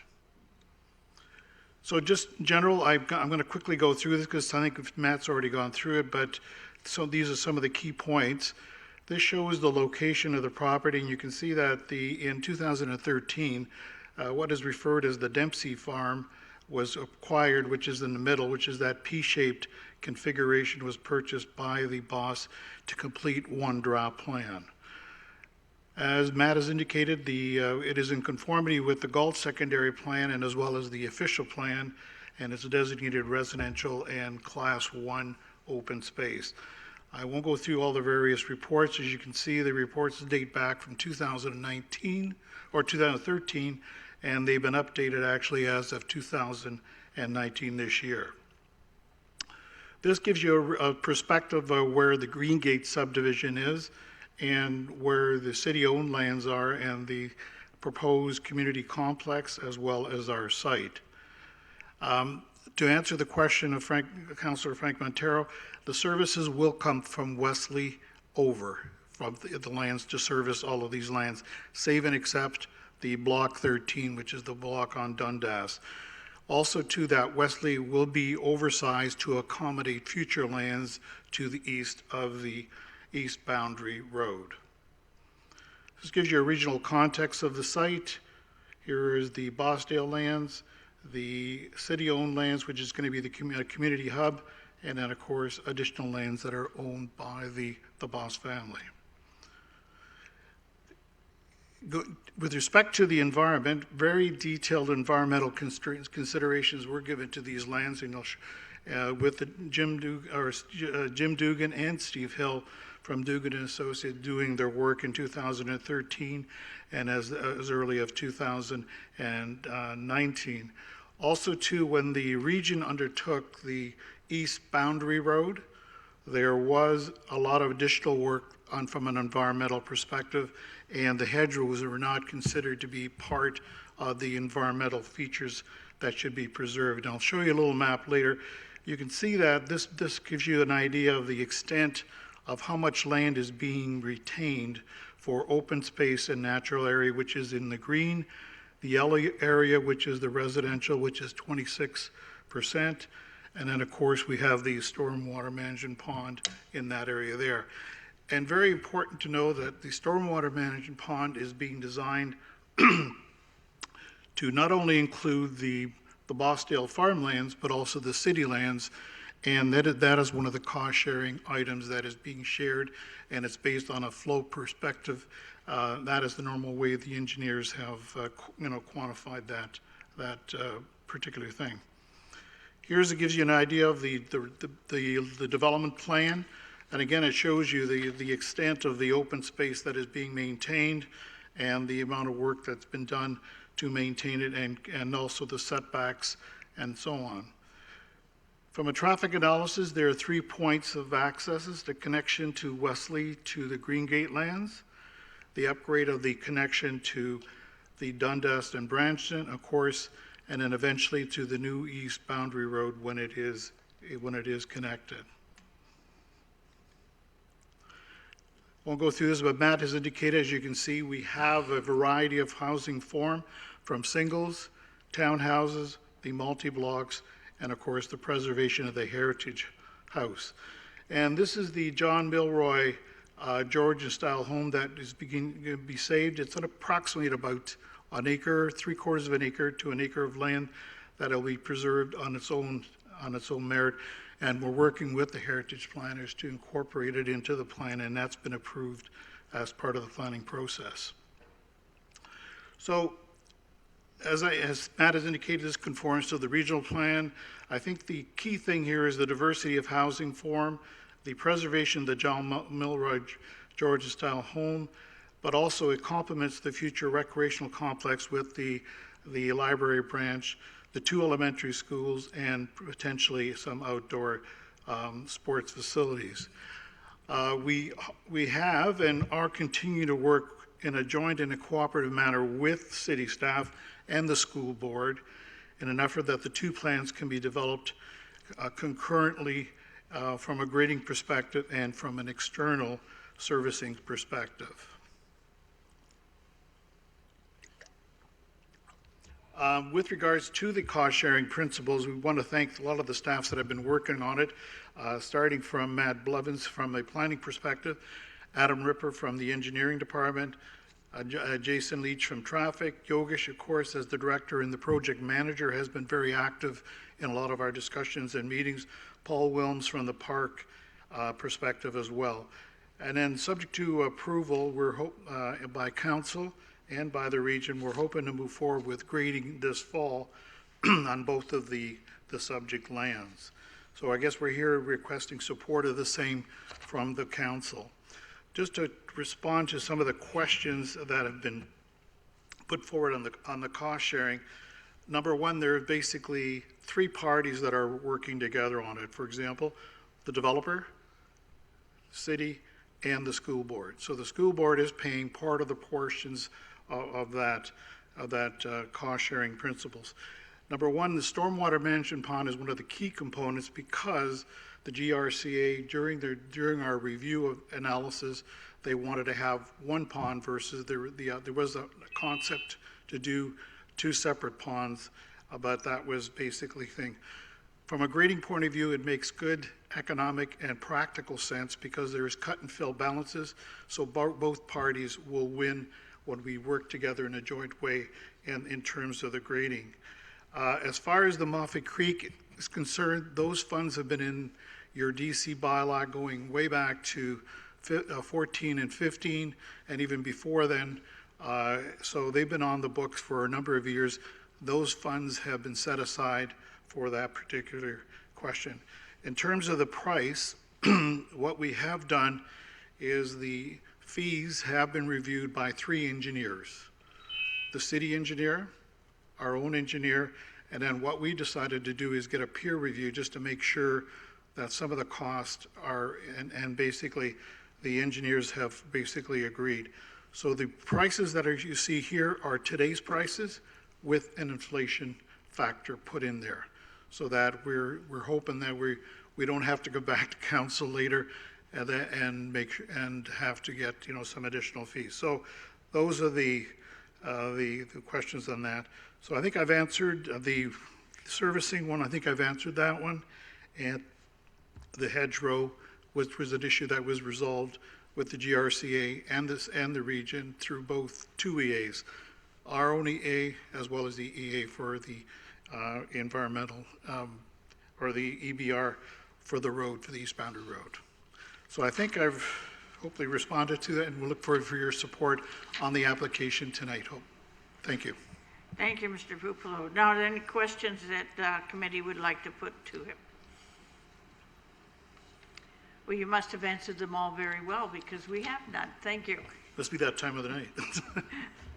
Speaker 4: So just general, I'm going to quickly go through this because I think Matt's already gone through it, but so these are some of the key points. This shows the location of the property, and you can see that in 2013, what is referred as the Dempsey Farm was acquired, which is in the middle, which is that P-shaped configuration was purchased by the boss to complete one draft plan. As Matt has indicated, it is in conformity with the Galt secondary plan and as well as the official plan, and it's a designated residential and Class 1 open space. I won't go through all the various reports. As you can see, the reports date back from 2019 or 2013, and they've been updated actually as of 2019 this year. This gives you a perspective of where the Greengate subdivision is and where the city-owned lands are and the proposed community complex as well as our site. To answer the question of Councillor Frank Montero, the services will come from Wesley over from the lands to service all of these lands, save and except the Block 13, which is the block on Dundas. Also to that, Wesley will be oversized to accommodate future lands to the east of the East Boundary Road. This gives you a regional context of the site. Here is the Bosdale lands, the city-owned lands, which is going to be the community hub, and then, of course, additional lands that are owned by the Boss family. With respect to the environment, very detailed environmental considerations were given to these lands, and with Jim Dugan and Steve Hill from Dugan and Associates doing their work in 2013 and as early as 2019. Also, too, when the region undertook the East Boundary Road, there was a lot of additional work from an environmental perspective, and the hedgerows were not considered to be part of the environmental features that should be preserved. And I'll show you a little map later. You can see that this gives you an idea of the extent of how much land is being retained for open space and natural area, which is in the green, the yellow area, which is the residential, which is 26%, and then of course we have the stormwater management pond in that area there. And very important to know that the stormwater management pond is being designed to not only include the Bosdale farmlands, but also the city lands. And that is one of the cost-sharing items that is being shared, and it's based on a flow perspective. That is the normal way the engineers have, quantified that particular thing. Here's it gives you an idea of the development plan, and again, it shows you the extent of the open space that is being maintained, and the amount of work that's been done to maintain it, and also the setbacks and so on. From a traffic analysis, there are 3 points of accesses: the connection to Wesley to the Greengate lands, the upgrade of the connection to the Dundas and Branston, of course, and then eventually to the new East Boundary Road when it is connected. Won't go through this, but Matt has indicated, as you can see, we have a variety of housing form, from singles, townhouses, the multi-blocks, and of course the preservation of the heritage house. And this is the John Milroy Georgian-style home that is going to be saved. It's approximately about an acre, 3/4 of an acre to an acre of land that will be preserved on its own merit. And we're working with the heritage planners to incorporate it into the plan, and that's been approved as part of the planning process. So, as Matt has indicated, this conforms to the regional plan. I think the key thing here is the diversity of housing form, the preservation of the John Milroy Georgian-style home, but also it complements the future recreational complex with the the library branch, the 2 elementary schools, and potentially some outdoor sports facilities. We have and are continuing to work in a joint and a cooperative manner with city staff and the school board in an effort that the 2 plans can be developed concurrently from a grading perspective and from an external servicing perspective. With regards to the cost-sharing principles, we want to thank a lot of the staffs that have been working on it, starting from Matt Blevins from a planning perspective, Adam Ripper from the engineering department, Jason Leach from traffic, Yogesh, of course, as the director and the project manager, has been very active in a lot of our discussions and meetings, Paul Wilms from the park perspective as well. And then subject to approval, by council and by the region, we're hoping to move forward with grading this fall on both of the subject lands. So I guess we're here requesting support of the same from the council. Just to respond to some of the questions that have been put forward on the cost sharing. Number one, there are basically 3 parties that are working together on it. For example, the developer, city, and the school board. So the school board is paying part of the portions of that cost-sharing principles. Number one, the stormwater management pond is one of the key components because the GRCA, during our review of analysis, they wanted to have one pond versus there was a concept to do 2 separate ponds, but that was basically thing. From a grading point of view, it makes good economic and practical sense because there's cut and fill balances, so both parties will win when we work together in a joint way in terms of the grading. As far as the Moffett Creek is concerned, those funds have been in your DC bylaw going way back to 14 and 15, and even before then. So they've been on the books for a number of years. Those funds have been set aside for that particular question. In terms of the price, what we have done is the fees have been reviewed by 3 engineers. The city engineer, our own engineer, and then what we decided to do is get a peer review just to make sure that some of the costs are, and basically the engineers have basically agreed. So the prices that you see here are today's prices with an inflation factor put in there, so that we're hoping that we don't have to go back to council later and have to get some additional fees. So those are the questions on that. So I think I've answered the servicing one. I think I've answered that one, and the hedgerow, which was an issue that was resolved with the GRCA and the region through both 2 EAs, our own EA as well as the EA for the environmental or the EBR for the road, for the East Boundary Road. So I think I've hopefully responded to that, and we'll look forward for your support on the application tonight. Thank you.
Speaker 1: Thank you, Mr. Pupolo. Now, are there any questions that committee would like to put to him? Well, you must have answered them all very well because we have none. Thank you.
Speaker 4: Must be that time of the night.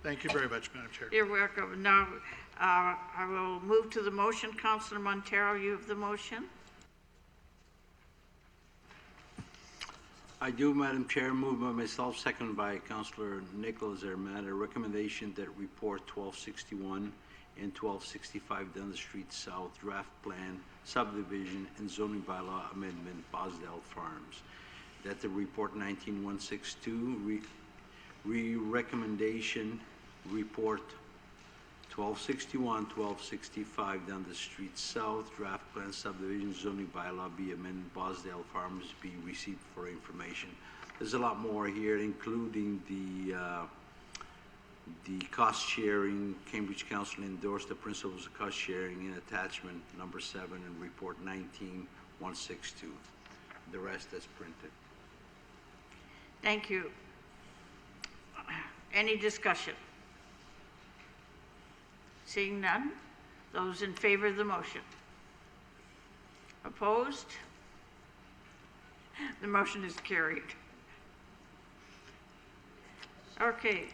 Speaker 4: Thank you very much, Madam Chair.
Speaker 1: You're welcome. Now, I will move to the motion. Councillor Montero, you have the motion.
Speaker 16: I do, Madam Chair, move by myself, second by Councillor Nicholas Armada, recommendation that report 1261 and 1265 Dundas Street South draft plan, subdivision, and zoning bylaw amendment, Bosdale Farms. That the report 19162, recommendation report 1261, 1265 Dundas Street South draft plan, subdivision, zoning bylaw be amended, Bosdale Farms be received for information. There's a lot more here, including the cost sharing. Cambridge Council endorsed the principles of cost sharing in attachment number 7 and report 19162. The rest is printed.
Speaker 1: Thank you. Any discussion? Seeing none, those in favor of the motion? Opposed? The motion is carried. Okay,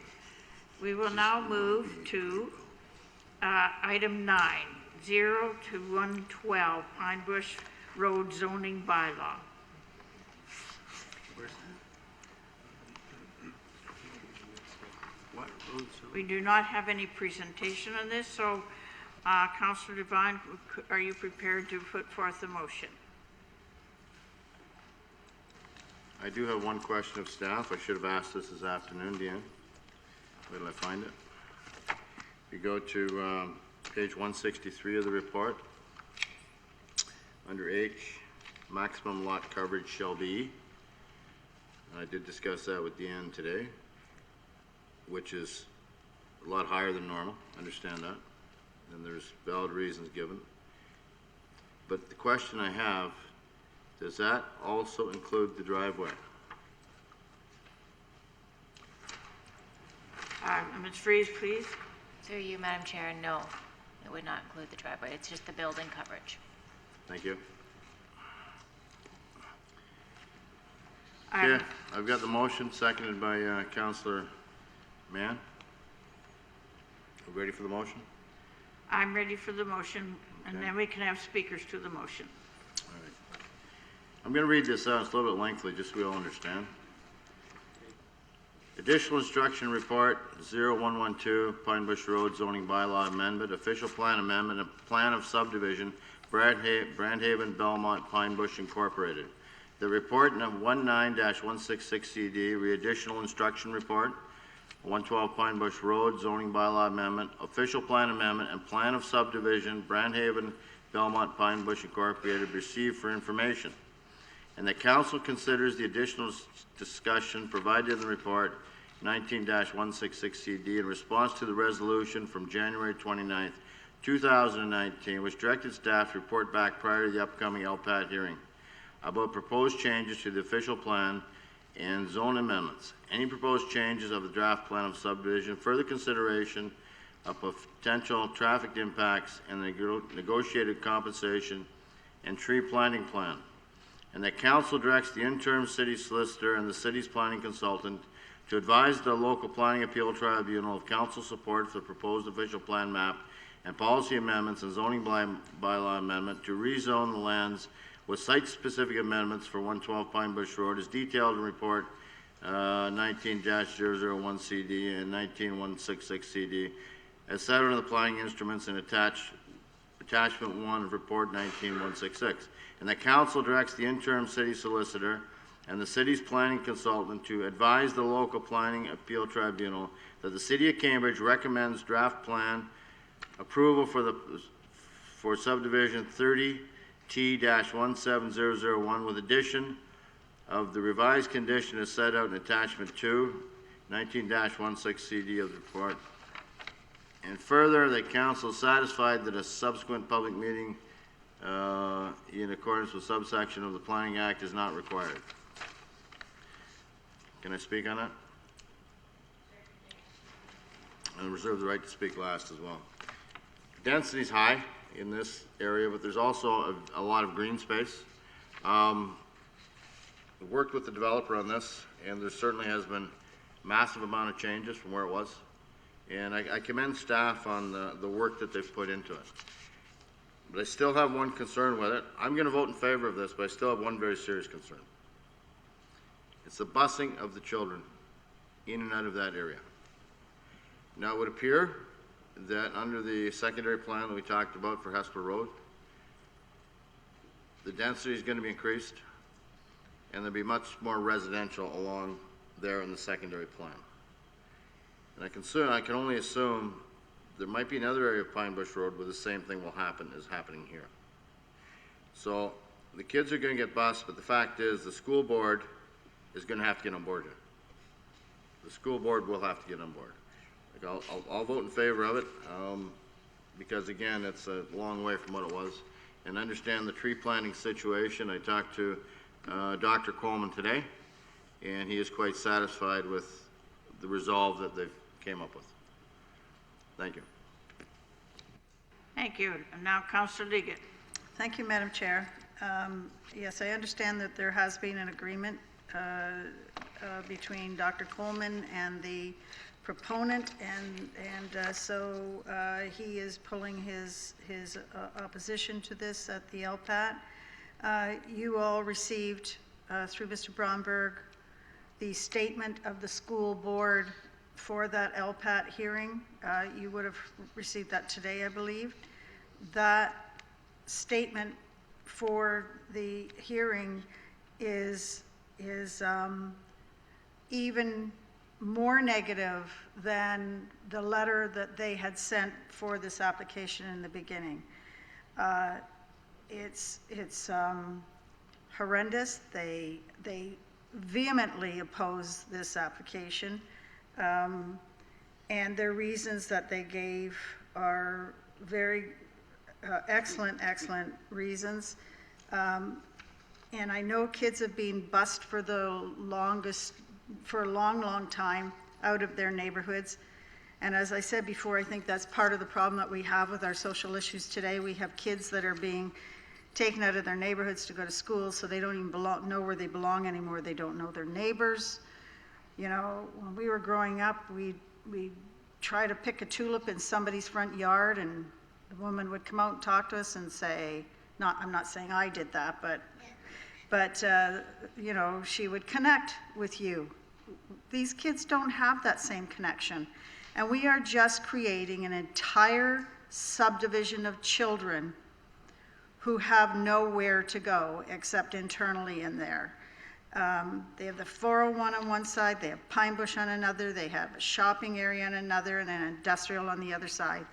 Speaker 1: we will now move to item 9, 0 to 112 Pine Bush Road zoning bylaw. We do not have any presentation on this, so Councillor Devine, are you prepared to put forth a motion?
Speaker 12: I do have one question of staff. I should have asked this afternoon, Deanne. Where did I find it? If you go to page 163 of the report, under H, maximum lot coverage shall be. I did discuss that with Deanne today, which is a lot higher than normal. Understand that. And there's valid reasons given. But the question I have, does that also include the driveway?
Speaker 1: Ms. Freeze, please.
Speaker 8: Through you, Madam Chair, no, it would not include the driveway. It's just the building coverage.
Speaker 12: Thank you. Okay, I've got the motion seconded by Councillor Mann. Ready for the motion?
Speaker 1: I'm ready for the motion, and then we can have speakers to the motion.
Speaker 12: All right. I'm going to read this out. It's a little bit lengthy, just so we all understand. Additional instruction report 0112 Pine Bush Road zoning bylaw amendment, official plan amendment, and plan of subdivision, Brandhaven, Belmont, Pine Bush Incorporated. The report number 19-166CD, re-additional instruction report, 112 Pine Bush Road zoning bylaw amendment, official plan amendment, and plan of subdivision, Brandhaven, Belmont, Pine Bush Incorporated, received for information. And the council considers the additional discussion provided in the report 19-166CD in response to the resolution from January 29th, 2019, which directed staff to report back prior to the upcoming LPAT hearing about proposed changes to the official plan and zone amendments. Any proposed changes of the draft plan of subdivision, further consideration of potential traffic impacts, and the negotiated compensation and tree planting plan. And that council directs the interim city solicitor and the city's planning consultant to advise the local planning appeal tribunal of council support for the proposed official plan map and policy amendments and zoning bylaw amendment to rezone the lands with site-specific amendments for 112 Pine Bush Road as detailed in report 19-001CD and 19-166CD as set under the planning instruments and attachment 1 of report 19-166. And the council directs the interim city solicitor and the city's planning consultant to advise the local planning appeal tribunal that the city of Cambridge recommends draft plan approval for subdivision 30T-17001 with addition of the revised condition as set out in attachment 2, 19-16CD of the report. And further, the council is satisfied that a subsequent public meeting in accordance with subsection of the Planning Act is not required. Can I speak on that? And reserve the right to speak last as well. Density is high in this area, but there's also a lot of green space. We worked with the developer on this, and there certainly has been massive amount of changes from where it was. And I commend staff on the work that they've put into it. But I still have one concern with it. I'm going to vote in favor of this, but I still have one very serious concern. It's the busing of the children in and out of that area. Now, it would appear that under the secondary plan that we talked about for Hespeler Road, the density is going to be increased, and there'll be much more residential along there in the secondary plan. And I can only assume there might be another area of Pine Bush Road where the same thing will happen as happening here. So the kids are going to get bused, but the fact is the school board is going to have to get on board here. The school board will have to get on board. Like I'll vote in favor of it because, again, it's a long way from what it was. And understand the tree planting situation. I talked to Dr. Coleman today, and he is quite satisfied with the resolve that they've came up with. Thank you.
Speaker 1: Thank you. And now Councillor Liggett.
Speaker 7: Thank you, Madam Chair. Yes, I understand that there has been an agreement between Dr. Coleman and the proponent, and so he is pulling his opposition to this at the LPAT. You all received, through Mr. Bromberg, the statement of the school board for that LPAT hearing. You would have received that today, I believe. That statement for the hearing is even more negative than the letter that they had sent for this application in the beginning. It's horrendous. They vehemently oppose this application, and their reasons that they gave are very excellent reasons. And I know kids have been bused for a long time out of their neighborhoods. And as I said before, I think that's part of the problem that we have with our social issues today. We have kids that are being taken out of their neighborhoods to go to school, so they don't even know where they belong anymore. They don't know their neighbors. You know, when we were growing up, we try to pick a tulip in somebody's front yard, and the woman would come out and talk to us and say, I'm not saying I did that, but you know, she would connect with you. These kids don't have that same connection. And we are just creating an entire subdivision of children who have nowhere to go except internally in there. They have the 401 on one side, they have Pine Bush on another, they have a shopping area on another, and an industrial on the other side.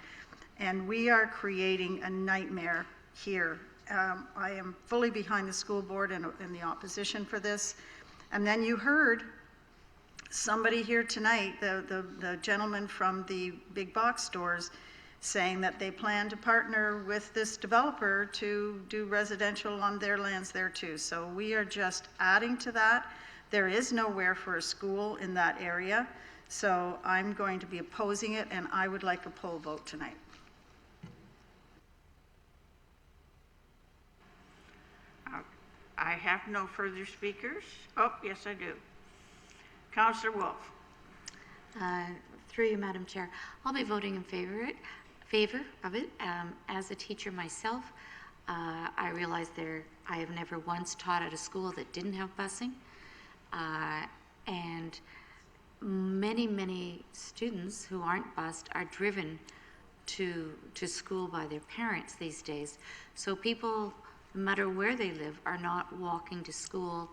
Speaker 7: And we are creating a nightmare here. I am fully behind the school board and the opposition for this. And then you heard somebody here tonight, the gentleman from the big box stores, saying that they plan to partner with this developer to do residential on their lands there too. So we are just adding to that. There is nowhere for a school in that area. So I'm going to be opposing it, and I would like a poll vote tonight.
Speaker 1: I have no further speakers. Oh, yes, I do. Councillor Wolf.
Speaker 3: Through you, Madam Chair, I'll be voting in favor of it. As a teacher myself, I realize I have never once taught at a school that didn't have busing, and many students who aren't bused are driven to school by their parents these days. So people, no matter where they live, are not walking to school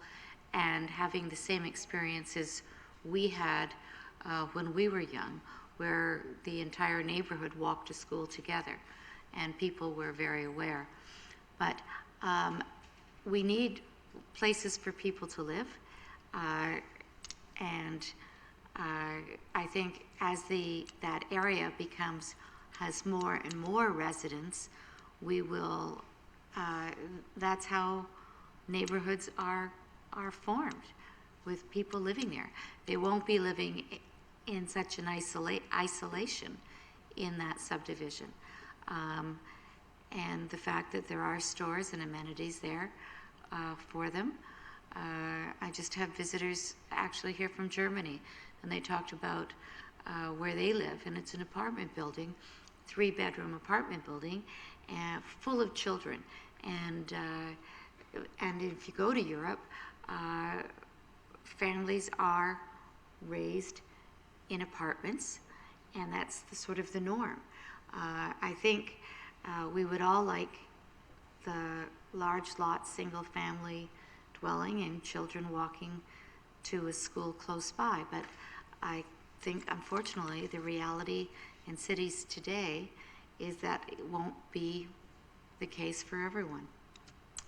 Speaker 3: and having the same experiences we had when we were young, where the entire neighborhood walked to school together and people were very aware. But we need places for people to live, and I think as that area has more and more residents, we will. That's how neighborhoods are formed, with people living there. They won't be living in such an isolation in that subdivision. And the fact that there are stores and amenities there for them. I just have visitors actually here from Germany, and they talked about where they live, and it's an apartment building, 3-bedroom apartment building, full of children. And if you go to Europe, families are raised in apartments, and that's sort of the norm. I think we would all like the large lot, single-family dwelling and children walking to a school close by, but I think, unfortunately, the reality in cities today is that it won't be the case for everyone.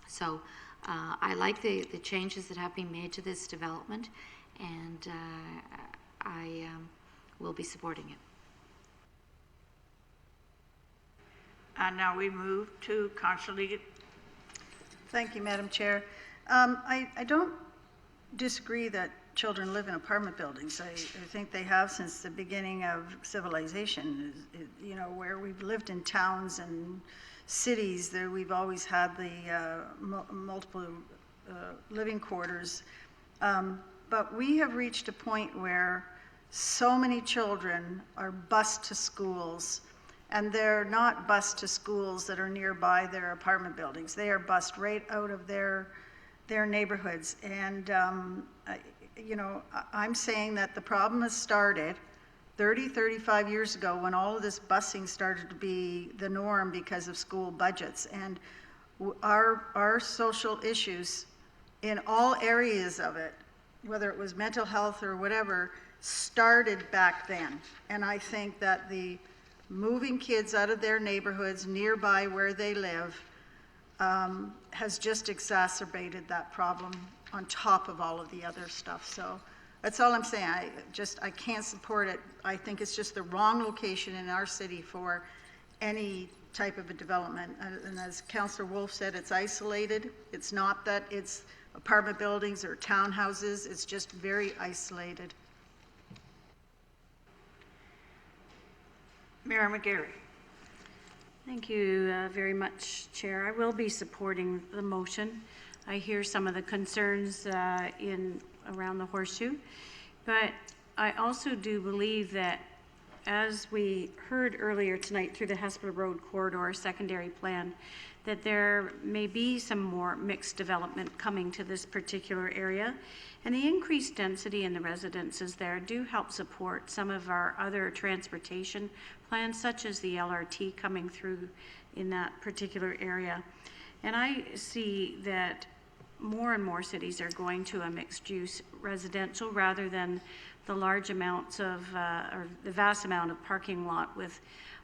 Speaker 3: So I like the changes that have been made to this development, and I will be supporting it.
Speaker 1: And now we move to Councillor Leggett.
Speaker 7: Thank you, Madam Chair. I don't disagree that children live in apartment buildings. I think they have since the beginning of civilization. You know, where we've lived in towns and cities, there we've always had the multiple living quarters. But we have reached a point where so many children are bused to schools, and they're not bused to schools that are nearby their apartment buildings. They are bused right out of their neighborhoods. And, you know, I'm saying that the problem has started 30, 35 years ago when all of this busing started to be the norm because of school budgets. And our social issues in all areas of it, whether it was mental health or whatever, started back then. And I think that the moving kids out of their neighborhoods nearby where they live has just exacerbated that problem on top of all of the other stuff. So that's all I'm saying. I can't support it. I think it's just the wrong location in our city for any type of a development. And as Councillor Wolf said, it's isolated. It's not that it's apartment buildings or townhouses. It's just very isolated.
Speaker 1: Mayor McGarry.
Speaker 20: Thank you very much, Chair. I will be supporting the motion. I hear some of the concerns around the horseshoe, but I also do believe that, as we heard earlier tonight through the Hespeler Road Corridor secondary plan, that there may be some more mixed development coming to this particular area. And the increased density in the residences there do help support some of our other transportation plans, such as the LRT coming through in that particular area. And I see that more and more cities are going to a mixed-use residential rather than the large amounts of, or the vast amount of parking lot with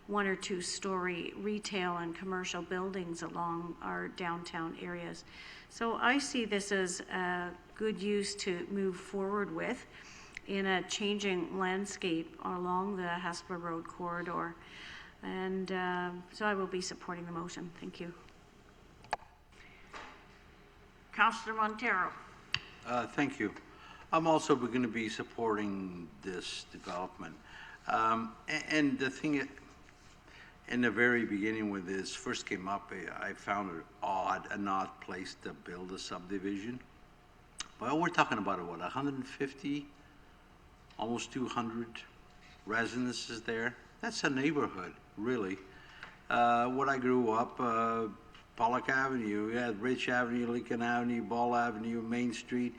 Speaker 20: 1 or 2 story retail and commercial buildings along our downtown areas. So I see this as a good use to move forward with in a changing landscape along the Hespeler Road corridor. And so I will be supporting the motion. Thank you.
Speaker 1: Councillor Montero.
Speaker 16: Thank you. I'm also going to be supporting this development. And the thing, in the very beginning when this first came up, I found it an odd place to build a subdivision. But we're talking about, what, 150, almost 200 residences there? That's a neighborhood, really. When I grew up, Pollock Avenue, you had Rich Avenue, Lincoln Avenue, Ball Avenue, Main Street.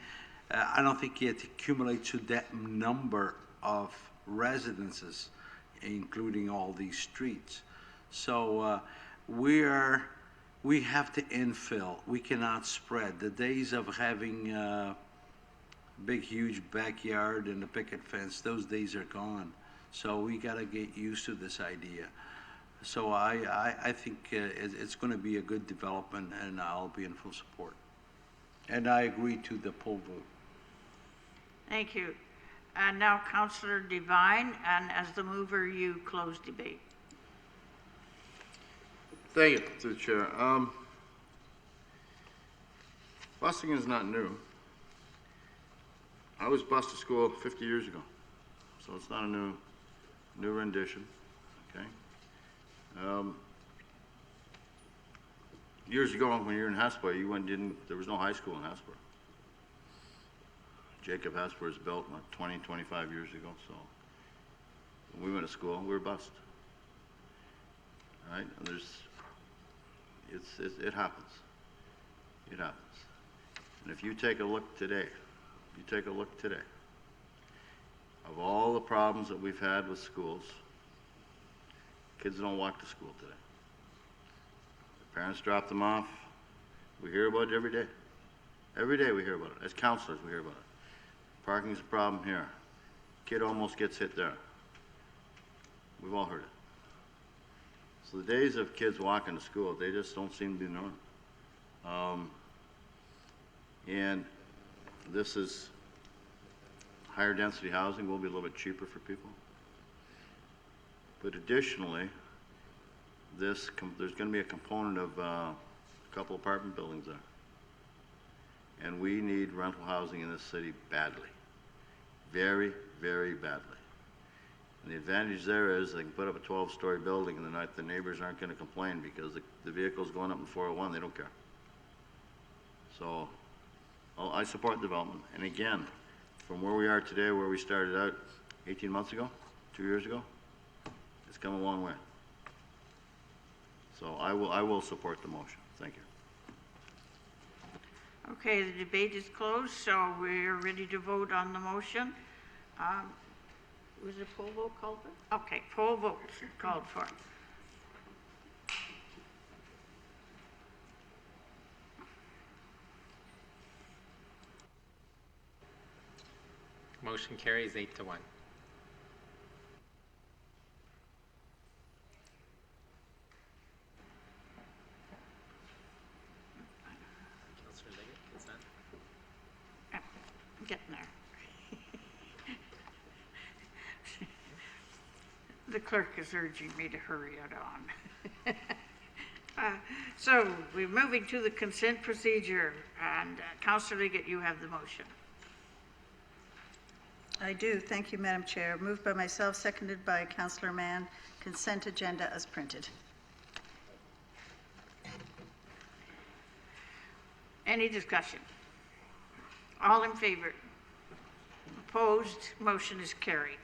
Speaker 16: I don't think it accumulates to that number of residences, including all these streets. So we have to infill. We cannot spread. The days of having big, huge backyard and a picket fence, those days are gone. So we got to get used to this idea. So I think it's going to be a good development, and I'll be in full support. And I agree to the poll vote.
Speaker 1: Thank you. And now Councillor Devine, and as the mover, you close debate.
Speaker 12: Thank you, through the chair. Busing is not new. I was bused to school 50 years ago, so it's not a new rendition, okay? Years ago, when you were in Hespeler, there was no high school in Hespeler. Jacob Hespeler was built, 20, 25 years ago, so when we went to school, we were bused. All right, and it happens. It happens. And if you take a look today, of all the problems that we've had with schools, kids don't walk to school today. Their parents drop them off. We hear about it every day. Every day we hear about it. As counselors, we hear about it. Parking's a problem here. Kid almost gets hit there. We've all heard it. So the days of kids walking to school, they just don't seem to be normal. And this is higher density housing, will be a little bit cheaper for people. But additionally, there's going to be a component of a couple apartment buildings there. And we need rental housing in this city badly. Very, very badly. And the advantage there is they can put up a 12-story building and the neighbors aren't going to complain because the vehicle's going up in 401, they don't care. So I support development. And again, from where we are today, where we started out, 18 months ago, 2 years ago. It's come a long way. So I will support the motion. Thank you.
Speaker 1: Okay, the debate is closed, so we're ready to vote on the motion. Was a poll vote called for? Okay, poll vote called for.
Speaker 5: Motion carries 8-1. Councillor Leggett, consent?
Speaker 1: I'm getting there. The clerk is urging me to hurry it on. So we're moving to the consent procedure, and Councillor Leggett, you have the motion.
Speaker 7: I do. Thank you, Madam Chair. Moved by myself, seconded by Councillor Mann. Consent agenda as printed.
Speaker 1: Any discussion? All in favor? Opposed? Motion is carried.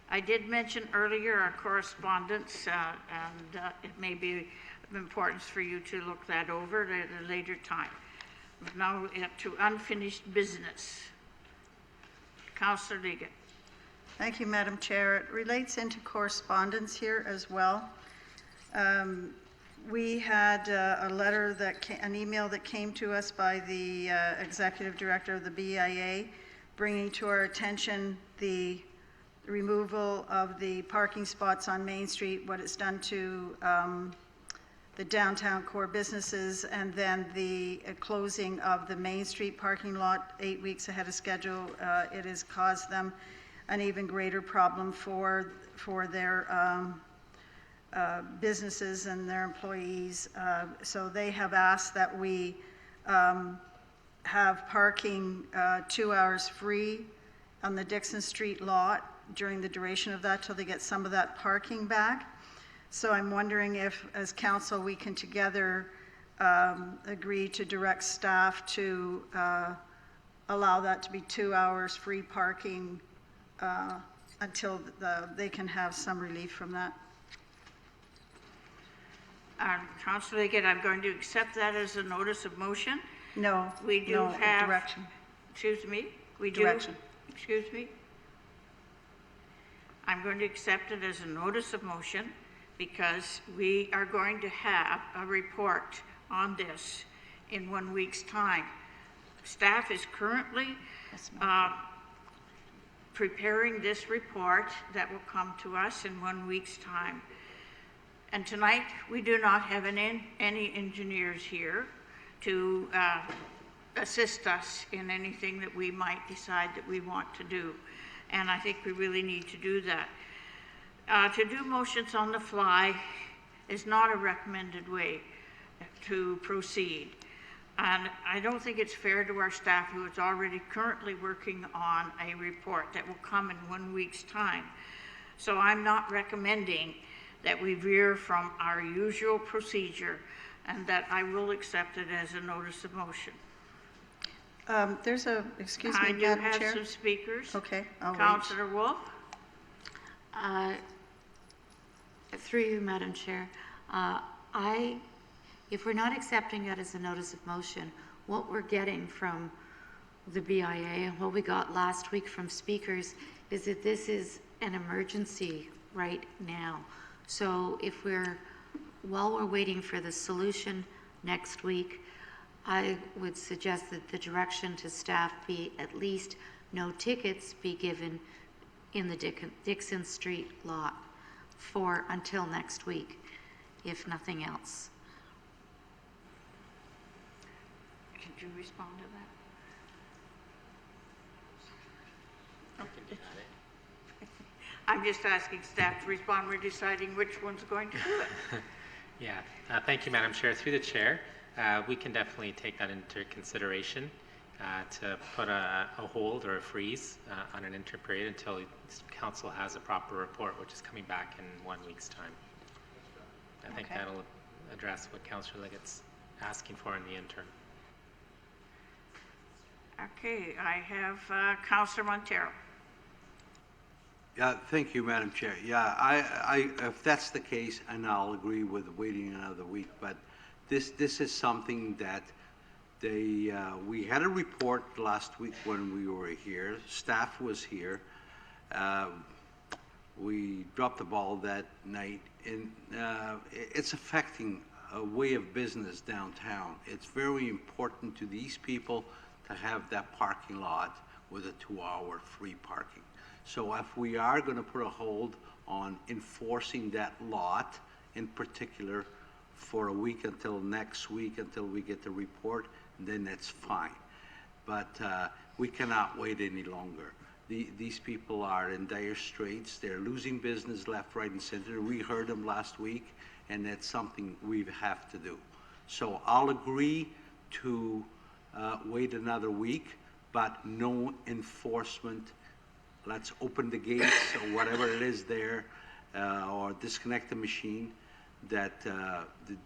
Speaker 1: I did mention earlier our correspondence, and it may be of importance for you to look that over at a later time. But now up to unfinished business. Councillor Leggett.
Speaker 7: Thank you, Madam Chair. It relates into correspondence here as well. We had a letter an email that came to us by the Executive Director of the BIA, bringing to our attention the removal of the parking spots on Main Street, what it's done to the downtown core businesses, and then the closing of the Main Street parking lot 8 weeks ahead of schedule. It has caused them an even greater problem for their businesses and their employees. So they have asked that we have parking 2 hours free on the Dixon Street lot during the duration of that till they get some of that parking back. So I'm wondering if, as council, we can together agree to direct staff to allow that to be 2 hours free parking until they can have some relief from that.
Speaker 1: Councillor Leggett, I'm going to accept that as a notice of motion.
Speaker 7: No,
Speaker 1: we do
Speaker 7: no,
Speaker 1: have
Speaker 7: direction.
Speaker 1: Excuse me. We
Speaker 7: Direction.
Speaker 1: do. Excuse me. I'm going to accept it as a notice of motion because we are going to have a report on this in 1 week's time. Staff is currently preparing this report that will come to us in 1 week's time. And tonight, we do not have any engineers here to assist us in anything that we might decide that we want to do. And I think we really need to do that. To do motions on the fly is not a recommended way to proceed. And I don't think it's fair to our staff who is already currently working on a report that will come in 1 week's time. So I'm not recommending that we veer from our usual procedure, and that I will accept it as a notice of motion.
Speaker 7: There's a, excuse me,
Speaker 1: I do
Speaker 7: Madam
Speaker 1: have
Speaker 7: Chair.
Speaker 1: some speakers.
Speaker 7: Okay, I'll wait.
Speaker 1: Councillor Wolf.
Speaker 3: Through you, Madam Chair, if we're not accepting it as a notice of motion, what we're getting from the BIA and what we got last week from speakers is that this is an emergency right now. So while we're waiting for the solution next week, I would suggest that the direction to staff be at least no tickets be given in the Dixon Street lot until next week, if nothing else.
Speaker 1: Could you respond to that? I'm just asking staff to respond. We're deciding which one's going to do it.
Speaker 5: Yeah, thank you, Madam Chair. Through the chair, we can definitely take that into consideration to put a hold or a freeze on an interim period until council has a proper report, which is coming back in 1 week's time. I think that'll address what Councillor Leggett's asking for in the interim.
Speaker 1: Okay, I have Councillor Montero.
Speaker 16: Yeah, thank you, Madam Chair. Yeah, if that's the case, and I'll agree with waiting another week, but this is something that we had a report last week when we were here, staff was here. We dropped the ball that night, and it's affecting a way of business downtown. It's very important to these people to have that parking lot with a 2-hour free parking. So if we are going to put a hold on enforcing that lot in particular for a week until next week, until we get the report, then that's fine. But we cannot wait any longer. These people are in dire straits. They're losing business left, right, and center. We heard them last week, and that's something we have to do. So I'll agree to wait another week, but no enforcement. Let's open the gates or whatever it is there, or disconnect the machine that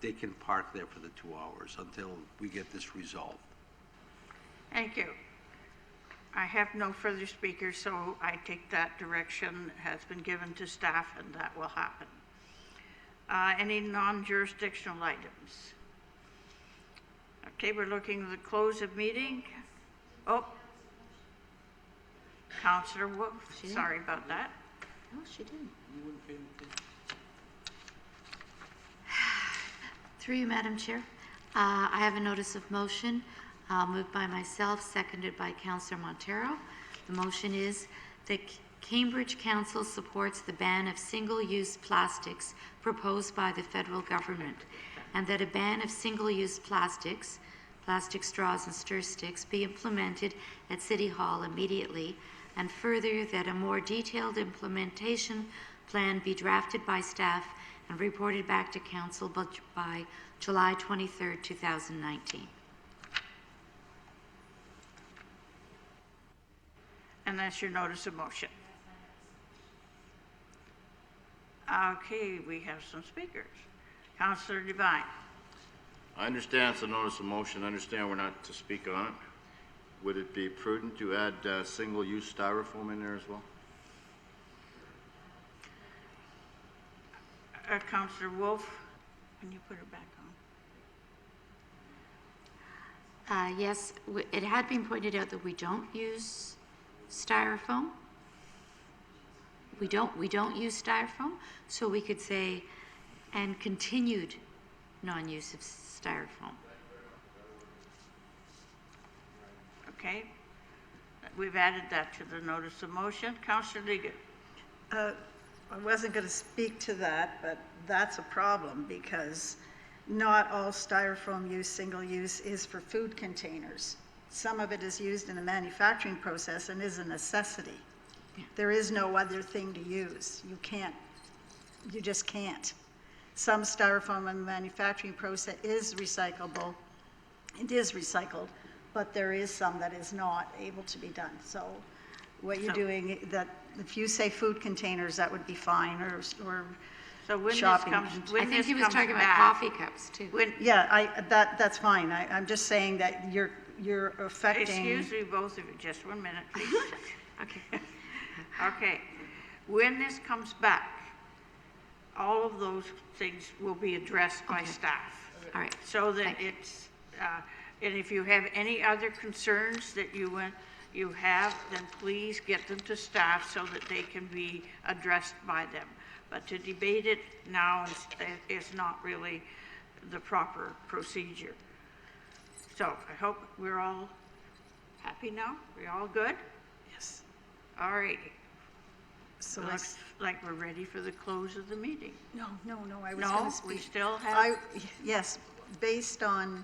Speaker 16: they can park there for the 2 hours until we get this resolved.
Speaker 1: Thank you. I have no further speakers, so I take that direction has been given to staff, and that will happen. Any non-jurisdictional items? Okay, we're looking at the close of meeting. Oh, Councillor Wolf, sorry about that.
Speaker 3: No, she didn't. Through you, Madam Chair. I have a notice of motion moved by myself, seconded by Councillor Montero. The motion is that Cambridge Council supports the ban of single-use plastics proposed by the federal government, and that a ban of single-use plastics, plastic straws and stir sticks, be implemented at City Hall immediately, and further that a more detailed implementation plan be drafted by staff and reported back to Council by July 23rd, 2019.
Speaker 1: And that's your notice of motion. Okay, we have some speakers. Councillor Devine.
Speaker 12: I understand it's a notice of motion. I understand we're not to speak on it. Would it be prudent to add single-use styrofoam in there as well?
Speaker 1: Councillor Wolf, can you put her back on?
Speaker 3: Yes, it had been pointed out that we don't use styrofoam. We don't use styrofoam, so we could say, and continued non-use of styrofoam.
Speaker 1: Okay, we've added that to the notice of motion. Councillor Ligon.
Speaker 7: I wasn't going to speak to that, but that's a problem because not all styrofoam use, single use, is for food containers. Some of it is used in the manufacturing process and is a necessity. There is no other thing to use. You just can't. Some styrofoam in the manufacturing process is recyclable. It is recycled, but there is some that is not able to be done. So what you're doing, that if you say food containers, that would be fine, or
Speaker 1: so when
Speaker 7: shopping.
Speaker 1: This comes, when
Speaker 3: I think
Speaker 1: this
Speaker 3: he was
Speaker 1: comes
Speaker 3: talking
Speaker 1: back,
Speaker 3: about coffee cups too.
Speaker 7: Yeah, that's fine. I'm just saying that you're affecting.
Speaker 1: Excuse me, both of you, just 1 minute, please. Okay. Okay. When this comes back, all of those things will be addressed by staff.
Speaker 3: All right.
Speaker 1: So that it's, and if you have any other concerns that you have, then please get them to staff so that they can be addressed by them. But to debate it now is not really the proper procedure. So I hope we're all happy now. We're all good?
Speaker 7: Yes.
Speaker 1: All right.
Speaker 7: So
Speaker 1: Looks like we're ready for the close of the meeting.
Speaker 7: No, I was going to speak.
Speaker 1: We still have.
Speaker 7: Yes, based on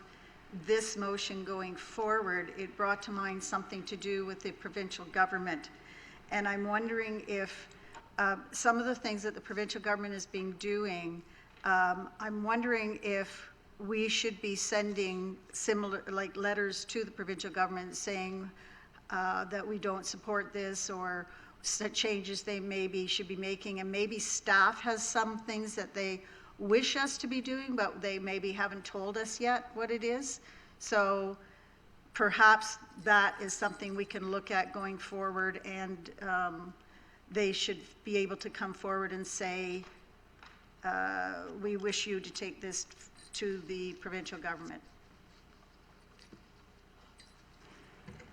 Speaker 7: this motion going forward, it brought to mind something to do with the provincial government. And I'm wondering if some of the things that the provincial government has been doing, I'm wondering if we should be sending similar, like letters to the provincial government saying that we don't support this, or changes they should be making, and maybe staff has some things that they wish us to be doing, but they maybe haven't told us yet what it is. So perhaps that is something we can look at going forward and they should be able to come forward and say, we wish you to take this to the provincial government.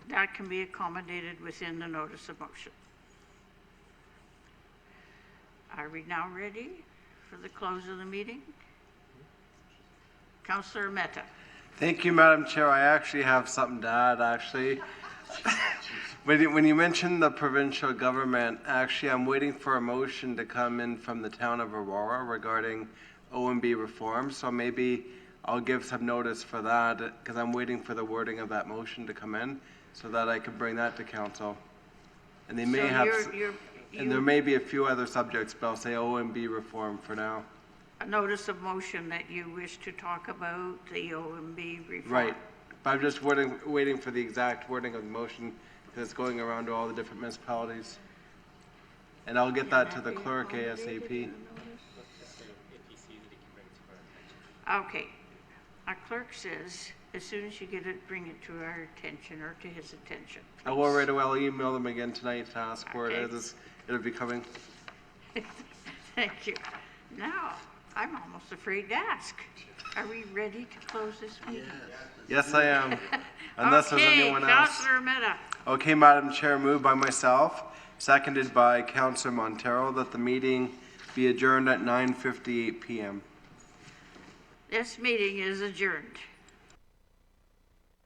Speaker 1: That can be accommodated within the notice of motion. Are we now ready for the close of the meeting? Councillor Mehta.
Speaker 6: Thank you, Madam Chair. I actually have something to add, actually. When you mentioned the provincial government, actually, I'm waiting for a motion to come in from the town of Aurora regarding OMB reform, so maybe I'll give some notice for that, because I'm waiting for the wording of that motion to come in, so that I can bring that to council. And they may
Speaker 1: So
Speaker 6: have,
Speaker 1: you're-
Speaker 6: there may be a few other subjects, but I'll say OMB reform for now.
Speaker 1: A notice of motion that you wish to talk about the OMB reform.
Speaker 6: Right, but I'm just waiting for the exact wording of the motion, because it's going around to all the different municipalities. And I'll get that to the clerk ASAP.
Speaker 1: Okay. Our clerk says, as soon as you get it, bring it to our attention or to his attention.
Speaker 6: I will right away. I'll email them again tonight to ask where it
Speaker 1: Okay.
Speaker 6: is. It'll be coming.
Speaker 1: Thank you. Now, I'm almost afraid to ask. Are we ready to close this meeting?
Speaker 6: Yes, I am. Unless there's anyone else.
Speaker 1: Okay, Councillor Mehta.
Speaker 6: Okay, Madam Chair, moved by myself, seconded by Councillor Montero, that the meeting be adjourned at 9:58 p.m.
Speaker 1: This meeting is adjourned.